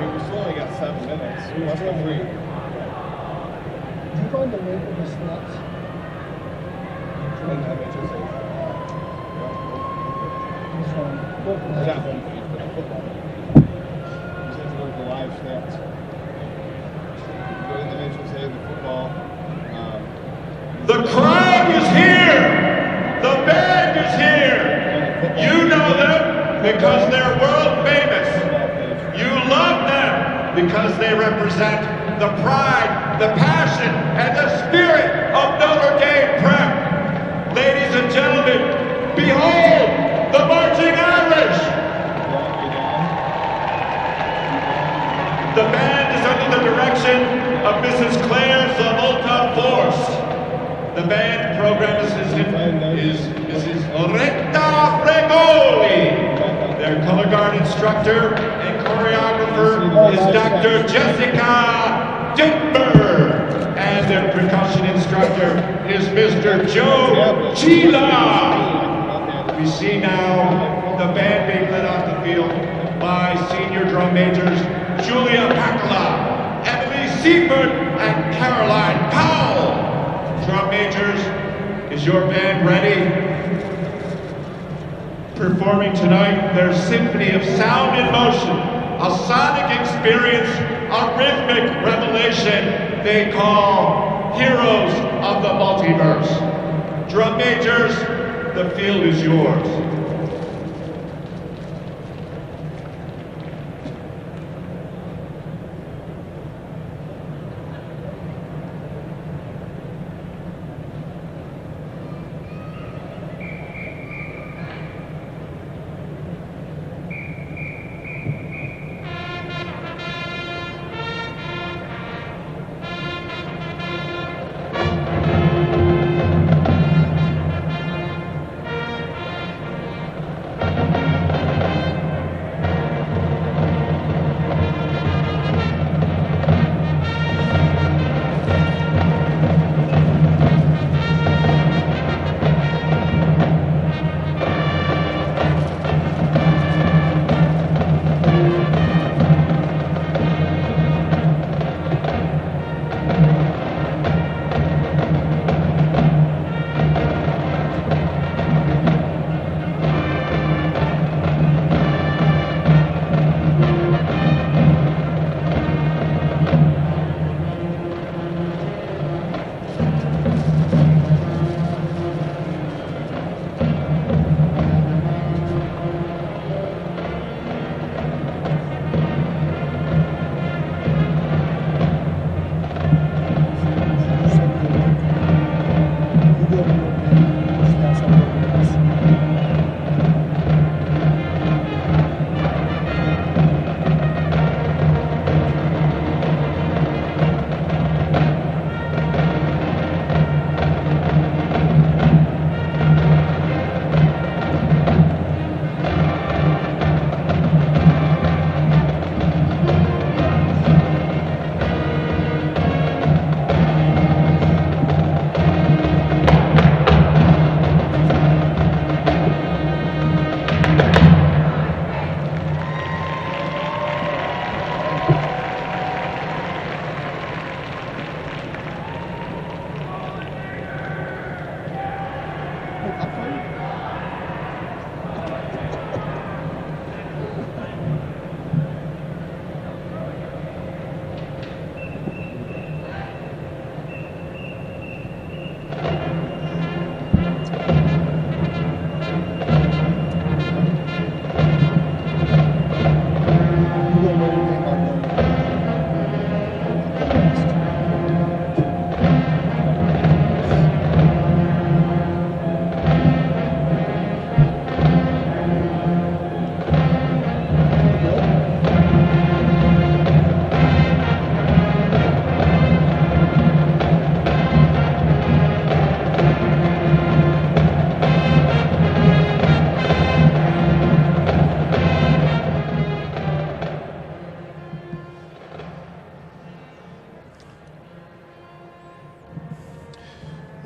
E: We still only got 7 minutes. Let's go free.
C: Did you find the link in the steps?
E: And have HSA.
C: This one.
E: It's not homepage, but football. You just have to go to the live stats. Go in the HSA, the football.
A: The crowd is here. The band is here. You know them because they're world famous. You love them because they represent the pride, the passion, and the spirit of Notre Dame Prep. Ladies and gentlemen, behold the Marching Irish. The band is under the direction of Mrs. Claire Zavolta Forst. The band programmer is Mrs. Loretta Fregoli. Their color guard instructor and choreographer is Dr. Jessica Dimber. And their percussion instructor is Mr. Joe Chila. We see now the band being led off the field by senior drum majors Julia Pacala, Emily Seifert, and Caroline Powell. Drum majors, is your band ready? Performing tonight their symphony of sound and motion, a sonic experience, a rhythmic revelation they call Heroes of the Multiverse. Drum majors, the field is yours.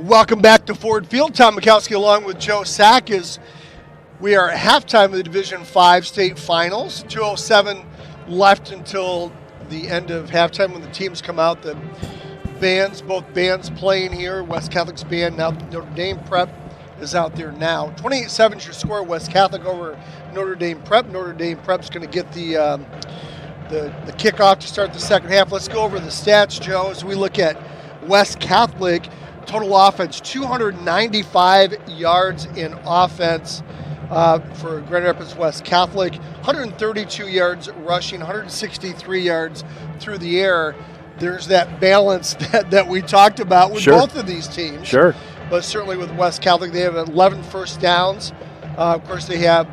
C: Welcome back to Ford Field. Tom Mikowski along with Joe Sack as we are at halftime of the Division 5 state finals. 2:07 left until the end of halftime when the teams come out. The bands, both bands playing here. West Catholic's band, now Notre Dame Prep is out there now. 28-7 is your score. West Catholic over Notre Dame Prep. Notre Dame Prep's going to get the kickoff to start the second half. Let's go over the stats, Joe, as we look at West Catholic. Total offense, 295 yards in offense for Grand Rapids West Catholic, 132 yards rushing, 163 yards through the air. There's that balance that we talked about with both of these teams.
B: Sure.
C: But certainly with West Catholic, they have 11 first downs. Of course, they have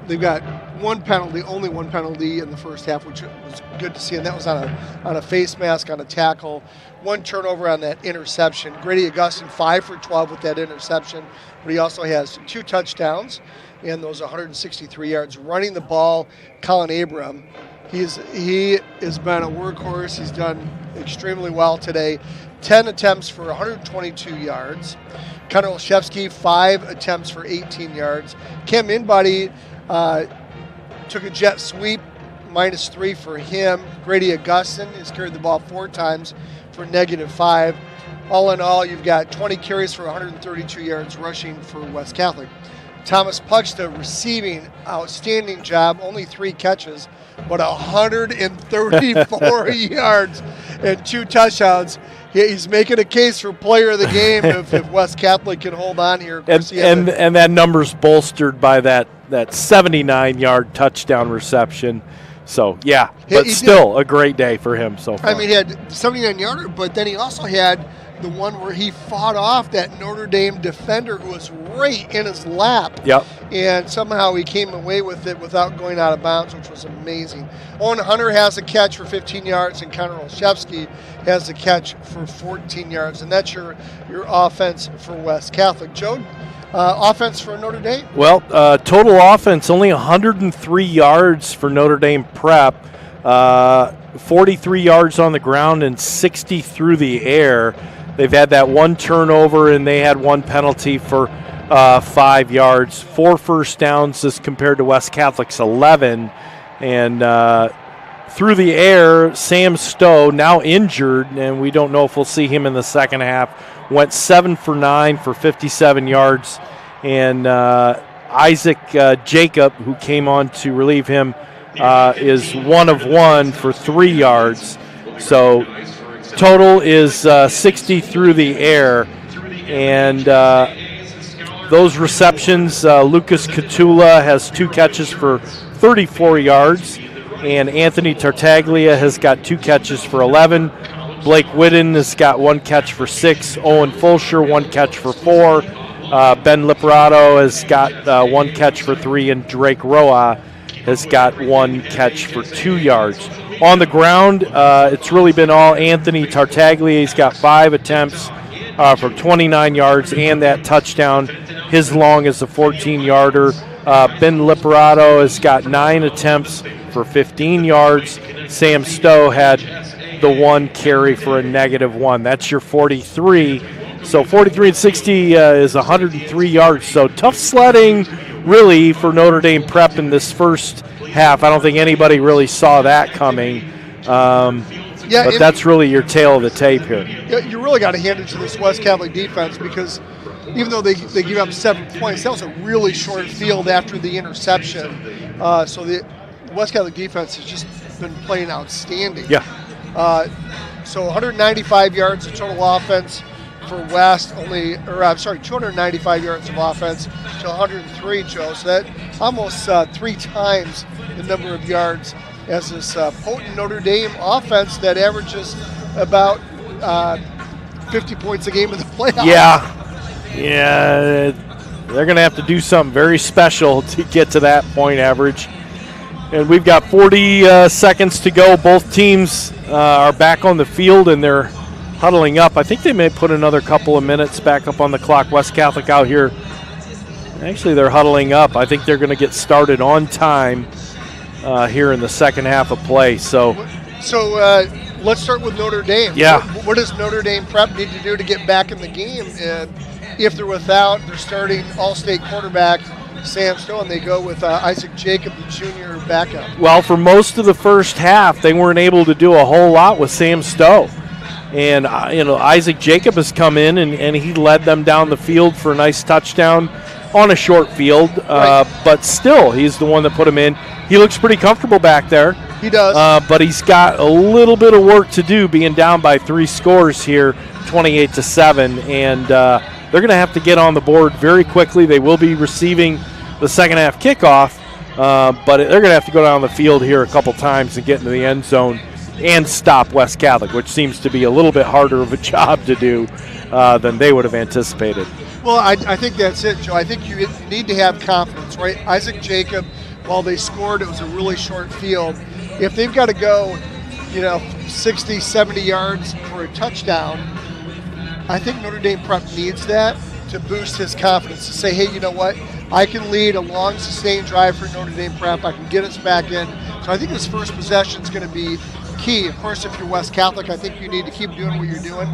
C: they've got only one penalty in the first half, which was good to see, and that was on a face mask, on a tackle. One turnover on that interception. Grady Augustin 5 for 12 with that interception, but he also has 2 touchdowns and those 163 yards running the ball. Colin Abram, he has been a workhorse. He's done extremely well today. 10 attempts for 122 yards. Connor Olszewski, 5 attempts for 18 yards. Cam Inbody took a jet sweep, -3 for him. Grady Augustin has carried the ball 4 times for -5. All in all, you've got 20 carries for 132 yards rushing for West Catholic. Thomas Puxta receiving, outstanding job, only 3 catches, but 134 yards and 2 touchdowns. He's making a case for player of the game if West Catholic can hold on here.
B: And that number's bolstered by that 79-yard touchdown reception. So, yeah, but still a great day for him so far.
C: I mean, he had 79-yarder, but then he also had the one where he fought off that Notre Dame defender who was right in his lap.
B: Yep.
C: And somehow he came away with it without going out of bounds, which was amazing. Owen Hunter has a catch for 15 yards, and Connor Olszewski has a catch for 14 yards. And that's your offense for West Catholic. Joe, offense for Notre Dame?
B: Well, total offense, only 103 yards for Notre Dame Prep. 43 yards on the ground and 60 through the air. They've had that 1 turnover, and they had 1 penalty for 5 yards. 4 first downs as compared to West Catholic's 11. And through the air, Sam Stowe, now injured, and we don't know if we'll see him in the second half, went 7 for 9 for 57 yards. And Isaac Jacob, who came on to relieve him, is 1 of 1 for 3 yards. So total is 60 through the air. And those receptions, Lucas Catula has 2 catches for 34 yards. And Anthony Tartaglia has got 2 catches for 11. Blake Whitten has got 1 catch for 6. Owen Fulsher, 1 catch for 4. Ben Liperato has got 1 catch for 3. And Drake Roa has got 1 catch for 2 yards. On the ground, it's really been all Anthony Tartaglia. He's got 5 attempts for 29 yards and that touchdown. His long is a 14-yarder. Ben Liperato has got 9 attempts for 15 yards. Sam Stowe had the 1 carry for a -1. That's your 43. So 43 and 60 is 103 yards. So tough sledding, really, for Notre Dame Prep in this first half. I don't think anybody really saw that coming. But that's really your tail of the tape here.
C: You really got to hand it to this West Catholic defense because even though they give up 7 points, that was a really short field after the interception. So the West Catholic defense has just been playing outstanding.
B: Yeah.
C: So 195 yards of total offense for West, 295 yards of offense to 103, Joe. So that almost 3 times the number of yards as this potent Notre Dame offense that averages about 50 points a game in the playoffs.
B: Yeah, they're going to have to do something very special to get to that point average. And we've got 40 seconds to go. Both teams are back on the field, and they're huddling up. I think they may put another couple of minutes back up on the clock. West Catholic out here. Actually, they're huddling up. I think they're going to get started on time here in the second half of play. So
C: let's start with Notre Dame.
B: Yeah.
C: What does Notre Dame Prep need to do to get back in the game? And if they're without their starting all-state quarterback, Sam Stowe, and they go with Isaac Jacob, the junior backup?
B: Well, for most of the first half, they weren't able to do a whole lot with Sam Stowe. And, Isaac Jacob has come in, and he led them down the field for a nice touchdown on a short field.
C: Right.
B: But still, he's the one that put him in. He looks pretty comfortable back there.
C: He does.
B: But he's got a little bit of work to do being down by 3 scores here, 28-7. And they're going to have to get on the board very quickly. They will be receiving the second half kickoff, but they're going to have to go down the field here a couple times and get into the end zone and stop West Catholic, which seems to be a little bit harder of a job to do than they would have anticipated.
C: Well, I think that's it, Joe. I think you need to have confidence, right? Isaac Jacob, while they scored, it was a really short field. If they've got to go, 60, 70 yards for a touchdown, I think Notre Dame Prep needs that to boost his confidence, to say, hey, you know what? I can lead a long, sustained drive for Notre Dame Prep. I can get us back in. So I think this first possession is going to be key. Of course, if you're West Catholic, I think you need to keep doing what you're doing.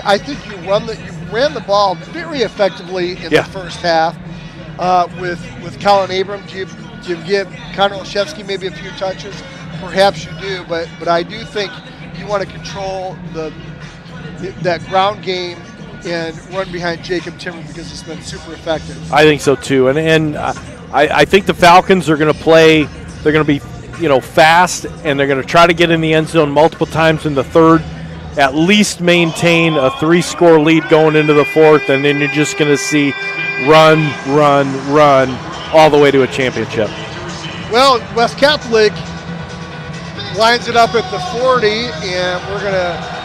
C: I think you ran the ball very effectively in the first half with Colin Abram. Do you give Connor Olszewski maybe a few touches? Perhaps you do, but I do think you want to control that ground game and run behind Jacob Timmer because it's been super effective.
B: I think so too, and I think the Falcons are going to play. They're going to be fast, and they're going to try to get in the end zone multiple times in the third, at least maintain a 3-score lead going into the fourth, and then you're just going to see run all the way to a championship.
C: Well, West Catholic lines it up at the 40, and we're going to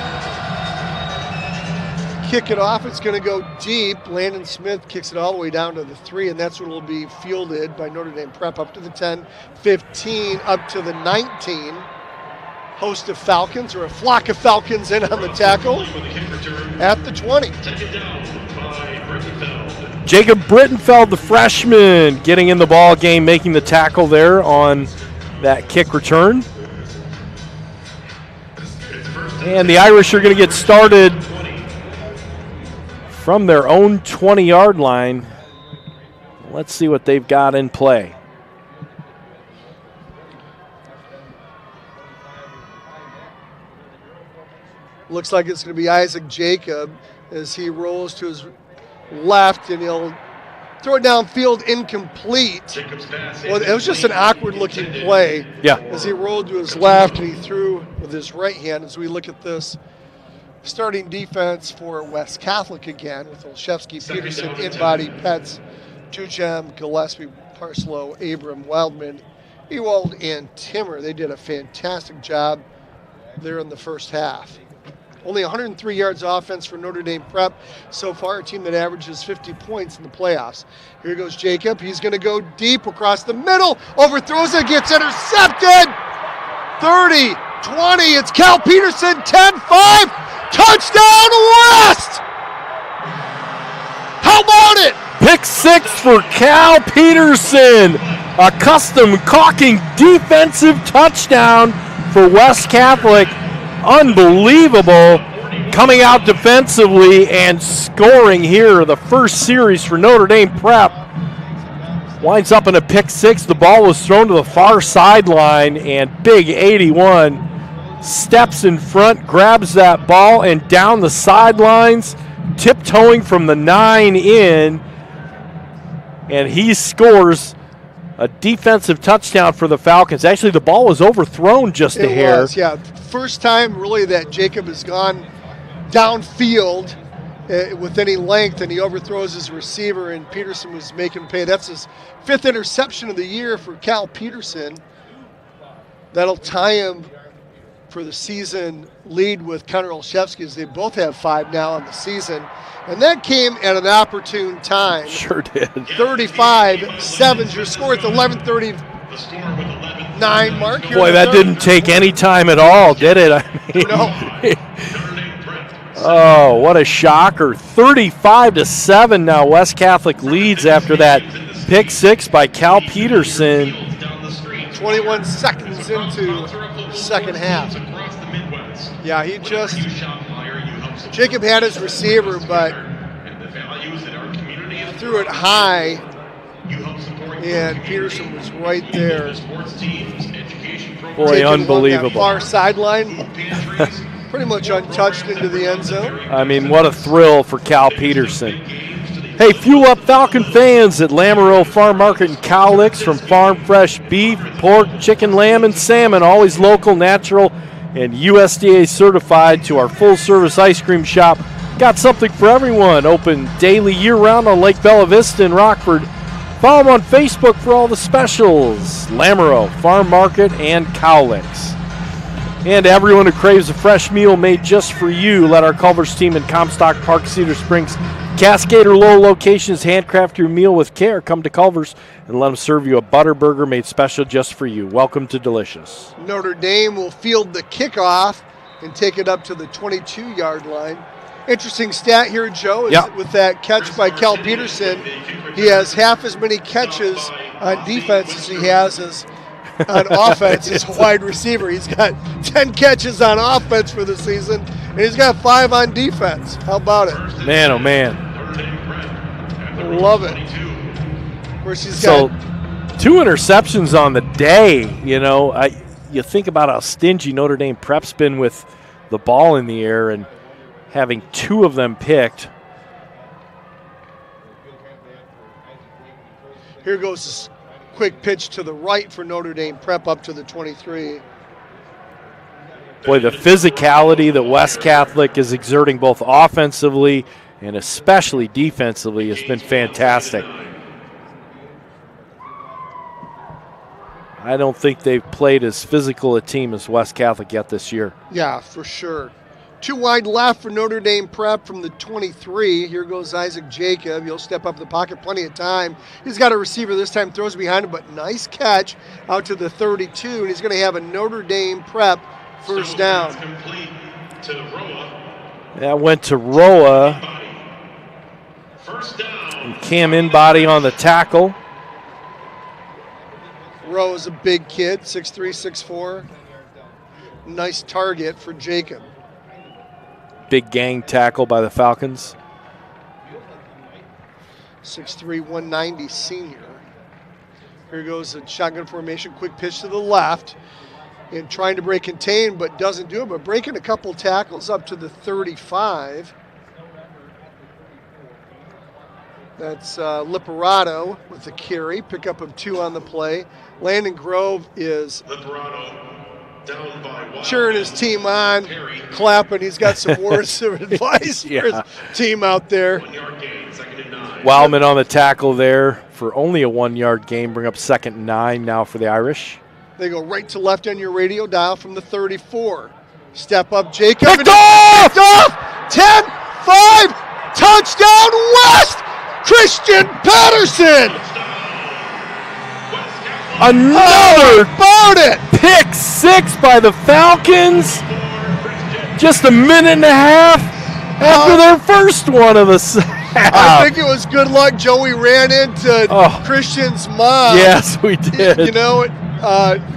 C: kick it off. It's going to go deep. Landon Smith kicks it all the way down to the 3, and that's what will be fielded by Notre Dame Prep up to the 10, 15, up to the 19. Host of Falcons, or a flock of Falcons, in on the tackle at the 20.
B: Jacob Brittenfeld, the freshman, getting in the ball game, making the tackle there on that kick return. And the Irish are going to get started from their own 20-yard line. Let's see what they've got in play.
C: Looks like it's going to be Isaac Jacob as he rolls to his left, and he'll throw it downfield, incomplete. Well, it was just an awkward-looking play.
B: Yeah.
C: As he rolled to his left, and he threw with his right hand. As we look at this starting defense for West Catholic again, with Olszewski, Peterson, In-Body, Petz, Jujem, Gillespie, Parslow, Abram, Wildman, Ewald, and Timmer. They did a fantastic job there in the first half. Only 103 yards offense for Notre Dame Prep so far, a team that averages 50 points in the playoffs. Here goes Jacob. He's going to go deep across the middle, overthrows it, gets intercepted. 30, 20, it's Cal Peterson, 10-5, touchdown West! How about it?
B: Pick 6 for Cal Peterson. A custom caulking defensive touchdown for West Catholic. Unbelievable, coming out defensively and scoring here. The first series for Notre Dame Prep winds up in a pick 6. The ball was thrown to the far sideline, and big 81 steps in front, grabs that ball, and down the sidelines, tiptoeing from the 9 in, and he scores a defensive touchdown for the Falcons. Actually, the ball was overthrown just a hair.
C: It was, yeah. First time really that Jacob has gone downfield with any length, and he overthrows his receiver, and Peterson was making pay. That's his 5th interception of the year for Cal Peterson. That'll tie him for the season lead with Connor Olszewski, as they both have 5 now on the season. And that came at an opportune time.
B: Sure did.
C: 35-7's your score at the 11:39 mark.
B: Boy, that didn't take any time at all, did it? I mean,
C: no.
B: Oh, what a shocker. 35-7 now. West Catholic leads after that pick 6 by Cal Peterson.
C: 21 seconds into the second half. Yeah, he just Jacob had his receiver, but threw it high, and Peterson was right there.
B: Boy, unbelievable.
C: That far sideline, pretty much untouched into the end zone.
B: I mean, what a thrill for Cal Peterson. Hey, fuel up Falcon fans at Lamoureux Farm Market in Cowlicks from farm fresh beef, pork, chicken, lamb, and salmon, always local, natural, and USDA certified, to our full-service ice cream shop. Got something for everyone. Open daily year-round on Lake Bella Vista in Rockford. Follow them on Facebook for all the specials. Lamoureux Farm Market and Cowlicks. And everyone who craves a fresh meal made just for you, let our Culver's team in Comstock Park, Cedar Springs, Cascade or Lowell locations handcraft your meal with care. Come to Culver's and let them serve you a butter burger made special just for you. Welcome to Delicious.
C: Notre Dame will field the kickoff and take it up to the 22-yard line. Interesting stat here, Joe, is with that catch by Cal Peterson, he has half as many catches on defense as he has as on offense as a wide receiver. He's got 10 catches on offense for the season, and he's got 5 on defense. How about it?
B: Man, oh man.
C: Love it. Of course, he's
B: got 2 interceptions on the day. You know, you think about how stingy Notre Dame Prep's been with the ball in the air, and having 2 of them picked.
C: Here goes this quick pitch to the right for Notre Dame Prep up to the 23.
B: Boy, the physicality that West Catholic is exerting both offensively and especially defensively has been fantastic. I don't think they've played as physical a team as West Catholic yet this year.
C: Yeah, for sure. 2 wide left for Notre Dame Prep from the 23. Here goes Isaac Jacob. He'll step up the pocket, plenty of time. He's got a receiver this time, throws behind him, but nice catch out to the 32, and he's going to have a Notre Dame Prep first down.
B: That went to Roa. And Cam Inbody on the tackle.
C: Roa's a big kid, 6'3", 6'4". Nice target for Jacob.
B: Big gang tackle by the Falcons.
C: 6'3", 190 senior. Here goes a shotgun formation, quick pitch to the left. And trying to break contain, but doesn't do it, but breaking a couple tackles up to the 35. That's Liperato with the carry, pickup of 2 on the play. Landon Grove is cheering his team on, clapping. He's got some words of advice for his team out there.
B: Wildman on the tackle there for only a 1-yard gain, bring up 2nd and 9 now for the Irish.
C: They go right to left on your radio dial from the 34. Step up, Jacob.
B: Picked off!
C: 10, 5, touchdown West! Christian Patterson!
B: Another
C: about it!
B: pick 6 by the Falcons. Just a minute and a half after their first one of the
C: I think it was good luck. Joey ran into Christian's mom.
B: Yes, we did.
C: You know,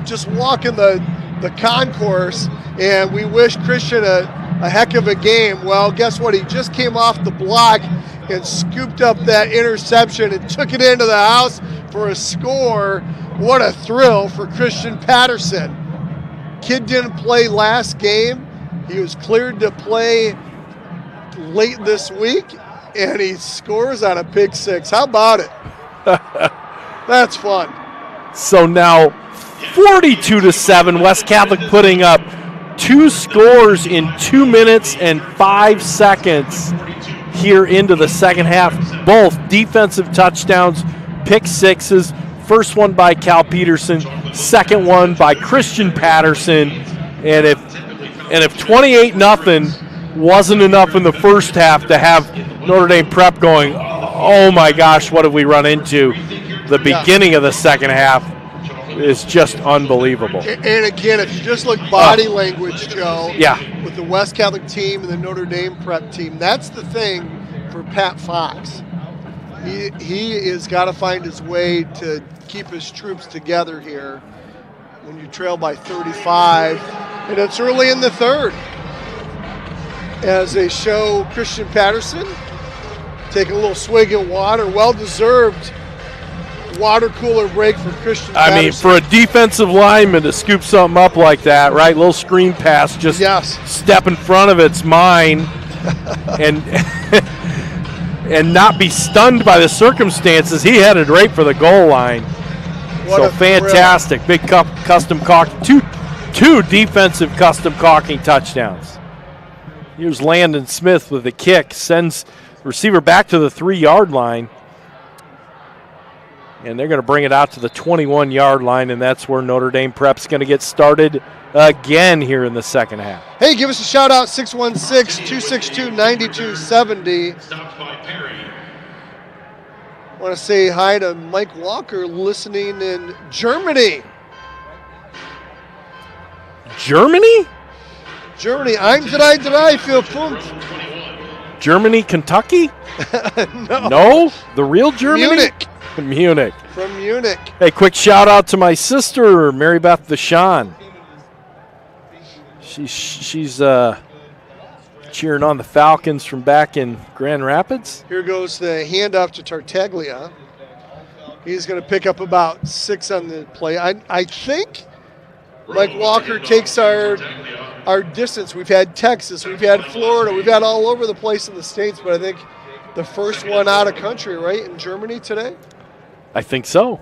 C: just walking the concourse, and we wish Christian a heck of a game. Well, guess what? He just came off the block and scooped up that interception and took it into the house for a score. What a thrill for Christian Patterson. Kid didn't play last game. He was cleared to play late this week, and he scores on a pick 6. How about it? That's fun.
B: So now 42-7, West Catholic putting up 2 scores in 2 minutes and 5 seconds here into the second half. Both defensive touchdowns, pick 6s. First one by Cal Peterson, second one by Christian Patterson. And if 28-0 wasn't enough in the first half to have Notre Dame Prep going, oh my gosh, what have we run into? The beginning of the second half is just unbelievable.
C: And again, if you just look body language, Joe,
B: yeah,
C: with the West Catholic team and the Notre Dame Prep team, that's the thing for Pat Fox. He has got to find his way to keep his troops together here. When you trail by 35, And it's early in the third as they show Christian Patterson take a little swig of water. Well-deserved water cooler break for Christian Patterson.
B: I mean, for a defensive lineman to scoop something up like that, right? Little screen pass, just step in front of it's mine, and and not be stunned by the circumstances. He headed right for the goal line. So fantastic. Big custom caulking. Two defensive custom caulking touchdowns. Here's Landon Smith with the kick. Sends the receiver back to the 3-yard line. And they're going to bring it out to the 21-yard line, and that's where Notre Dame Prep's going to get started again here in the second half.
C: Hey, give us a shout-out, 616-262-9270.
A: Stopped by Perry.
C: I want to say hi to Mike Walker listening in Germany.
B: Germany?
C: Germany. Drei, 4 Punkt.
B: Germany, Kentucky? No? The real Germany? Munich.
C: From Munich.
B: Hey, quick shout out to my sister, Mary Beth Vachon. She's cheering on the Falcons from back in Grand Rapids.
C: Here goes the handoff to Tartaglia. He's going to pick up about 6 on the play. I think Mike Walker takes our distance. We've had Texas, we've had Florida, we've had all over the place in the States, but I think the first one out of country, right, in Germany today?
B: I think so.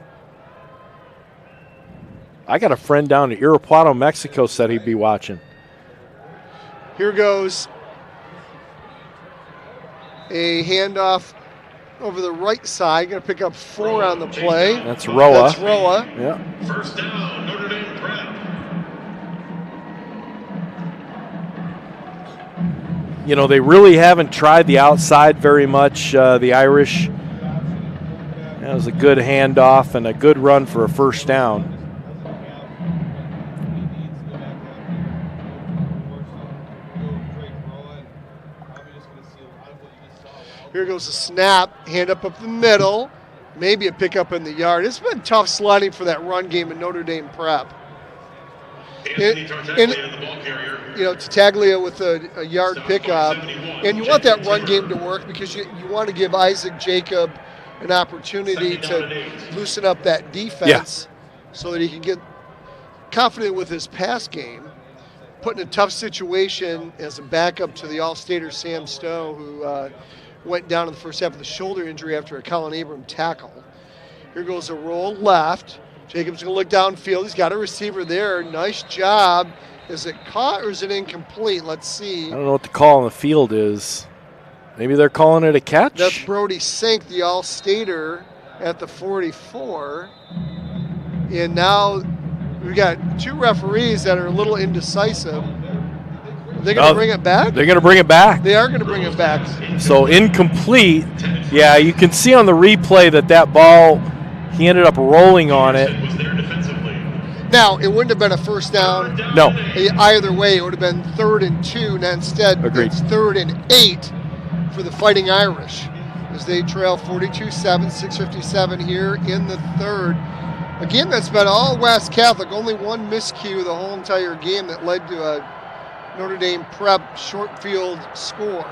B: I got a friend down in Irapuato, Mexico, said he'd be watching.
C: Here goes a handoff over the right side. Going to pick up 4 on the play.
B: That's Roa.
C: Yeah.
A: First down, Notre Dame Prep.
B: You know, they really haven't tried the outside very much, the Irish. That was a good handoff and a good run for a first down.
C: Here goes a snap, hand up the middle, maybe a pickup in the yard. It's been tough sledding for that run game in Notre Dame Prep. Tartaglia with a yard pickup. And you want that run game to work because you want to give Isaac Jacob an opportunity to loosen up that defense so that he can get confident with his pass game. Put in a tough situation as a backup to the All-Stater Sam Stowe, who went down in the first half with a shoulder injury after a Colin Abram tackle. Here goes a roll left. Jacobs going to look downfield. He's got a receiver there. Nice job. Is it caught or is it incomplete? Let's see.
B: I don't know what the call on the field is. Maybe they're calling it a catch?
C: That's Brody Sink, the All-Stater, at the 44. And now we got 2 referees that are a little indecisive. Are they going to bring it back?
B: They're going to bring it back.
C: They are going to bring it back.
B: So incomplete. Yeah, you can see on the replay that ball, he ended up rolling on it.
C: Now, it wouldn't have been a first down.
B: No.
C: Either way, it would have been 3rd and 2. Now instead, it's 3rd and 8 for the Fighting Irish as they trail 42-7, 6:57 here in the third. Again, that's been all West Catholic. Only one miscue the whole entire game that led to a Notre Dame Prep short field score.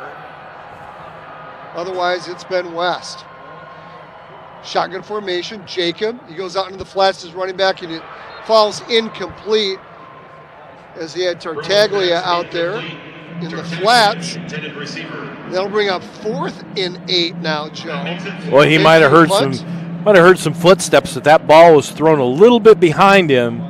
C: Otherwise, it's been West. Shotgun formation, Jacob. He goes out into the flats as running back, and it falls incomplete as he had Tartaglia out there in the flats. They'll bring up 4th and 8 now, Joe.
B: Well, he might have heard some footsteps. That ball was thrown a little bit behind him,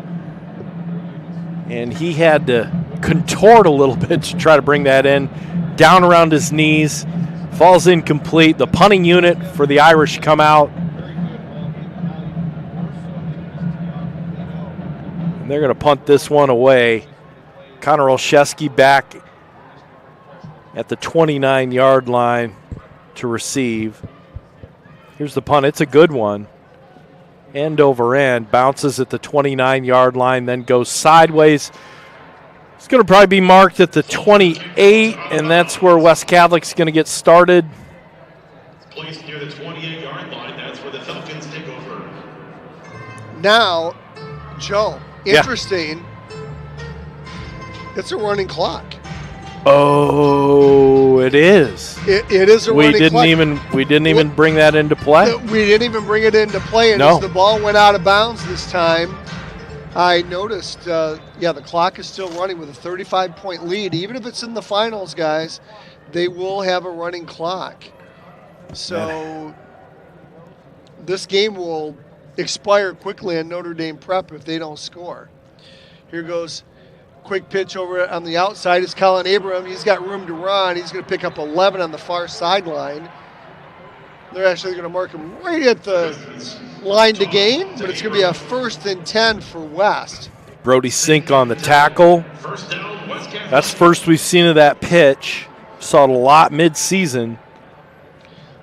B: and he had to contort a little bit to try to bring that in. Down around his knees, falls incomplete. The punting unit for the Irish come out. And they're going to punt this one away. Connor Olszewski back at the 29-yard line to receive. Here's the punt. It's a good one. End over end. Bounces at the 29-yard line, then goes sideways. It's going to probably be marked at the 28, and that's where West Catholic's going to get started.
A: Placed near the 28-yard line. That's where the Falcons take over.
C: Now, Joe, interesting. It's a running clock.
B: Oh, it is.
C: It is a running clock.
B: We didn't even bring that into play.
C: We didn't even bring it into play, and
B: No.
C: as the ball went out of bounds this time, I noticed, the clock is still running with a 35-point lead. Even if it's in the finals, guys, they will have a running clock. So this game will expire quickly on Notre Dame Prep if they don't score. Here goes quick pitch over on the outside. It's Colin Abram. He's got room to run. He's going to pick up 11 on the far sideline. They're actually going to mark him right at the line to gain, but it's going to be a 1st and 10 for West.
B: Brody Sink on the tackle. That's first we've seen of that pitch. Saw it a lot mid-season.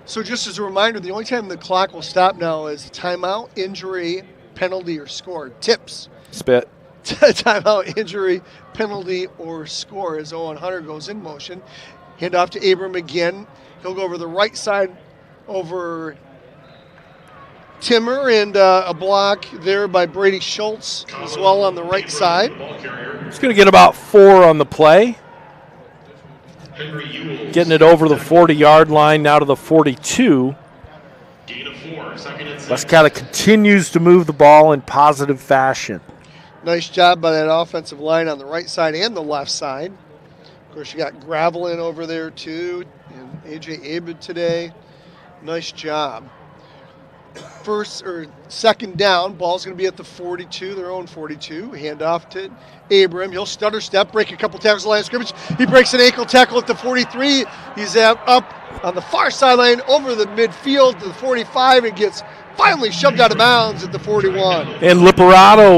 C: So just as a reminder, the only time the clock will stop now is timeout, injury, penalty, or score. Tips.
B: Spit.
C: Timeout, injury, penalty, or score as Owen Hunter goes in motion. Hand off to Abram again. He'll go over the right side over Timmer, and a block there by Brady Schultz as well on the right side.
B: He's going to get about 4 on the play. Getting it over the 40-yard line, now to the 42. West Catholic continues to move the ball in positive fashion.
C: Nice job by that offensive line on the right side and the left side. Of course, you got Gravelin over there too, and A.J. Abed today. Nice job. Second down, ball's going to be at the 42, their own 42. Hand off to Abram. He'll stutter step, break a couple tackles the line of scrimmage. He breaks an ankle tackle at the 43. He's up on the far sideline over the midfield to the 45 and gets finally shoved out of bounds at the 41.
B: And Liperato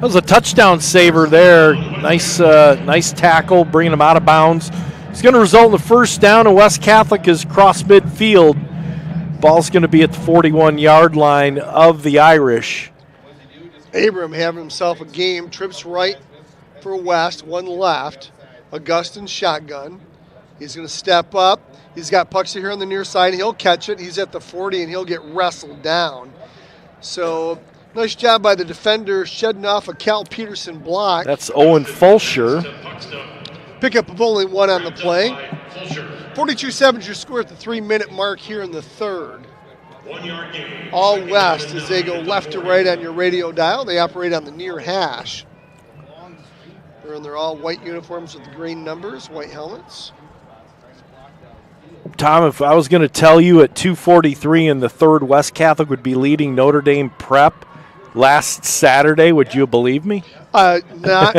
B: was a touchdown saver there. Nice tackle, bringing him out of bounds. It's going to result in the first down, and West Catholic is cross midfield. Ball's going to be at the 41-yard line of the Irish.
C: Abram having himself a game, trips right for West, one left. Augustin shotgun. He's going to step up. He's got Puxy here on the near side. He'll catch it. He's at the 40, and he'll get wrestled down. So nice job by the defender shedding off a Cal Peterson block.
B: That's Owen Fulsher.
C: Pickup of only 1 on the play. 42-7 is your score at the 3-minute mark here in the third. All West as they go left to right on your radio dial. They operate on the near hash. They're in their all white uniforms with the green numbers, white helmets.
B: Tom, if I was going to tell you at 2:43 in the third, West Catholic would be leading Notre Dame Prep last Saturday, would you believe me?
C: Not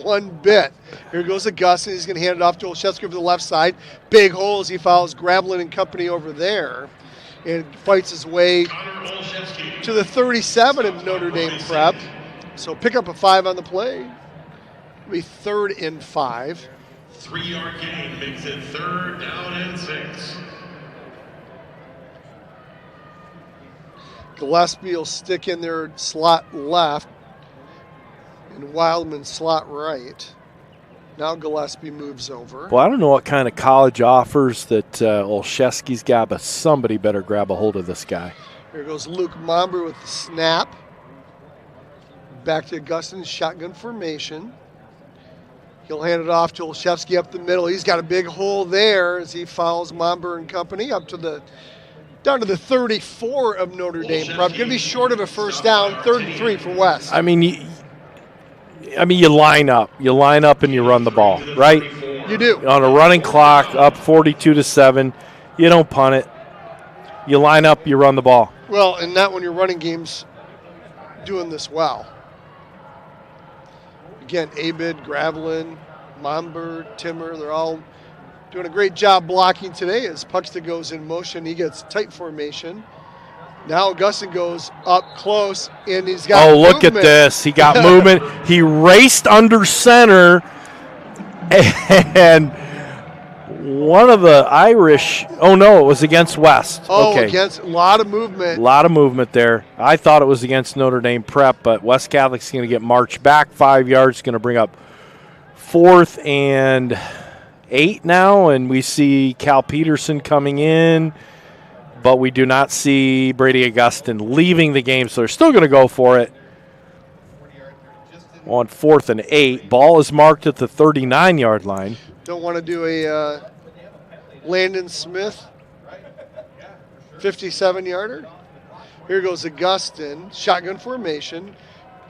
C: one bit. Here goes Augustin. He's going to hand it off to Olszewski over the left side. Big hole as he follows Gravelin and company over there and fights his way to the 37 of Notre Dame Prep. So pick up a 5 on the play. It'll be 3rd and 5.
A: 3-yard gain makes it 3rd down and 6.
C: Gillespie will stick in their slot left and Wildman slot right. Now Gillespie moves over.
B: Well, I don't know what kind of college offers that Olszewski's got, but somebody better grab a hold of this guy.
C: Here goes Luke Momber with the snap. Back to Augustin, shotgun formation. He'll hand it off to Olszewski up the middle. He's got a big hole there as he follows Momber and company up to down to the 34 of Notre Dame Prep. Going to be short of a first down, 3rd and 3 for West.
B: I mean, you line up. You line up and you run the ball, right?
C: You do.
B: On a running clock, up 42-7, you don't punt it. You line up, you run the ball.
C: Well, and not when your running game's doing this well. Again, Abed, Gravelin, Momber, Timmer, they're all doing a great job blocking today as Puxton goes in motion. He gets tight formation. Now Augustin goes up close, and he's got movement.
B: Look at this. He got movement. He raced under center, and one of the Irish – it was against West. Okay.
C: Against a lot of movement.
B: A lot of movement there. I thought it was against Notre Dame Prep, but West Catholic's going to get marched back 5 yards, going to bring up 4th and 8 now, and we see Cal Peterson coming in. But we do not see Brady Augustin leaving the game, so they're still going to go for it. on 4th and 8. Ball is marked at the 39-yard line.
C: Don't want to do a Landon Smith 57-yarder. Here goes Augustin, shotgun formation.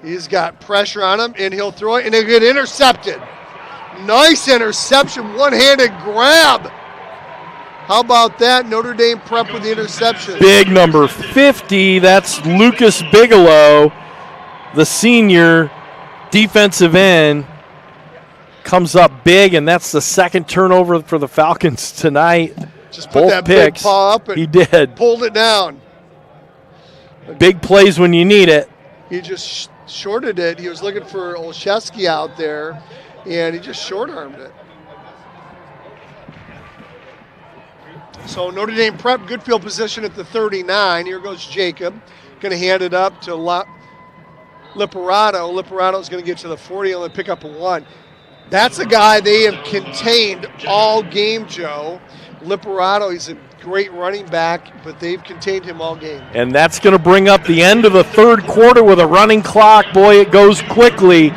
C: He's got pressure on him, and he'll throw it, and he'll get intercepted. Nice interception, one-handed grab. How about that? Notre Dame Prep with the interception.
B: Big number 50, that's Lucas Bigelow, the senior defensive end. Comes up big, and that's the second turnover for the Falcons tonight.
C: Just put that big paw up and
B: he did.
C: Pulled it down.
B: Big plays when you need it.
C: He just shorted it. He was looking for Olszewski out there, and he just short-armed it. So Notre Dame Prep, good field position at the 39. Here goes Jacob. Going to hand it up to Liperato. Liperato's going to get to the 40 and pick up a 1. That's a guy they have contained all game, Joe. Liperato, he's a great running back, but they've contained him all game.
B: And that's going to bring up the end of the third quarter with a running clock. Boy, it goes quickly.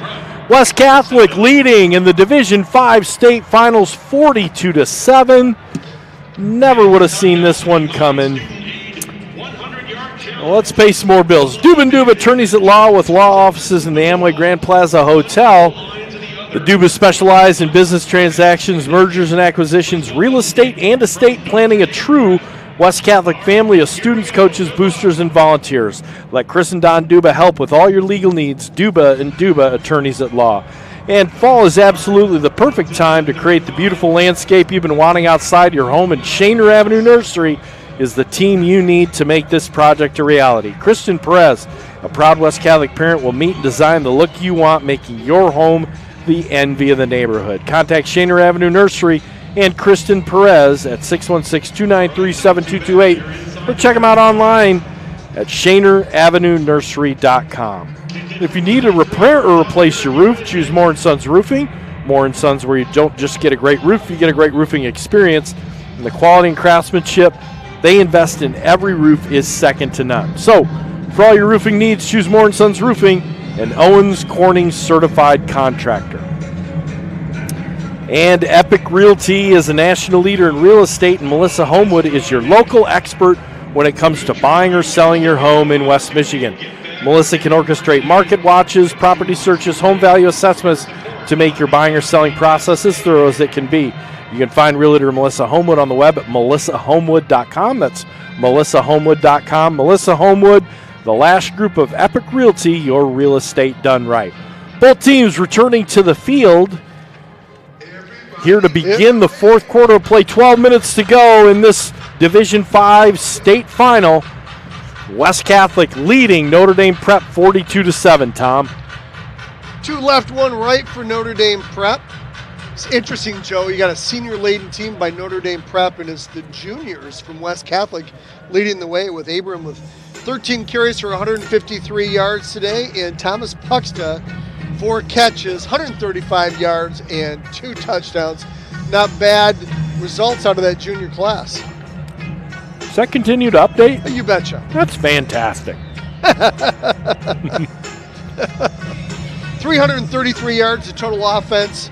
B: West Catholic leading in the Division V state finals 42-7. Never would have seen this one coming. Well, let's pay some more bills. Duba & Duba, attorneys at law with law offices in the Amway Grand Plaza Hotel. The Dubas specialize in business transactions, mergers and acquisitions, real estate, and estate planning. A true West Catholic family of students, coaches, boosters, and volunteers. Let Chris and Don Duba help with all your legal needs. Duba & Duba, attorneys at law. And fall is absolutely the perfect time to create the beautiful landscape you've been wanting outside your home, and Shaner Avenue Nursery is the team you need to make this project a reality. Kristen Perez, a proud West Catholic parent, will meet and design the look you want, making your home the envy of the neighborhood. Contact Shaner Avenue Nursery and Kristen Perez at 616-293-7228 or check them out online at ShanerAvenueNursery.com. If you need to repair or replace your roof, choose Moore & Sons Roofing. Moore & Sons, where you don't just get a great roof, you get a great roofing experience. And the quality and craftsmanship they invest in every roof is second to none. So, for all your roofing needs, choose Moore & Sons Roofing, an Owens Corning certified contractor. And Epic Realty is a national leader in real estate, and Melissa Homewood is your local expert when it comes to buying or selling your home in West Michigan. Melissa can orchestrate market watches, property searches, home value assessments to make your buying or selling process as thorough as it can be. You can find Realtor Melissa Homewood on the web at melissahomewood.com. That's melissahomewood.com. Melissa Homewood, the last group of Epic Realty, your real estate done right. Both teams returning to the field here to begin the fourth quarter of play. 12 minutes to go in this Division V state final. West Catholic leading Notre Dame Prep 42-7, Tom.
C: 2 left, 1 right for Notre Dame Prep. It's interesting, Joe. You got a senior-laden team by Notre Dame Prep, and it's the juniors from West Catholic leading the way, with Abram with 13 carries for 153 yards today, and Thomas Puxta 4 catches, 135 yards, and 2 touchdowns. Not bad results out of that junior class.
B: Does that continue to update?
C: You betcha.
B: That's fantastic.
C: 333 yards of total offense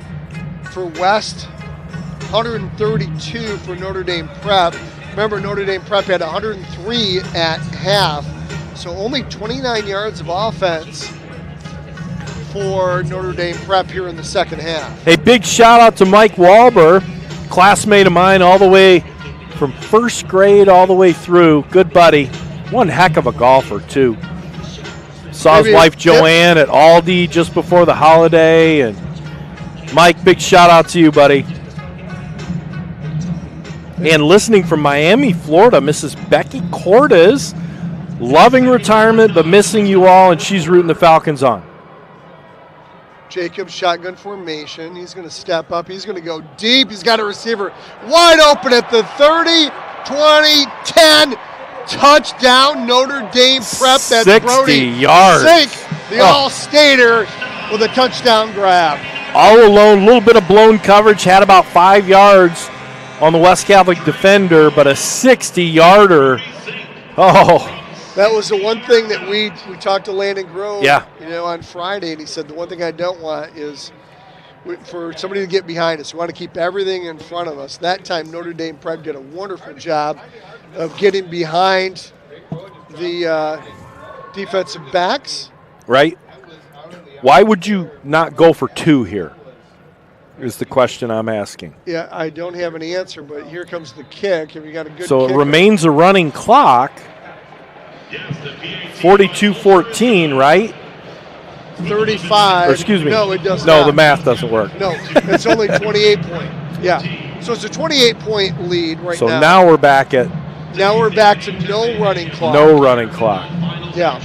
C: for West, 132 for Notre Dame Prep. Remember, Notre Dame Prep had 103 at half, so only 29 yards of offense for Notre Dame Prep here in the second half.
B: A big shout out to Mike Walber, classmate of mine all the way from first grade all the way through. Good buddy. One heck of a golfer, too. Saw his wife Joanne at Aldi just before the holiday. And Mike, big shout out to you, buddy. And listening from Miami, Florida, Mrs. Becky Cordes, loving retirement but missing you all, and she's rooting the Falcons on.
C: Jacob, shotgun formation. He's going to step up. He's going to go deep. He's got a receiver wide open at the 30, 20, 10. Touchdown, Notre Dame Prep. That's
B: 60
C: Brody
B: yards.
C: Sink, the All-Stater, with a touchdown grab.
B: All alone, a little bit of blown coverage. Had about 5 yards on the West Catholic defender, but a 60-yarder. Oh,
C: That was the one thing that we talked to Landon Grove,
B: Yeah.
C: on Friday, and he said the one thing I don't want is for somebody to get behind us. We want to keep everything in front of us. That time, Notre Dame Prep did a wonderful job of getting behind the defensive backs.
B: Right? Why would you not go for 2 here? Is the question I'm asking.
C: Yeah, I don't have an answer, but here comes the kick. If you got a good
B: So
C: kicker.
B: it remains a running clock. 42-14, right?
C: 35.
B: Or excuse me.
C: No, it does
B: No,
C: not.
B: the math doesn't work.
C: No, it's only 28 point. Yeah. So it's a 28-point lead right
B: So
C: now.
B: now we're back at
C: Now we're back to no running clock.
B: no running clock.
C: Yeah,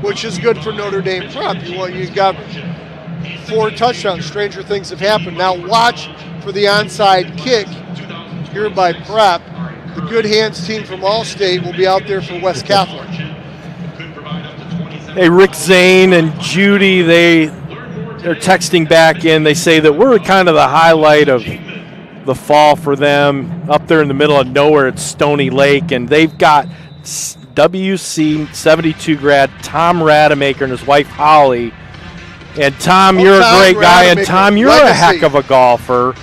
C: which is good for Notre Dame Prep. You've got 4 touchdowns. Stranger things have happened. Now watch for the onside kick here by Prep. The Good Hands team from Allstate will be out there for West Catholic.
B: Hey, Rick Zane and Judy, they're texting back in. They say that we're kind of the highlight of the fall for them up there in the middle of nowhere at Stony Lake, and they've got WC 72 grad Tom Rademacher and his wife Holly. And Tom, you're
C: Tom
B: a great guy, and
C: Rademacher,
B: Tom, you're a
C: legacy.
B: heck of a golfer.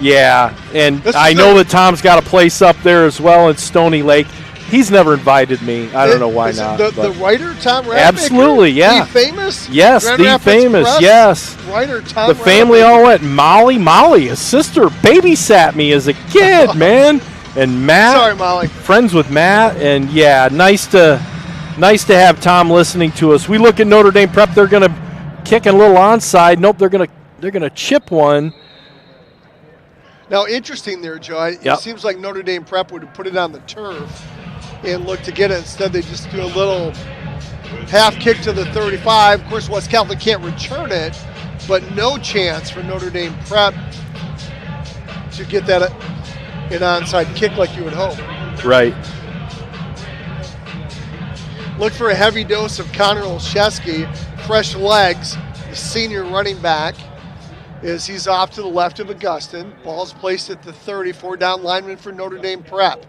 B: Yeah, and
C: This
B: I
C: is
B: know
C: the-
B: that Tom's got a place up there as well in Stony Lake. He's never invited me. I don't know why
C: Is it
B: not.
C: The
B: but-
C: writer, Tom Rademacher?
B: Absolutely, yeah.
C: The famous?
B: Yes,
C: Grand
B: the
C: Rapids
B: famous,
C: Press
B: yes.
C: Writer Tom
B: The family
C: Rademacher.
B: all went. Molly, his sister, babysat me as a kid, man. And Matt,
C: Sorry, Molly.
B: friends with Matt, and yeah, nice to have Tom listening to us. We look at Notre Dame Prep; they're going to kick a little onside. Nope, they're going to chip one.
C: Now, interesting there, Joe. It
B: Yep.
C: seems like Notre Dame Prep would have put it on the turf and look to get it. Instead, they just do a little half kick to the 35. Of course, West Catholic can't return it, but no chance for Notre Dame Prep to get that an onside kick like you would hope.
B: Right.
C: Look for a heavy dose of Connor Olszewski, fresh legs, the senior running back, as he's off to the left of Augustine. Ball's placed at the 34, down lineman for Notre Dame Prep.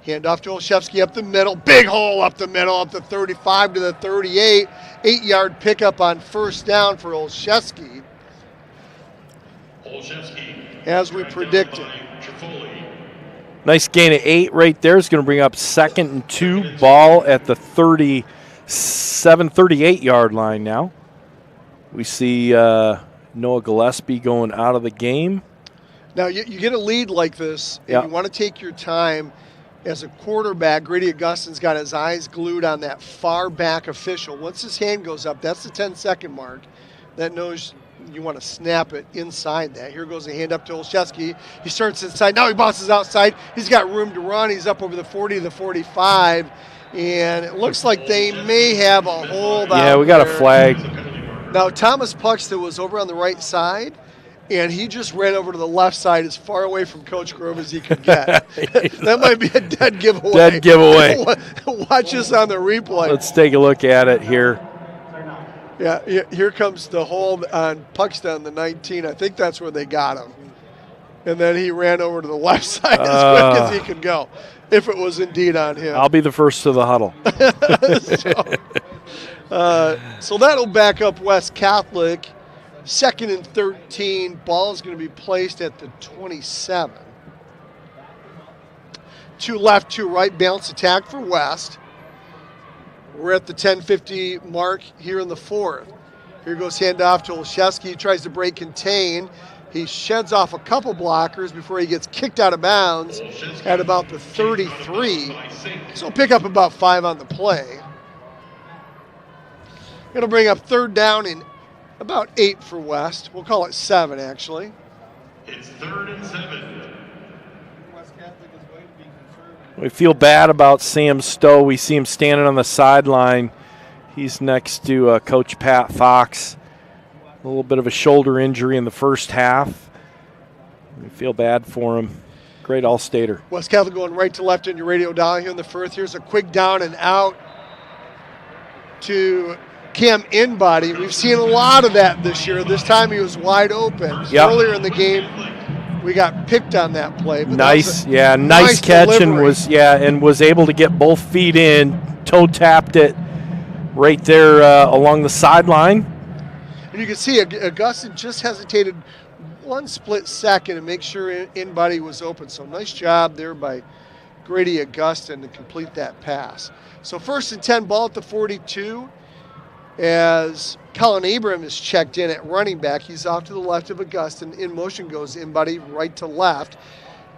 C: Hand off to Olszewski up the middle. Big hole up the middle, up the 35 to the 38. 8-yard pickup on first down for Olszewski, as we predicted.
B: Nice gain of 8 right there. Is going to bring up 2nd and 2. Ball at the 38-yard line now. We see Noah Gillespie going out of the game.
C: Now, you get a lead like this, and
B: Yeah.
C: you want to take your time. As a quarterback, Grady Augustine's got his eyes glued on that far back official. Once his hand goes up, that's the 10-second mark. That knows you want to snap it inside that. Here goes a hand up to Olszewski. He starts inside. Now he bounces outside. He's got room to run. He's up over the 40 to the 45. And it looks like they may have a hold
B: Yeah,
C: out
B: we got a
C: there.
B: flag.
C: Now, Thomas Puxton was over on the right side, and he just ran over to the left side as far away from Coach Grove as he could get. That might be a dead giveaway.
B: Dead giveaway.
C: Watch this on the replay.
B: Let's take a look at it here.
C: Yeah, here comes the hold on Puxton, the 19. I think that's where they got him. And then he ran over to the left side as quick as he could go, if it was indeed on him.
B: I'll be the first to the huddle.
C: So that'll back up West Catholic. 2nd and 13. Ball is going to be placed at the 27. 2 left, 2 right. Bounce attack for West. We're at the 10:50 mark here in the 4th. Here goes handoff to Olszewski. He tries to break contain. He sheds off a couple blockers before he gets kicked out of bounds at about the 33. So he'll pick up about 5 on the play. It'll bring up 3rd down and about 8 for West. We'll call it 7, actually.
A: It's 3rd and 7.
B: We feel bad about Sam Stowe. We see him standing on the sideline. He's next to Coach Pat Fox. A little bit of a shoulder injury in the first half. We feel bad for him. Great All-Stater.
C: West Catholic going right to left in your radio dial here in the 1st. Here's a quick down and out to Cam Inbody. We've seen a lot of that this year. This time he was wide open.
B: Yep.
C: Earlier in the game, we got picked on that play. But
B: Nice,
C: that was a
B: nice catch,
C: delivery.
B: and was able to get both feet in toe-tapped it right there along the sideline.
C: And you can see Augustine just hesitated one split second to make sure in-body was open. So nice job there by Grady Augustine to complete that pass. So 1st and 10, ball at the 42 as Colin Abram is checked in at running back. He's off to the left of Augustine. In motion goes in-body right to left.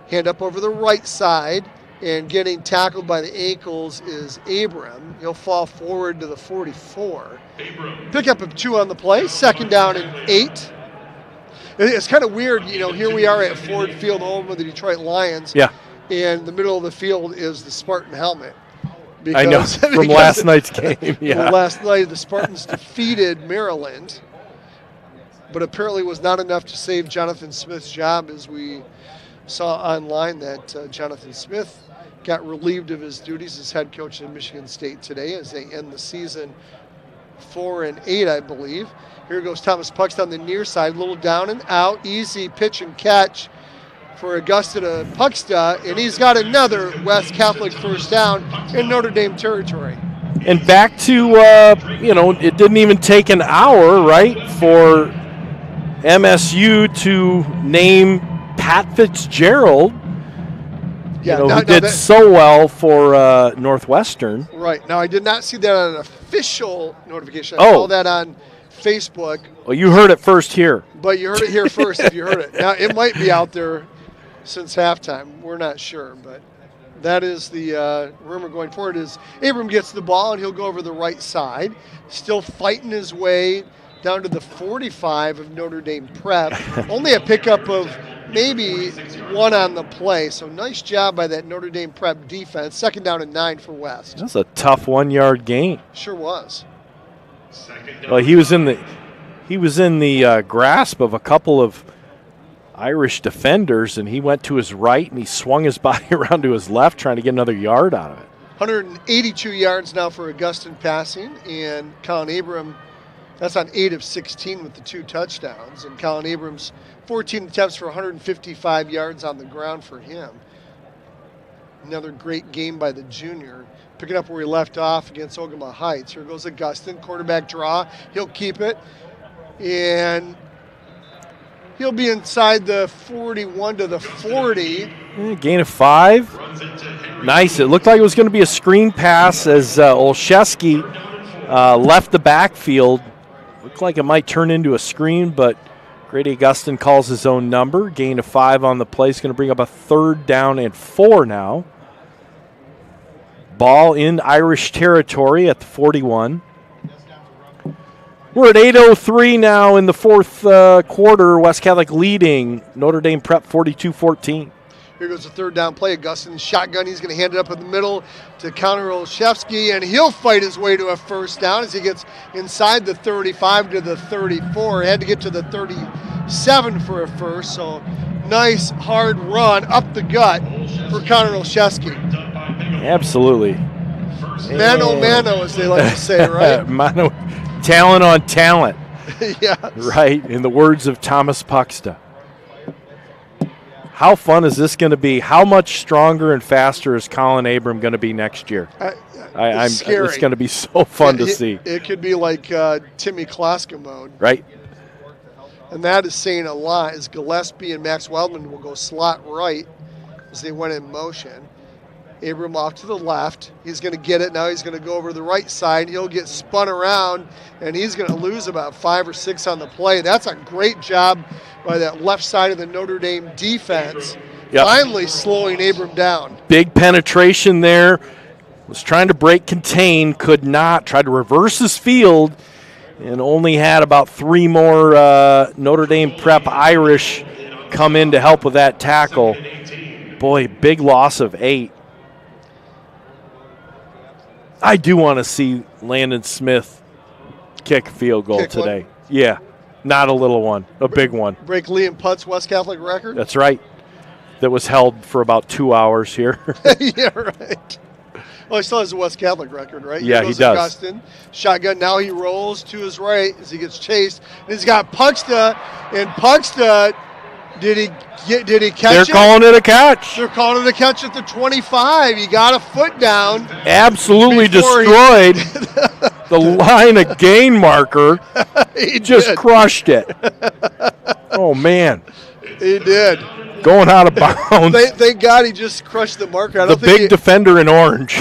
C: Hand up over the right side. And getting tackled by the ankles is Abram. He'll fall forward to the 44. Pickup of 2 on the play. 2nd down and 8. It's kind of weird, here we are at Ford Field, home of the Detroit Lions.
B: Yeah.
C: And the middle of the field is the Spartan helmet.
B: I know, from last night's game. Yeah.
C: Last night, the Spartans defeated Maryland, but apparently was not enough to save Jonathan Smith's job, as we saw online that Jonathan Smith got relieved of his duties as head coach in Michigan State today as they end the season 4-8, I believe. Here goes Thomas Puxta on the near side, a little down and out, easy pitch and catch for Augusta Puxta, and he's got another West Catholic first down in Notre Dame territory.
B: And back to, it didn't even take an hour, right, for MSU to name Pat Fitzgerald, who did so well for Northwestern.
C: Right. Now, I did not see that on an official notification. I saw that on Facebook.
B: Well, you heard it first here.
C: But you heard it here first if you heard it. Now, it might be out there since halftime. We're not sure, but that is the rumor going forward is Abram gets the ball, and he'll go over the right side, still fighting his way down to the 45 of Notre Dame Prep. Only a pickup of maybe 1 on the play, so nice job by that Notre Dame Prep defense. 2nd down and 9 for West.
B: That's a tough 1-yard gain.
C: Sure was.
B: Well, he was in the grasp of a couple of Irish defenders, and he went to his right and he swung his body around to his left, trying to get another yard out of it.
C: 182 yards now for Augustine passing, and Colin Abram, that's on 8 of 16 with the 2 touchdowns, and Colin Abrams 14 attempts for 155 yards on the ground for him. Another great game by the junior. Picking up where he left off against Ogama Heights. Here goes Augustine, quarterback draw. He'll keep it, and he'll be inside the 41 to the 40.
B: Gain of 5. Nice. It looked like it was going to be a screen pass as Olszewski left the backfield. Looked like it might turn into a screen, but Grady Augustine calls his own number. Gain of 5 on the play. He's going to bring up a 3rd down and 4 now. Ball in Irish territory at the 41. We're at 8:03 now in the 4th quarter. West Catholic leading Notre Dame Prep 42-14.
C: Here goes the 3rd down play. Augustine shotgun. He's going to hand it up in the middle to counter Olszewski, and he'll fight his way to a 1st down as he gets inside the 35 to the 34. He had to get to the 37 for a first, so nice hard run up the gut for Connor Olszewski.
B: Absolutely.
C: Mano, as they like to say, right?
B: Mano, talent on talent.
C: Yes.
B: Right, in the words of Thomas Puxta. How fun is this going to be? How much stronger and faster is Colin Abram going to be next year? It's going to be so fun to see.
C: It could be like Timmy Kloska mode.
B: Right.
C: And that is saying a lot, as Gillespie and Max Weldman will go slot right as they went in motion. Abram off to the left. He's going to get it. Now he's going to go over to the right side. He'll get spun around, and he's going to lose about 5 or 6 on the play. That's a great job by that left side of the Notre Dame defense. Yep. Finally slowing Abram down.
B: Big penetration there. Was trying to break contain, could not. Tried to reverse his field, and only had about 3 more Notre Dame Prep Irish come in to help with that tackle. Boy, big loss of 8. I do want to see Landon Smith kick a field goal today.
C: One.
B: Yeah, not a little one, a big one.
C: Break Liam Putt's West Catholic record?
B: That's right. That was held for about 2 hours here.
C: Yeah, right. Well, he still has a West Catholic record, right?
B: Yeah, he does.
C: Augustine. Shotgun. Now he rolls to his right as he gets chased. And he's got Puxta, and Puxta Did he catch
B: They're
C: it?
B: calling it a catch.
C: They're calling it a catch at the 25. He got a foot down.
B: Absolutely
C: before
B: destroyed the line of gain marker.
C: He
B: Just
C: did.
B: crushed it. Oh, man.
C: He did.
B: Going out of bounds.
C: Thank God he just crushed the marker. I
B: The
C: don't think
B: big defender in orange.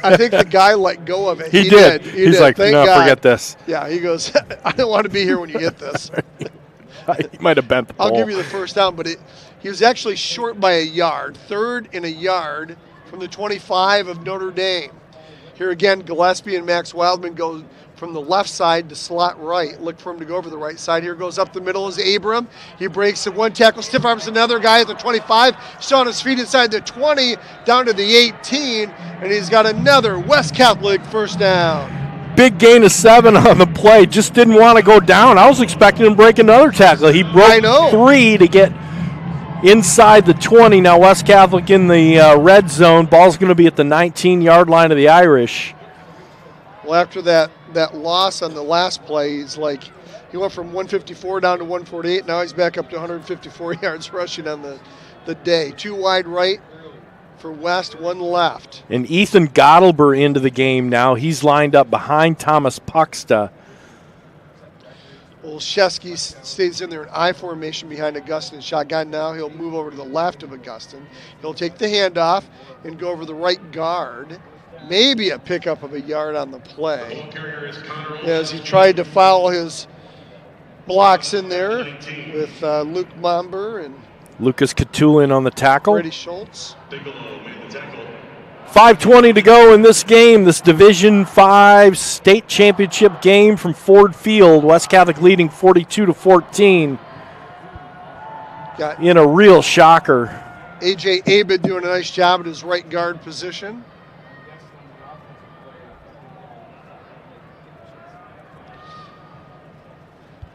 C: I think the guy let go of it.
B: He did.
C: He
B: He's
C: did.
B: like,
C: Thank
B: no,
C: God.
B: forget this.
C: Yeah, he goes, I don't want to be here when you get this.
B: He might have bent the ball.
C: I'll give you the first down, but he was actually short by a yard, third and a yard from the 25 of Notre Dame. Here again, Gillespie and Max Wildman go from the left side to slot right. Look for him to go over the right side. Here goes up the middle is Abram. He breaks it, one tackle, stiff arms another guy at the 25. Still on his feet inside the 20, down to the 18, and he's got another West Catholic first down.
B: Big gain of 7 on the play. Just didn't want to go down. I was expecting him to break another tackle. He broke 3 to get inside the 20. Now West Catholic in the red zone. Ball's going to be at the 19-yard line of the Irish.
C: Well, after that loss on the last play, he went from 154 down to 148. Now he's back up to 154 yards rushing on the day. 2 wide right for West, 1 left.
B: And Ethan Gottlieb into the game now. He's lined up behind Thomas Puxta.
C: Olszewski stays in there in I formation behind Augustin shotgun. Now he'll move over to the left of Augustin. He'll take the handoff and go over the right guard. Maybe a pickup of a yard on the play as he tried to foul his blocks in there with Luke Momber and
B: Lucas Catulin on the tackle.
C: Brady Schultz.
B: 5:20 to go in this game, this Division 5 state championship game from Ford Field. West Catholic leading 42-14 in a real shocker.
C: A.J. Abed doing a nice job at his right guard position.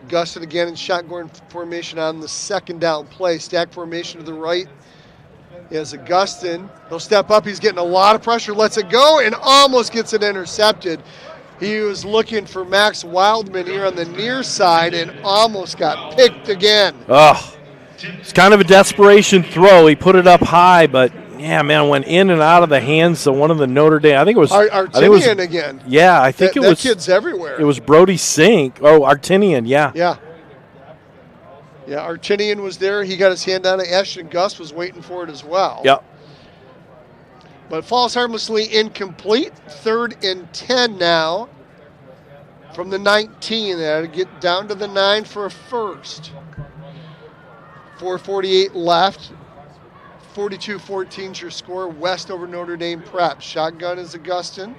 C: Gustin again in shotgun formation on the second down play. Stack formation to the right is Augustin. He'll step up. He's getting a lot of pressure. Lets it go and almost gets it intercepted. He was looking for Max Wildman here on the near side and almost got picked again.
B: Oh, it's kind of a desperation throw. He put it up high, but yeah, man, went in and out of the hands of one of the Notre Dame. I think it was
C: Artinian again.
B: Yeah, I think it was.
C: That kid's everywhere.
B: It was Brody Sink. Oh, Artinian, yeah.
C: Yeah. Yeah, Artinian was there. He got his hand on it. Ashton Gus was waiting for it as well.
B: Yep.
C: But falls harmlessly incomplete. 3rd and 10 now from the 19. They had to get down to the 9 for a first. 4:48 left. 42-14 is your score. West over Notre Dame Prep. Shotgun is Augustin.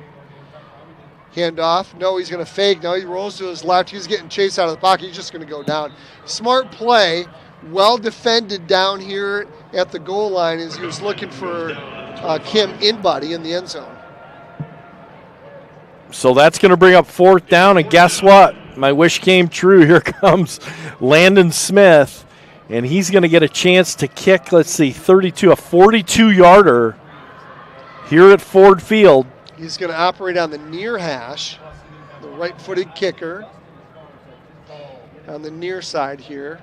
C: Handoff. No, he's going to fake. No, he rolls to his left. He's getting chased out of the pocket. He's just going to go down. Smart play. Well defended down here at the goal line as he was looking for Kim Inbody in the end zone.
B: So that's going to bring up 4th down. And guess what? My wish came true. Here comes Landon Smith. And he's going to get a chance to kick, let's see, a 42-yarder here at Ford Field.
C: He's going to operate on the near hash, the right-footed kicker on the near side here.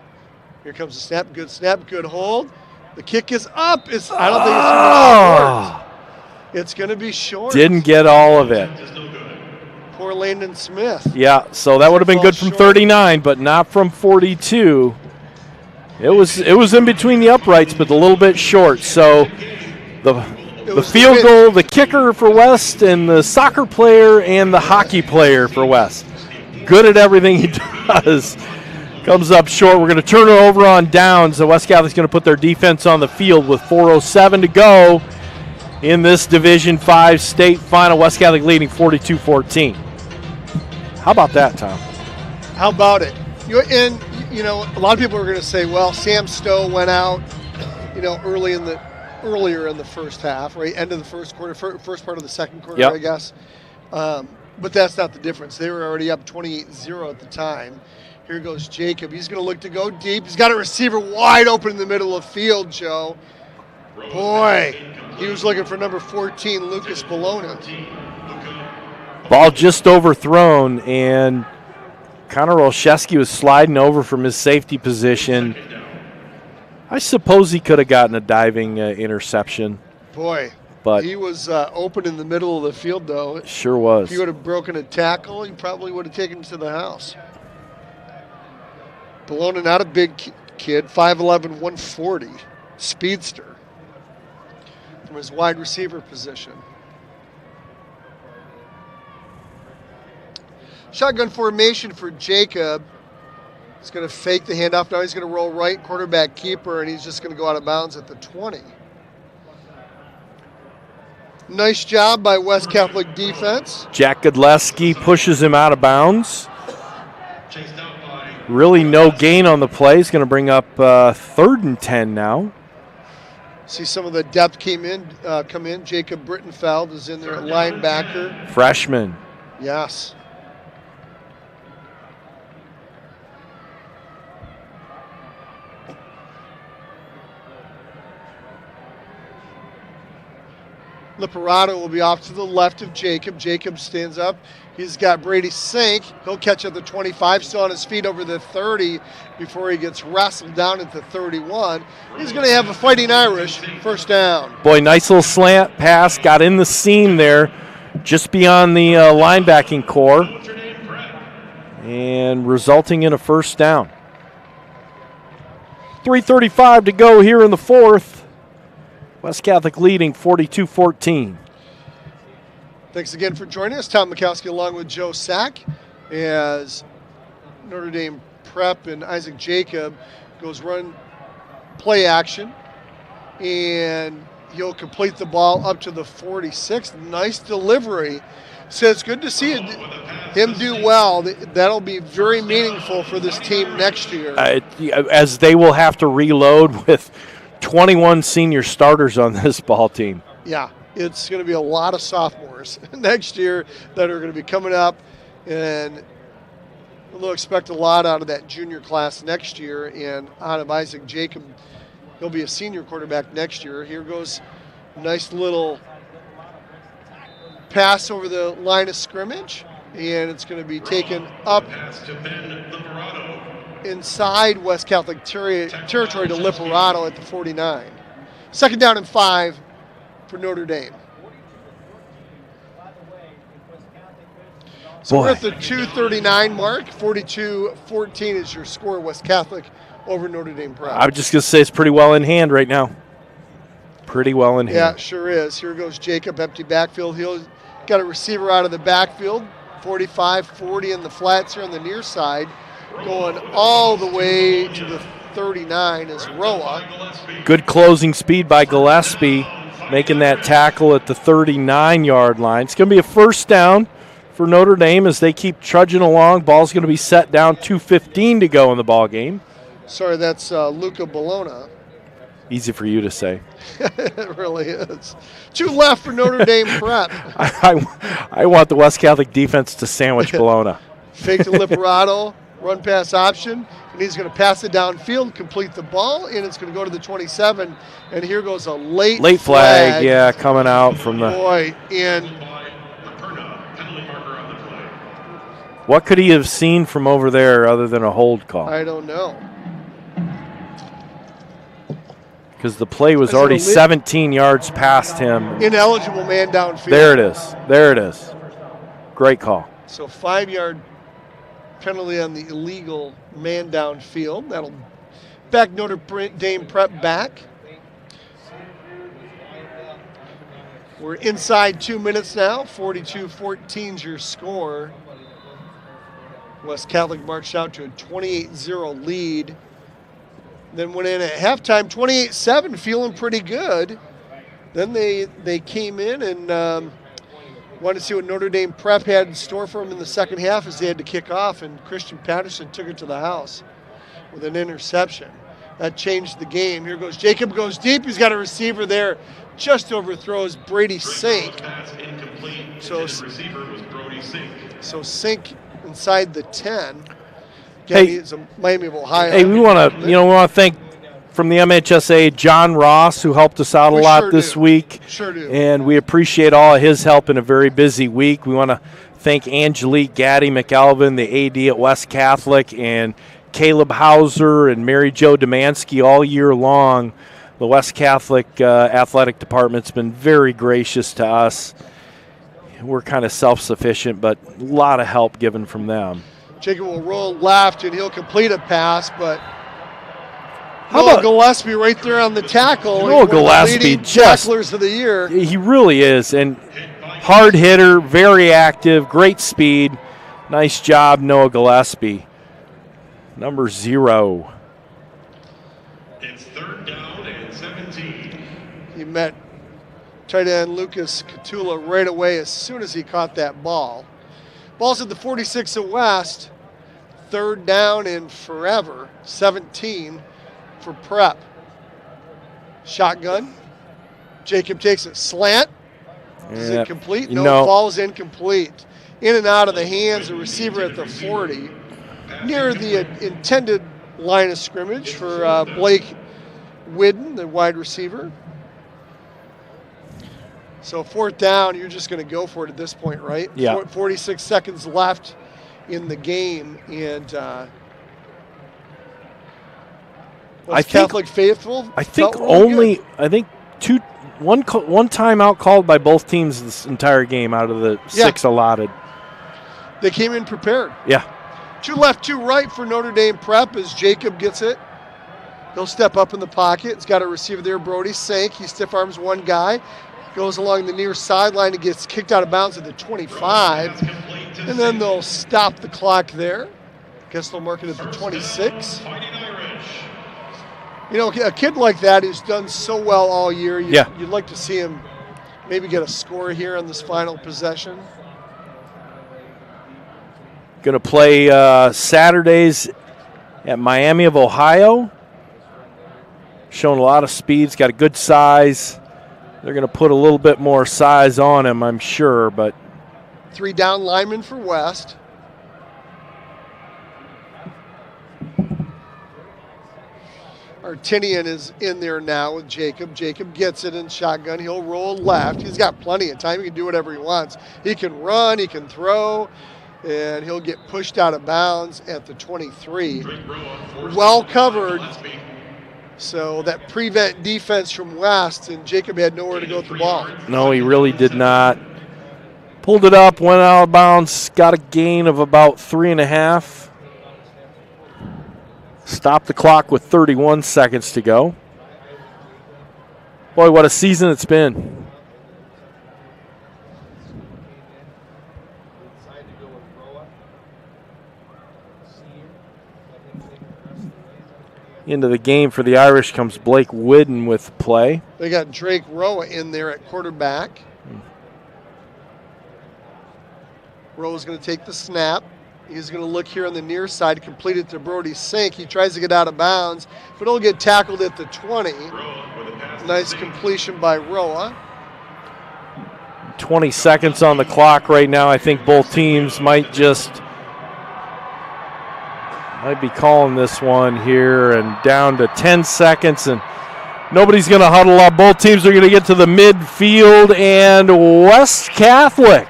C: Here comes the snap, good hold. The kick is up. I don't think it's going to be short.
B: Didn't get all of it.
C: Poor Landon Smith.
B: Yeah, so that would have been good from 39, but not from 42. It was in between the uprights, but a little bit short. So the field goal, the kicker for West, and the soccer player and the hockey player for West. Good at everything he does. Comes up short. We're going to turn it over on downs. So West Catholic's going to put their defense on the field with 4:07 to go in this Division 5 state final. West Catholic leading 42-14. How about that, Tom?
C: How about it? A lot of people are going to say, well, Sam Stowe went out, earlier in the first half, right? End of the first quarter, first part of the second quarter,
B: yep.
C: I guess. But that's not the difference. They were already up 28-0 at the time. Here goes Jacob. He's going to look to go deep. He's got a receiver wide open in the middle of the field, Joe. Boy, he was looking for number 14, Lucas Bologna.
B: Ball just overthrown, and Connor Olszewski was sliding over from his safety position. I suppose he could have gotten a diving interception.
C: Boy,
B: but
C: he was open in the middle of the field, though.
B: Sure was.
C: If he would have broken a tackle, he probably would have taken him to the house. Bologna, not a big kid, 5'11", 140, speedster from his wide receiver position. Shotgun formation for Jacob. He's going to fake the handoff. Now he's going to roll right, quarterback keeper, and he's just going to go out of bounds at the 20. Nice job by West Catholic defense.
B: Jack Godleski pushes him out of bounds. Really no gain on the play. He's going to bring up 3rd and 10 now.
C: See some of the depth come in. Jacob Brittenfeld is in there at linebacker.
B: Freshman.
C: Yes. Liperato will be off to the left of Jacob. Jacob stands up. He's got Brady Sink. He'll catch at the 25, still on his feet over the 30 before he gets wrestled down at the 31. He's going to have a Fighting Irish first down.
B: Boy, nice little slant pass. Got in the seam there just beyond the linebacking core and resulting in a first down. 3:35 to go here in the 4th. West Catholic leading 42-14.
C: Thanks again for joining us. Tom Mikowski along with Joe Sack as Notre Dame Prep and Isaac Jacob goes run play action. And he'll complete the ball up to the 46. Nice delivery. So it's good to see him do well. That'll be very meaningful for this team next year.
B: As they will have to reload with 21 senior starters on this ball team.
C: Yeah, it's going to be a lot of sophomores next year that are going to be coming up, and we'll expect a lot out of that junior class next year and out of Isaac Jacob. He'll be a senior quarterback next year. Here goes a nice little pass over the line of scrimmage, and it's going to be taken up inside West Catholic territory to Liperato at the 49. 2nd down and 5 for Notre Dame. So we're at the 2:39 mark. 42-14 is your score, West Catholic over Notre Dame Prep.
B: I was just going to say it's pretty well in hand right now. Pretty well in hand.
C: Yeah, sure is. Here goes Jacob, empty backfield. He'll got a receiver out of the backfield. 45-40 in the flats here on the near side. Going all the way to the 39 is Roa.
B: Good closing speed by Gillespie, making that tackle at the 39-yard line. It's going to be a first down for Notre Dame as they keep trudging along. Ball's going to be set down, 2:15 to go in the ball game.
C: Sorry, that's Luca Bologna.
B: Easy for you to say.
C: It really is. 2 left for Notre Dame Prep.
B: I want the West Catholic defense to sandwich Bologna.
C: Fake to Liperato. Run pass option, and he's going to pass it downfield, complete the ball, and it's going to go to the 27. And here goes a late
B: flag. Yeah, coming out from the.
C: Boy, and
B: what could he have seen from over there other than a hold call?
C: I don't know.
B: Because the play was already 17 yards past him.
C: Ineligible man downfield.
B: There it is. Great call.
C: So 5-yard penalty on the illegal man downfield. That'll back Notre Dame Prep back. We're inside 2 minutes now. 42-14 is your score. West Catholic marched out to a 28-0 lead. Then went in at halftime, 28-7, feeling pretty good. Then they came in and wanted to see what Notre Dame Prep had in store for them in the second half as they had to kick off, and Christian Patterson took it to the house with an interception. That changed the game. Here goes Jacob, goes deep. He's got a receiver there, just overthrows Brady Sink. So Sink inside the 10. Again, he's a Miami of Ohio.
B: Hey, we want to thank from the MHSA John Ross, who helped us out a lot this week.
C: Sure do.
B: And we appreciate all of his help in a very busy week. We want to thank Angelique Gaddy McElvin, the AD at West Catholic, and Caleb Hauser and Mary Jo Demansky all year long. The West Catholic athletic department's been very gracious to us. We're kind of self-sufficient, but a lot of help given from them.
C: Jacob will roll left, and he'll complete a pass, but
B: How
C: Noah
B: about
C: Gillespie right there on the tackle?
B: Noah
C: He's one of the
B: Gillespie,
C: leading
B: just
C: tacklers of the year.
B: he really is, and hard hitter, very active, great speed. Nice job, Noah Gillespie. Number 0.
A: It's 3rd down and 17.
C: He met tight end Lucas Catula right away as soon as he caught that ball. Ball's at the 46 of West. 3rd down and forever. 17 for Prep. Shotgun. Jacob takes it slant. Is it complete? No, ball's incomplete. In and out of the hands of the receiver at the 40. Near the intended line of scrimmage for Blake Whidden, the wide receiver. So 4th down, you're just going to go for it at this point, right?
B: Yeah.
C: 46 seconds left in the game, and Catholic faithful.
B: I think only good. I think one timeout called by both teams this entire game out of the 6 allotted.
C: They came in prepared.
B: Yeah.
C: 2 left, 2 right for Notre Dame Prep as Jacob gets it. He'll step up in the pocket. It's got a receiver there, Brody Sank. He stiff arms one guy. Goes along the near sideline and gets kicked out of bounds at the 25. And then they'll stop the clock there. Guess they'll mark it at the 26. You know, a kid like that who's done so well all year, you'd like to see him maybe get a score here on this final possession.
B: Going to play Saturdays at Miami of Ohio. Showing a lot of speed. He's got a good size. They're going to put a little bit more size on him, I'm sure. But
C: 3 down linemen for West. Artinian is in there now with Jacob. Jacob gets it in shotgun. He'll roll left. He's got plenty of time. He can do whatever he wants. He can run. He can throw. And he'll get pushed out of bounds at the 23. Well covered. So that prevent defense from West, and Jacob had nowhere to go with the ball.
B: No, he really did not. Pulled it up, went out of bounds, got a gain of about 3.5. Stopped the clock with 31 seconds to go. Boy, what a season it's been. Into the game for the Irish comes Blake Whidden with play.
C: They got Drake Roa in there at quarterback. Roa's going to take the snap. He's going to look here on the near side, complete it to Brody Sink. He tries to get out of bounds, but he'll get tackled at the 20. Nice completion by Roa.
B: 20 seconds on the clock right now. I think both teams might be calling this one here, and down to 10 seconds, and nobody's going to huddle up. Both teams are going to get to the midfield, and West Catholic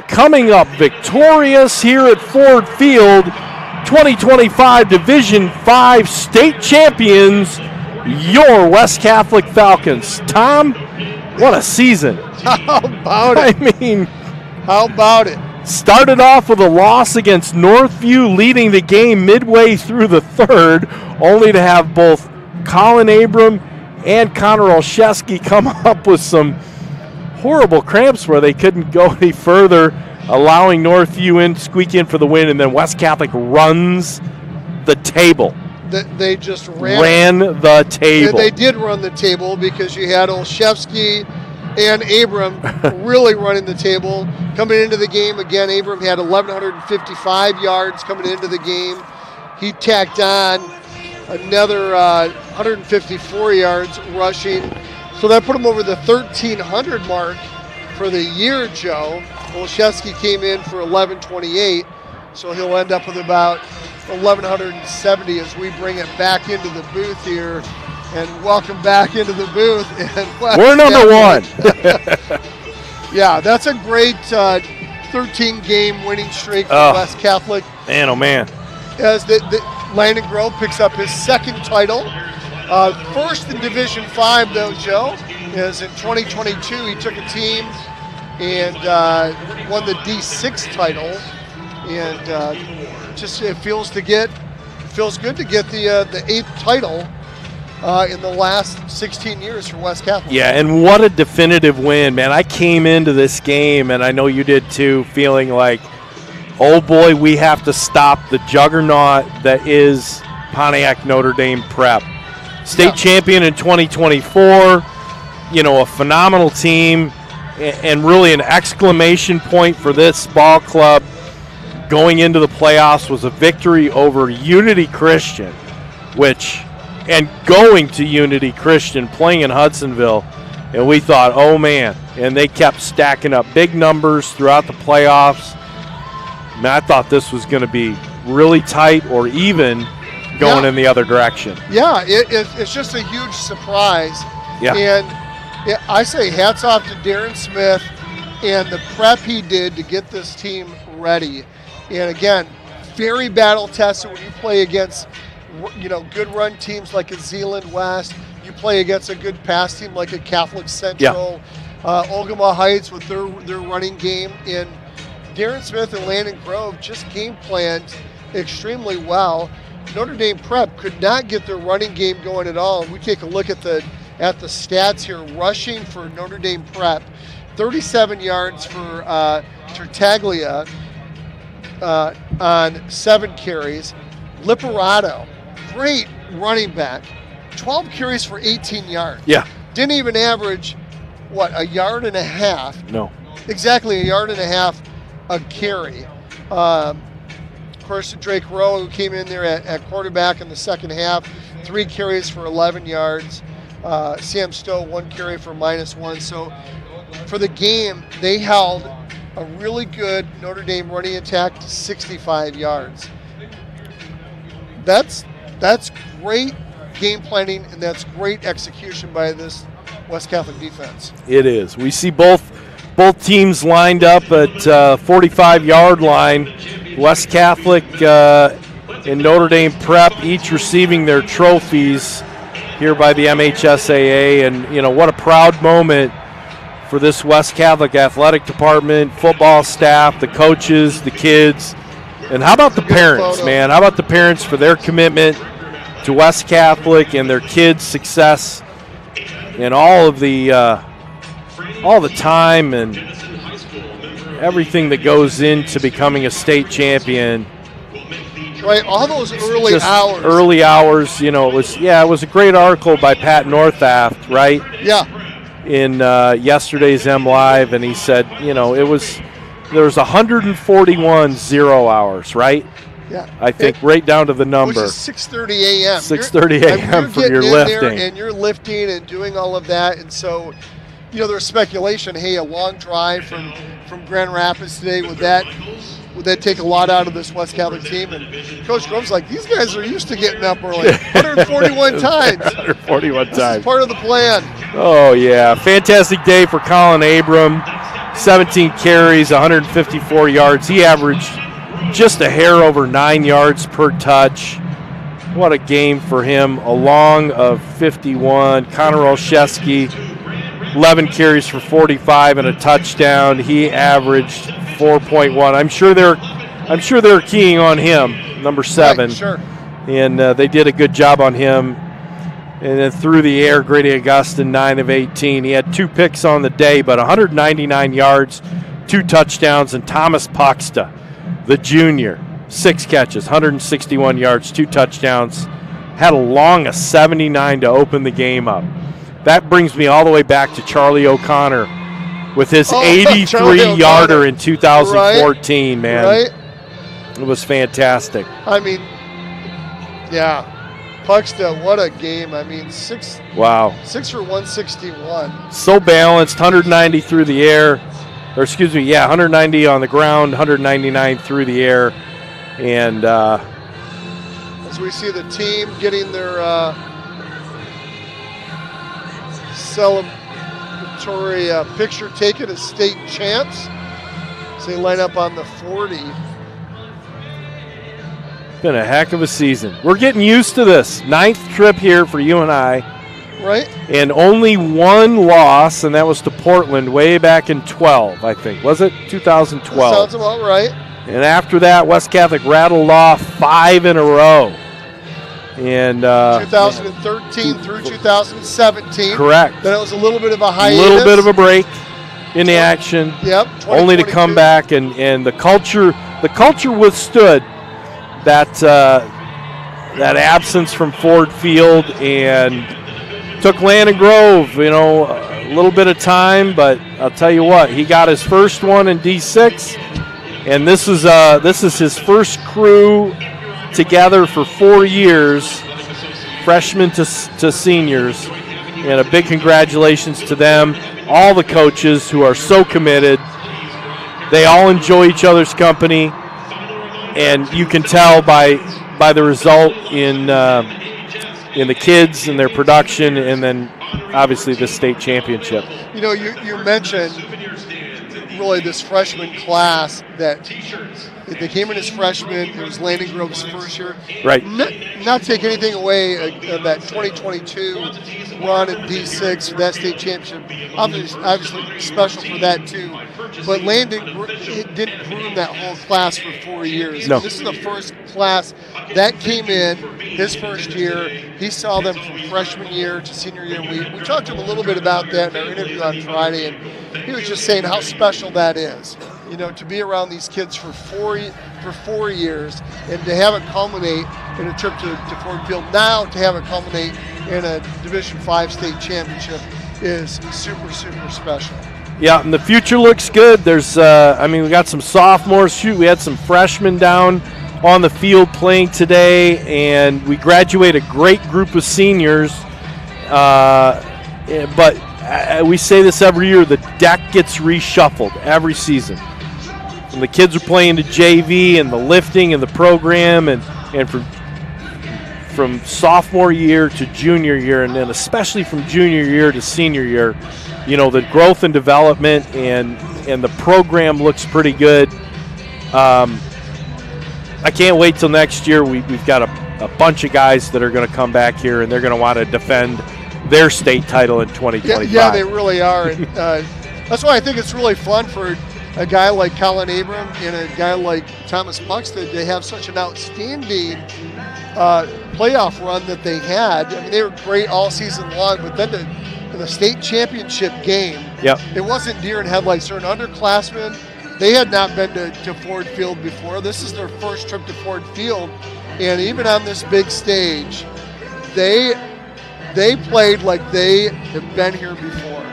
B: coming up victorious here at Ford Field, 2025 Division 5 state champions, your West Catholic Falcons. Tom, what a season.
C: How about it? How about it?
B: Started off with a loss against Northview, leading the game midway through the 3rd, only to have both Colin Abram and Connor Olszewski come up with some horrible cramps where they couldn't go any further, allowing Northview squeak in for the win, and then West Catholic runs the table.
C: They just ran
B: the table.
C: They did run the table because you had Olszewski and Abram really running the table. Coming into the game, again, Abram had 1,155 yards coming into the game. He tacked on another 154 yards rushing. So that put him over the 1,300 mark for the year, Joe. Olszewski came in for 1,128, so he'll end up with about 1,170 as we bring it back into the booth here. And welcome back into the booth. And
B: we're number 1.
C: Yeah, that's a great 13-game winning streak for West Catholic.
B: Man, oh man.
C: as the Landon Grove picks up his second title. First in Division 5, though, Joe, is in 2022. He took a team and won the D6 title. And just it feels good to get the 8th title in the last 16 years for West Catholic.
B: Yeah, and what a definitive win, man. I came into this game, and I know you did too, feeling like, oh boy, we have to stop the juggernaut that is Pontiac Notre Dame Prep. State champion in 2024, a phenomenal team, and really an exclamation point for this ball club going into the playoffs was a victory over Unity Christian, and going to Unity Christian, playing in Hudsonville, and we thought, oh man, and they kept stacking up big numbers throughout the playoffs. Man, I thought this was going to be really tight or even going in the other direction.
C: Yeah, it's just a huge surprise.
B: Yeah.
C: And I say hats off to Darren Smith and the prep he did to get this team ready. And again, very battle tested when you play against good run teams like a Zeeland West. You play against a good pass team like a Catholic Central, Ogama Heights with their running game. And Darren Smith and Landon Grove just game planned extremely well. Notre Dame Prep could not get their running game going at all. We take a look at the stats here. Rushing for Notre Dame Prep, 37 yards for Tartaglia on 7 carries. Liperato, great running back, 12 carries for 18 yards.
B: Yeah.
C: Didn't even average, a yard and a half?
B: No.
C: Exactly a yard and a half a carry. Of course, Drake Rowe, who came in there at quarterback in the second half, 3 carries for 11 yards. Sam Stowe, 1 carry for -1. So for the game, they held a really good Notre Dame running attack to 65 yards. That's great game planning, and that's great execution by this West Catholic defense.
B: It is. We see both teams lined up at 45-yard line. West Catholic and Notre Dame Prep each receiving their trophies here by the MHSAA. And, what a proud moment for this West Catholic athletic department, football staff, the coaches, the kids. And how about the parents, man? How about the parents for their commitment to West Catholic and their kids' success and all the time and everything that goes into becoming a state champion.
C: Right, all those early hours.
B: Early hours, it was a great article by Pat Northaft, right?
C: Yeah.
B: In yesterday's M Live, and he said, there was 141 0 hours, right?
C: Yeah.
B: I think right down to the number.
C: Which is 6:30 a.m.
B: 6:30 a.m. for your lifting.
C: And you're lifting and doing all of that, and so there's speculation. Hey, a long drive from Grand Rapids today, would that take a lot out of this West Catholic team? And Coach Grove's like, these guys are used to getting up early. 141 times.
B: 141 times.
C: This is part of the plan.
B: Oh yeah, fantastic day for Colin Abram. 17 carries, 154 yards. He averaged just a hair over 9 yards per touch. What a game for him. A long of 51. Connor Olszewski, 11 carries for 45 and a touchdown. He averaged 4.1. I'm sure they're keying on him, number 7.
C: Right, sure.
B: And they did a good job on him. And then through the air, Grady Augustin, 9 of 18. He had 2 picks on the day, but 199 yards, 2 touchdowns. And Thomas Puxta, the junior, 6 catches, 161 yards, 2 touchdowns. Had a long of 79 to open the game up. That brings me all the way back to Charlie O'Connor with his 83-yarder in 2014, man.
C: Right?
B: It was fantastic.
C: I mean, yeah. Puxta, what a game. I mean, 6 for 161.
B: So balanced, 190 through the air. 190 on the ground, 199 through the air. And
C: as we see the team getting their celebratory picture taken as state champs. So they line up on the 40.
B: Been a heck of a season. We're getting used to this. 9th trip here for you and I.
C: Right.
B: And only one loss, and that was to Portland way back in 12, I think. Was it 2012?
C: That sounds about right.
B: And after that, West Catholic rattled off 5 in a row. And
C: 2013 through 2017.
B: Correct.
C: Then it was a little bit of a
B: A
C: hiatus.
B: little bit of a break in the action.
C: Yep.
B: Only to come
C: 2022.
B: back, and the culture withstood that absence from Ford Field and took Landon Grove, a little bit of time, but I'll tell you what, he got his first one in D6, and this is his first crew together for 4 years, freshmen to seniors, and a big congratulations to them, all the coaches who are so committed. They all enjoy each other's company, and you can tell by the result in the kids and their production, and then obviously the state championship.
C: You mentioned really this freshman class that they came in as freshmen. It was Landon Grove's first year.
B: Right.
C: Not to take anything away of that 2022 run in D6 for that state championship. Obviously special for that too. But Landon didn't groom that whole class for 4 years.
B: No.
C: This is the first class that came in his first year. He saw them from freshman year to senior year. We talked to him a little bit about that in our interview on Friday, and he was just saying how special that is. To be around these kids for 4 years and to have it culminate in a trip to Ford Field. Now to have it culminate in a Division V state championship is super, super special.
B: Yeah, and the future looks good. There's, we got some sophomores. Shoot, we had some freshmen down on the field playing today, and we graduate a great group of seniors. But we say this every year, the deck gets reshuffled every season. And the kids are playing the JV and the lifting and the program, and from sophomore year to junior year, and then especially from junior year to senior year, the growth and development and the program looks pretty good. I can't wait till next year. We've got a bunch of guys that are going to come back here, and they're going to want to defend their state title in 2025.
C: Yeah, they really are. And, that's why I think it's really fun for a guy like Colin Abram and a guy like Thomas Buxton to have such an outstanding playoff run that they had. I mean, they were great all season long, but then in the state championship game,
B: yep,
C: it wasn't deer in headlights. They're an underclassman. They had not been to Ford Field before. This is their first trip to Ford Field, and even on this big stage, they played like they have been here before.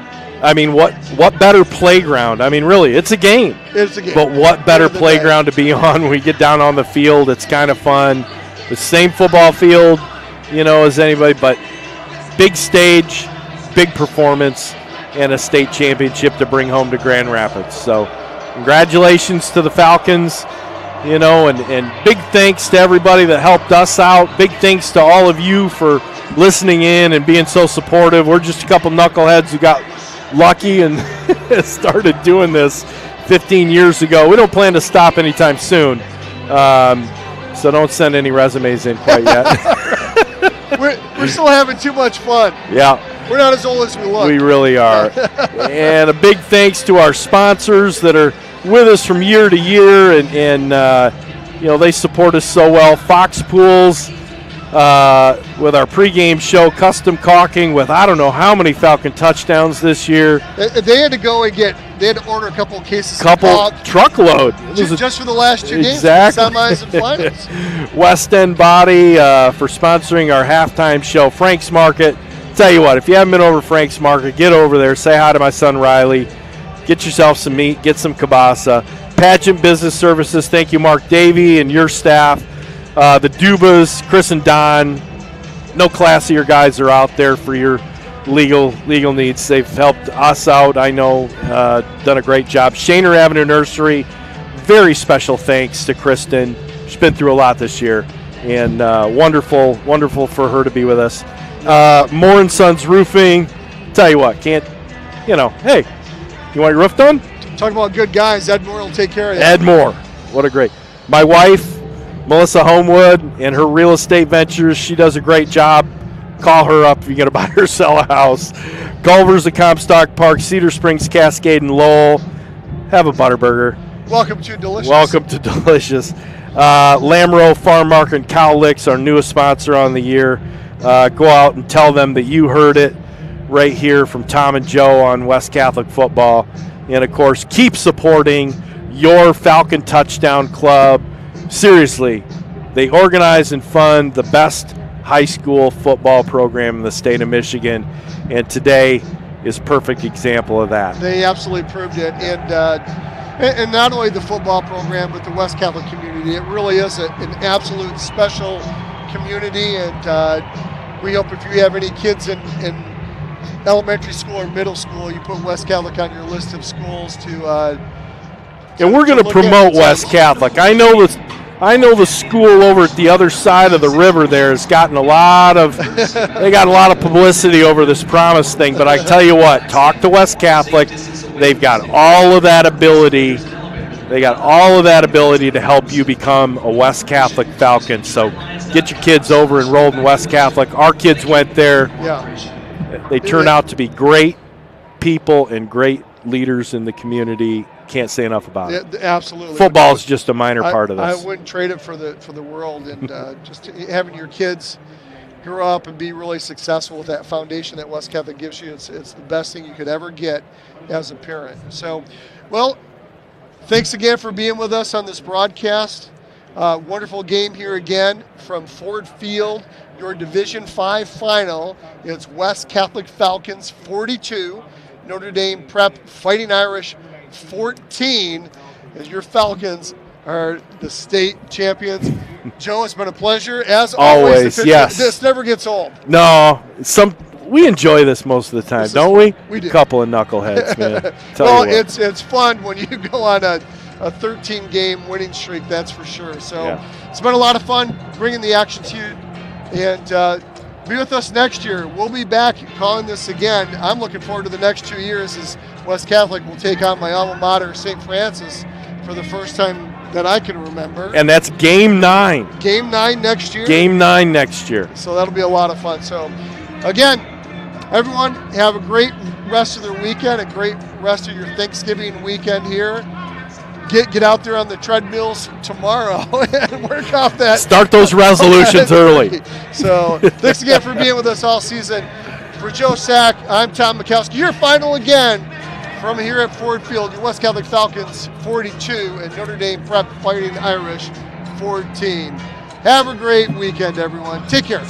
B: I mean, what better playground? I mean, really, it's a game.
C: It's a game.
B: But what better playground to be on when we get down on the field? It's kind of fun. The same football field, as anybody, but big stage, big performance, and a state championship to bring home to Grand Rapids. So congratulations to the Falcons, and big thanks to everybody that helped us out. Big thanks to all of you for listening in and being so supportive. We're just a couple knuckleheads who got lucky and started doing this 15 years ago. We don't plan to stop anytime soon, so don't send any resumes in quite yet.
C: We're still having too much fun.
B: Yeah.
C: We're not as old as we look.
B: We really are. And a big thanks to our sponsors that are with us from year to year, and they support us so well. Fox Pools, with our pregame show, Custom Caulking with I don't know how many Falcon touchdowns this year.
C: They had to go and they had to order a couple of cases of caulk.
B: Truckload.
C: Just for the last 2 games.
B: Exactly.
C: Semis and finals.
B: West End Body for sponsoring our halftime show. Frank's Market. Tell you what, if you haven't been over Frank's Market, get over there. Say hi to my son Riley. Get yourself some meat. Get some kielbasa. Pageant Business Services. Thank you, Mark Davey and your staff. The Dubas, Chris and Don. No classier guys are out there for your legal needs. They've helped us out, I know, done a great job. Shaner Avenue Nursery, very special thanks to Kristen. She's been through a lot this year, and wonderful for her to be with us. Moore & Sons Roofing, tell you what, hey, you want your roof done?
C: Talk about good guys. Ed Moore will take care of you.
B: Ed Moore, what a great. My wife, Melissa Homewood and her real estate ventures. She does a great job. Call her up if you're going to buy or sell a house. Culver's at Comstock Park, Cedar Springs, Cascade, and Lowell. Have a Butterburger.
C: Welcome to Delicious.
B: Welcome to Delicious. Lamro Farm Market and Cow Licks, our newest sponsor on the year. Go out and tell them that you heard it right here from Tom and Joe on West Catholic Football. And, of course, keep supporting your Falcon Touchdown Club. Seriously, they organize and fund the best high school football program in the state of Michigan, and today is a perfect example of that.
C: They absolutely proved it. And not only the football program, but the West Catholic community. It really is an absolute special community, and we hope if you have any kids in elementary school or middle school, you put West Catholic on your list of schools to
B: and we're going to promote West Catholic. I know the school over at the other side of the river there has gotten they got a lot of publicity over this promise thing, but I tell you what, talk to West Catholic. They've got all of that ability. They got all of that ability to help you become a West Catholic Falcon. So get your kids over, enrolled in West Catholic. Our kids went there.
C: Yeah.
B: They turn out to be great people and great leaders in the community. Can't say enough about it.
C: Absolutely.
B: Football is just a minor part of this.
C: I wouldn't trade it for the world, and just having your kids grow up and be really successful with that foundation that West Catholic gives you, it's the best thing you could ever get as a parent. So, well, thanks again for being with us on this broadcast. Wonderful game here again from Ford Field, your Division 5 final. It's West Catholic Falcons 42, Notre Dame Prep Fighting Irish 14, as your Falcons are the state champions. Joe, it's been a pleasure as always.
B: Yes.
C: This never gets old.
B: No, we enjoy this most of the time, don't we?
C: We do.
B: Couple of knuckleheads, man.
C: Well, it's fun when you go on a 13-game winning streak, that's for sure. So It's been a lot of fun bringing the action to you, and be with us next year. We'll be back calling this again. I'm looking forward to the next 2 years as West Catholic will take on my alma mater, St. Francis, for the first time that I can remember.
B: And that's Game 9.
C: Game 9 next year.
B: Game 9 next year.
C: So that'll be a lot of fun. So, again, everyone, have a great rest of their weekend, a great rest of your Thanksgiving weekend here. Get out there on the treadmills tomorrow and work off that.
B: Start those resolutions early.
C: So thanks again for being with us all season. For Joe Sack, I'm Tom Mikowski. Your final again from here at Ford Field, your West Catholic Falcons 42 and Notre Dame Prep Fighting Irish 14. Have a great weekend, everyone. Take care.